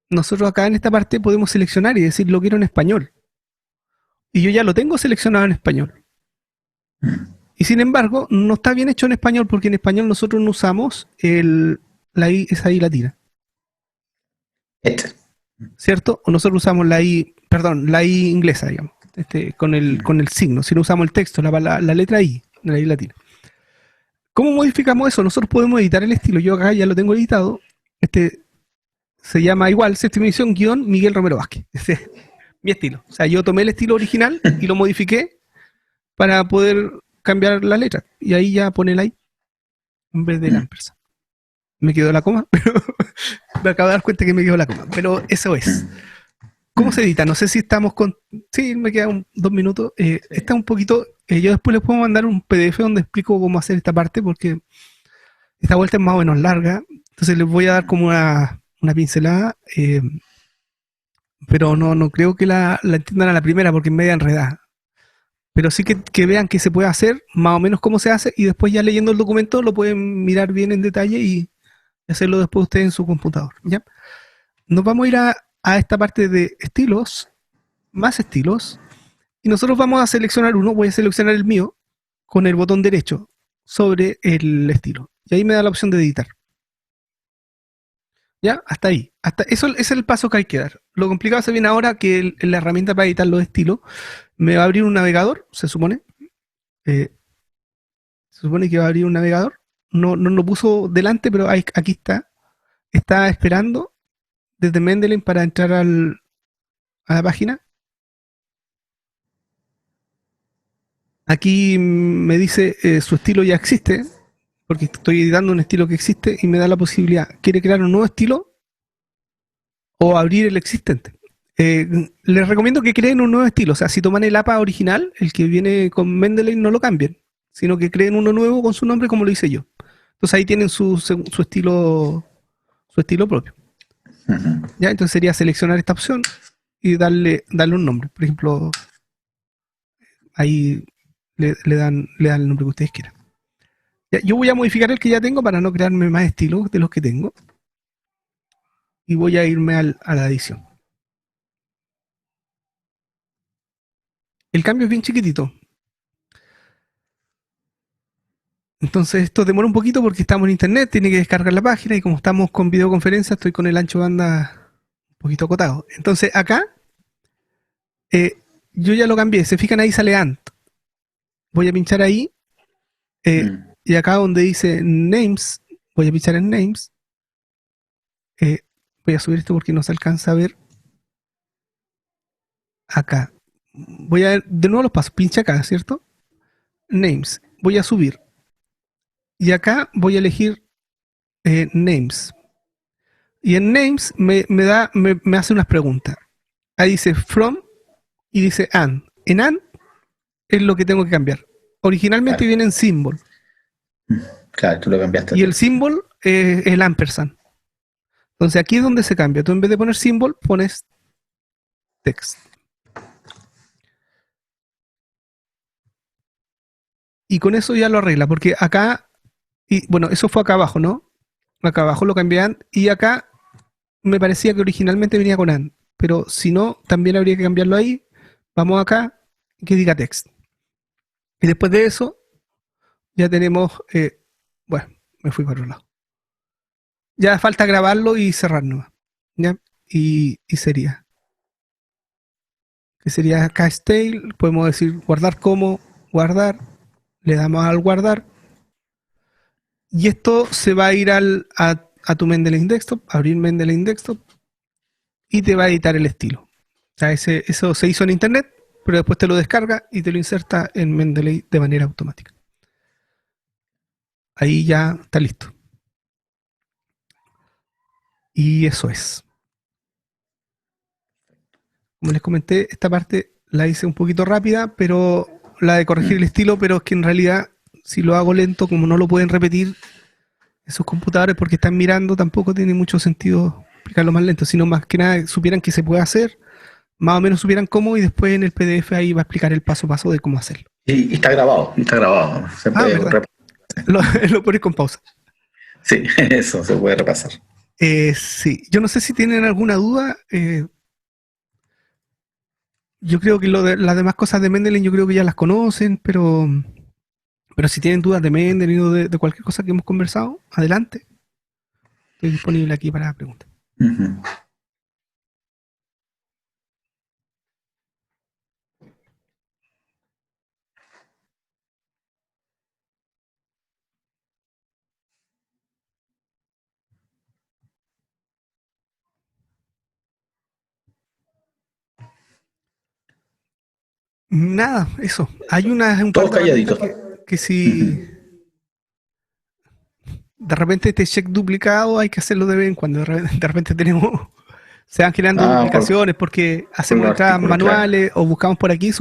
Nosotros acá en esta parte podemos seleccionar y decir lo quiero en español. Y yo ya lo tengo seleccionado en español. Y sin embargo, no está bien hecho en español porque en español nosotros no usamos esa I latina. ¿Cierto? O nosotros usamos la I inglesa, digamos, con el signo. Si no usamos el texto, la letra I, la I latina. ¿Cómo modificamos eso? Nosotros podemos editar el estilo. Yo acá ya lo tengo editado. Se llama igual, 7ª edición, guión Miguel Romero Vázquez. Ese es mi estilo. O sea, yo tomé el estilo original y lo modifiqué para poder cambiar la letra. Y ahí ya pone la I en vez de la ampersand. Me quedó la coma, pero me acabo de dar cuenta que me quedó la coma. Pero eso es. ¿Cómo se edita? No sé si estamos con... Sí, me quedan 2 minutos. Está un poquito... yo después les puedo mandar un PDF donde explico cómo hacer esta parte, porque esta vuelta es más o menos larga. Entonces les voy a dar como una pincelada. Pero no creo que la entiendan a la primera, porque es media enredada. Pero sí que vean que se puede hacer, más o menos cómo se hace, y después ya leyendo el documento lo pueden mirar bien en detalle y hacerlo después ustedes en su computador. ¿Ya? Nos vamos a ir a esta parte de estilos, más estilos, y nosotros vamos a seleccionar uno. Voy a seleccionar el mío con el botón derecho sobre el estilo. Y ahí me da la opción de editar. ¿Ya? Hasta ahí. Eso es el paso que hay que dar. Lo complicado se viene ahora que la herramienta para editar los estilos me va a abrir un navegador, se supone. Se supone que va a abrir un navegador. No lo puso delante, pero aquí está. Está esperando desde Mendeley para entrar a la página. Aquí me dice su estilo ya existe, porque estoy editando un estilo que existe y me da la posibilidad. ¿Quiere crear un nuevo estilo o abrir el existente? Les recomiendo que creen un nuevo estilo. O sea, si toman el APA original, el que viene con Mendeley, no lo cambien, sino que creen uno nuevo con su nombre, como lo hice yo. Entonces ahí tienen su estilo propio. ¿Ya? Entonces sería seleccionar esta opción y darle un nombre. Por ejemplo, ahí le dan el nombre que ustedes quieran. Ya, yo voy a modificar el que ya tengo para no crearme más estilos de los que tengo. Y voy a irme a la edición. El cambio es bien chiquitito. Entonces esto demora un poquito porque estamos en internet, tiene que descargar la página y como estamos con videoconferencia estoy con el ancho de banda un poquito acotado. Entonces acá yo ya lo cambié, se fijan ahí sale ANT. Voy a pinchar ahí y acá donde dice Names, voy a pinchar en Names. Voy a subir esto porque no se alcanza a ver. Acá. Voy a ver de nuevo los pasos, pincha acá, ¿cierto? Names, voy a subir. Y acá voy a elegir Names. Y en Names me hace unas preguntas. Ahí dice From y dice And. En And es lo que tengo que cambiar. Originalmente viene en Symbol. Claro, tú lo cambiaste. Y el Symbol es el ampersand. Entonces aquí es donde se cambia. Tú en vez de poner Symbol, pones Text. Y con eso ya lo arregla, porque acá, y bueno, eso fue acá abajo, ¿no? Acá abajo lo cambié AND, y acá me parecía que originalmente venía con AND, pero si no, también habría que cambiarlo ahí. Vamos acá, que diga text. Y después de eso, ya tenemos, bueno, me fui para otro lado. Ya falta grabarlo y cerrar nomás, ¿ya? Y sería, que sería acá stale, podemos decir guardar como, guardar, le damos al guardar, y esto se va a ir a tu Mendeley Desktop, abrir Mendeley Desktop, y te va a editar el estilo. O sea, eso se hizo en internet, pero después te lo descarga y te lo inserta en Mendeley de manera automática. Ahí ya está listo. Y eso es. Como les comenté, esta parte la hice un poquito rápida, pero la de corregir el estilo, pero es que en realidad, si lo hago lento, como no lo pueden repetir en sus computadores porque están mirando, tampoco tiene mucho sentido explicarlo más lento, sino más que nada supieran que se puede hacer, más o menos supieran cómo, y después en el PDF ahí va a explicar el paso a paso de cómo hacerlo. Y está grabado, está grabado. Se puede lo pones con pausa. Sí, eso se puede repasar. Sí, yo no sé si tienen alguna duda. Yo creo que las demás cosas de Mendeley yo creo que ya las conocen, pero si tienen dudas de Mendeley o de cualquier cosa que hemos conversado, adelante. Estoy disponible aquí para preguntas. Nada, eso. Hay un par Todos de herramientas calladitos. porque si de repente este check duplicado hay que hacerlo de vez en cuando. De repente se van generando duplicaciones porque hacemos entradas manuales o buscamos por aquí,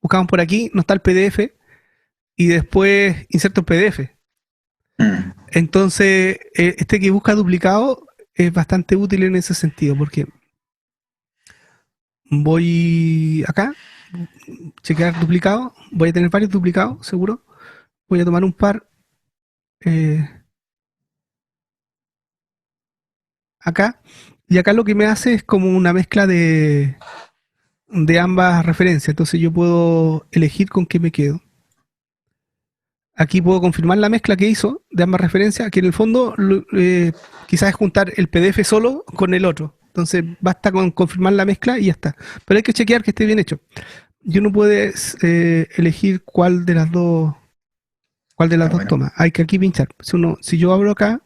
buscamos por aquí, no está el PDF y después inserto el PDF. Entonces, este que busca duplicado es bastante útil en ese sentido porque voy acá, chequear duplicado, voy a tener varios duplicados, seguro. Voy a tomar un par acá, y acá lo que me hace es como una mezcla de ambas referencias, entonces yo puedo elegir con qué me quedo. Aquí puedo confirmar la mezcla que hizo de ambas referencias, que en el fondo quizás es juntar el PDF solo con el otro. Entonces basta con confirmar la mezcla y ya está. Pero hay que chequear que esté bien hecho. Y uno puede elegir cuál de las dos toma. Hay que aquí pinchar. Si yo abro acá,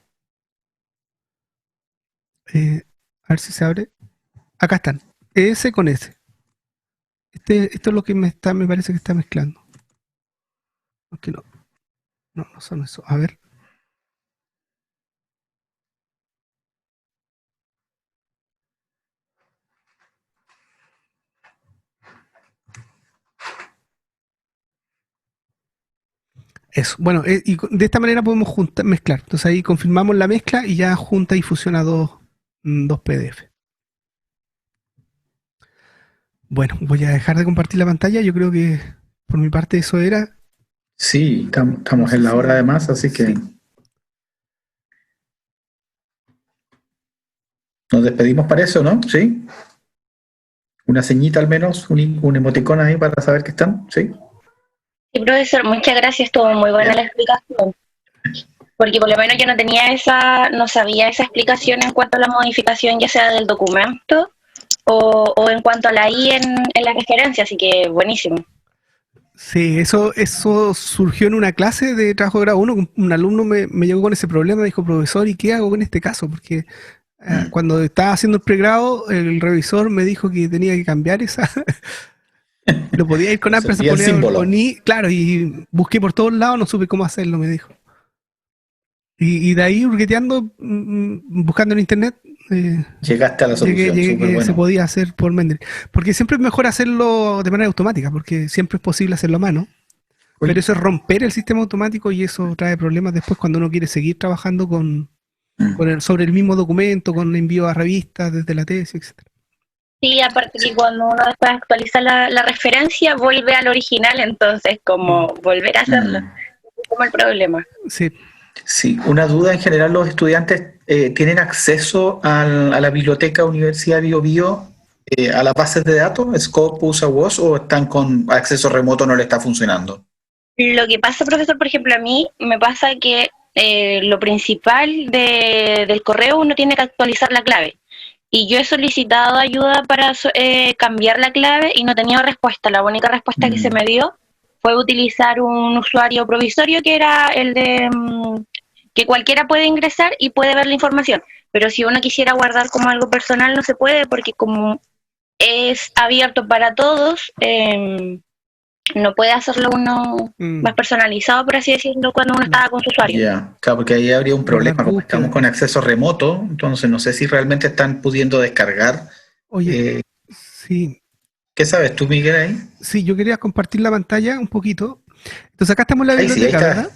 a ver si se abre. Acá están. S con S. Esto es lo que me parece que está mezclando. Aunque no son eso. A ver. Eso. Bueno, y de esta manera podemos mezclar. Entonces ahí confirmamos la mezcla y ya junta y fusiona dos PDF. Bueno, voy a dejar de compartir la pantalla. Yo creo que por mi parte eso era. Sí, estamos en la hora además, así que nos despedimos para eso, ¿no? Sí. Una ceñita al menos, un emoticón ahí para saber que están, ¿sí? Sí, profesor, muchas gracias, estuvo muy buena la explicación. Porque por lo menos yo no sabía esa explicación en cuanto a la modificación, ya sea del documento o en cuanto a la I en la referencia, así que buenísimo. Sí, eso surgió en una clase de trabajo de grado 1. Un alumno me llegó con ese problema, me dijo, profesor, ¿y qué hago con este caso? Porque cuando estaba haciendo el pregrado, el revisor me dijo que tenía que cambiar esa. Lo podía ir con ampersand, se ponía con I, claro, y busqué por todos lados, no supe cómo hacerlo, me dijo. Y de ahí, hurgueteando, buscando en internet, llegaste a la solución. Llegué que bueno. Se podía hacer por Mendeley. Porque siempre es mejor hacerlo de manera automática, porque siempre es posible hacerlo a mano. Uy. Pero eso es romper el sistema automático y eso trae problemas después cuando uno quiere seguir trabajando sobre el mismo documento, con envío a revistas desde la tesis, etc. Sí, aparte que cuando uno después actualiza la referencia, vuelve al original, entonces como volver a hacerlo. Es como el problema. Sí. Sí, una duda en general, los estudiantes ¿tienen acceso a la biblioteca Universidad Bio Bio, a las bases de datos, Scopus, AWOS, o están con acceso remoto, no le está funcionando? Lo que pasa, profesor, por ejemplo, a mí me pasa que lo principal del correo uno tiene que actualizar la clave. Y yo he solicitado ayuda para cambiar la clave y no he tenido respuesta. La única respuesta que se me dio fue utilizar un usuario provisorio que era el de que cualquiera puede ingresar y puede ver la información. Pero si uno quisiera guardar como algo personal no se puede porque como es abierto para todos, no puede hacerlo uno más personalizado, por así decirlo, cuando uno está con su usuario. Ya, claro, porque ahí habría un problema, como estamos con acceso remoto, entonces no sé si realmente están pudiendo descargar. Oye, sí. ¿Qué sabes tú, Miguel, ahí? Sí, yo quería compartir la pantalla un poquito. Entonces acá estamos en la biblioteca, sí, ¿verdad?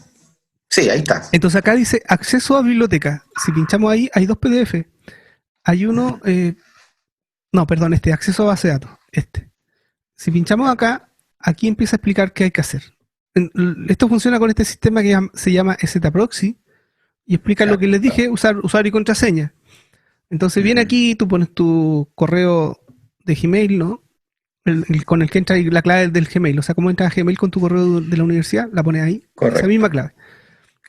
Sí, ahí está. Entonces acá dice acceso a biblioteca. Si pinchamos ahí, hay dos PDF. Hay uno, acceso a base de datos. Si pinchamos acá, aquí empieza a explicar qué hay que hacer. Esto funciona con este sistema que se llama zproxy y explica lo que les dije, usar usuario y contraseña. Entonces viene aquí, tú pones tu correo de Gmail, ¿no? Con el que entra la clave del Gmail. O sea, como entra a Gmail con tu correo de la universidad, la pones ahí. Correcto. Esa misma clave.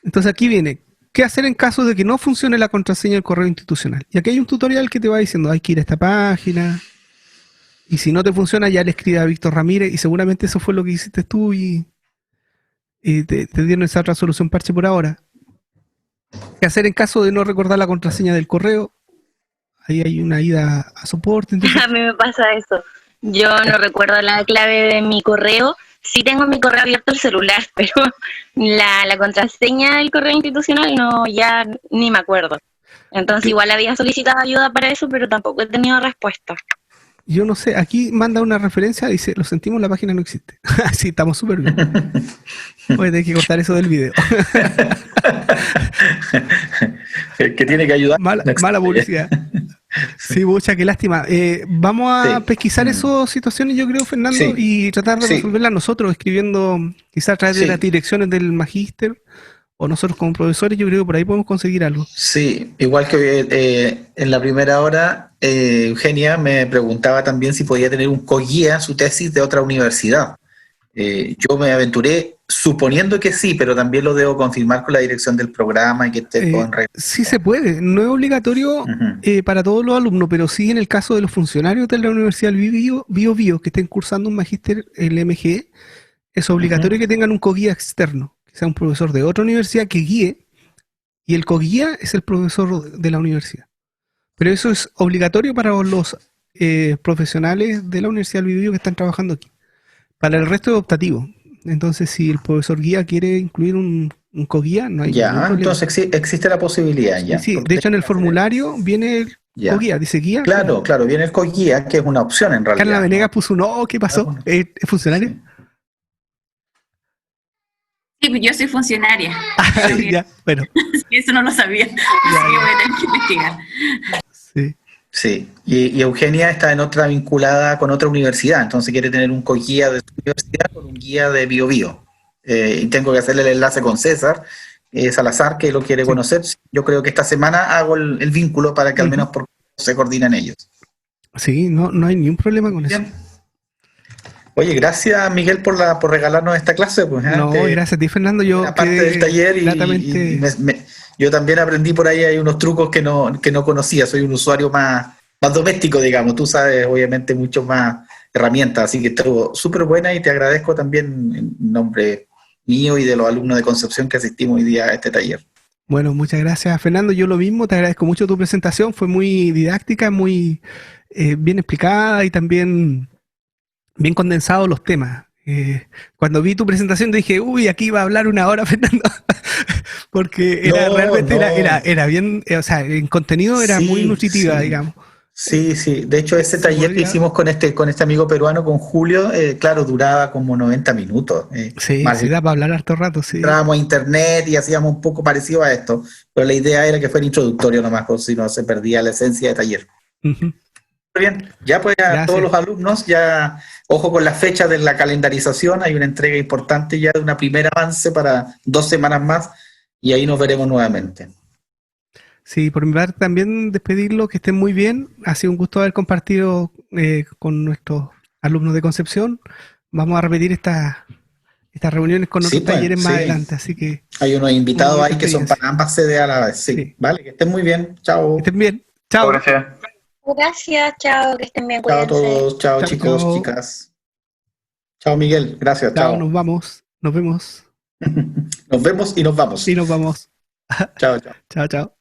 Entonces aquí viene, ¿qué hacer en caso de que no funcione la contraseña del correo institucional? Y aquí hay un tutorial que te va diciendo, hay que ir a esta página. Y si no te funciona, ya le escribe a Víctor Ramírez. Y seguramente eso fue lo que hiciste tú y te dieron esa otra solución parche por ahora. ¿Qué hacer en caso de no recordar la contraseña del correo? Ahí hay una ida a soporte. Entonces... A mí me pasa eso. Yo no recuerdo la clave de mi correo. sí tengo mi correo abierto el celular, pero la contraseña del correo institucional no, ya ni me acuerdo. Entonces igual había solicitado ayuda para eso, pero tampoco he tenido respuesta. Yo no sé, aquí manda una referencia, dice, lo sentimos, la página no existe. Sí, estamos súper bien. Voy a tener que cortar eso del video. El que tiene que ayudar. Mala publicidad. Sí, mucha, qué lástima. Vamos a pesquisar esas situaciones, yo creo, Fernando, Sí. y tratar de resolverlas nosotros, escribiendo quizás a través de las direcciones del magíster, o nosotros como profesores, yo creo que por ahí podemos conseguir algo. Sí, igual que en la primera hora, Eugenia me preguntaba también si podía tener un coguía su tesis de otra universidad. Yo me aventuré suponiendo que sí, pero también lo debo confirmar con la dirección del programa y que esté todo en regla. Sí se puede, no es obligatorio para todos los alumnos, pero sí en el caso de los funcionarios de la Universidad del Bio que estén cursando un magíster en el MGE, es obligatorio que tengan un coguía externo, que sea un profesor de otra universidad que guíe, y el coguía es el profesor de la universidad. Pero eso es obligatorio para los profesionales de la Universidad del Bio que están trabajando aquí. Para el resto es optativo. Entonces, si el profesor guía quiere incluir un coguía, no hay ningún problema. Entonces existe la posibilidad ya. Sí, de hecho en el formulario viene el coguía, dice guía. Claro, viene el coguía, que es una opción en realidad. Carla Venegas puso ¿qué pasó? ¿Es funcionario? Sí, pues yo soy funcionaria. Ya, bueno. Eso no lo sabía, así que voy a tener que investigar. Sí. Sí, y Eugenia está en otra vinculada con otra universidad, entonces quiere tener un coguía de su universidad con un guía de Bio. Y tengo que hacerle el enlace con César Salazar, que lo quiere conocer. Yo creo que esta semana hago el vínculo para que al menos se coordinen ellos. Sí, no hay ningún problema con eso. Oye, gracias Miguel por regalarnos esta clase. Pues, gracias a ti, Fernando. Yo aparte del taller yo también aprendí por ahí, hay unos trucos que no conocía. Soy un usuario más doméstico, digamos. Tú sabes, obviamente, mucho más herramientas, así que estuvo súper buena y te agradezco también en nombre mío y de los alumnos de Concepción que asistimos hoy día a este taller. Bueno, muchas gracias, Fernando. Yo lo mismo, te agradezco mucho tu presentación. Fue muy didáctica, muy bien explicada y también bien condensados los temas. Cuando vi tu presentación dije, aquí va a hablar una hora, Fernando, porque era bien, o sea, en contenido era muy nutritiva, digamos. Sí, de hecho ese taller que hicimos con este amigo peruano, con Julio, claro, duraba como 90 minutos. Sí, da para hablar harto rato, sí. Entrábamos a internet y hacíamos un poco parecido a esto, pero la idea era que fuera introductorio nomás, porque si no se perdía la esencia del taller. Bien, ya pues a todos los alumnos, ya ojo con las fechas de la calendarización, hay una entrega importante ya de una primer avance para 2 semanas más y ahí nos veremos nuevamente. Sí, por mi parte también despedirlo, que estén muy bien, ha sido un gusto haber compartido con nuestros alumnos de Concepción. Vamos a repetir estas reuniones con otros talleres más adelante, así que... Hay unos invitados ahí que son para ambas sedes a la vez, Vale, que estén muy bien, chao. Que estén bien, chao. Gracias. Gracias, chao, que estén bien, cuídense. Chao a todos, chao chicos, chicas. Chao Miguel, gracias, chao. Nos vamos, nos vemos. Nos vemos y nos vamos. Y nos vamos. Chao. Chao.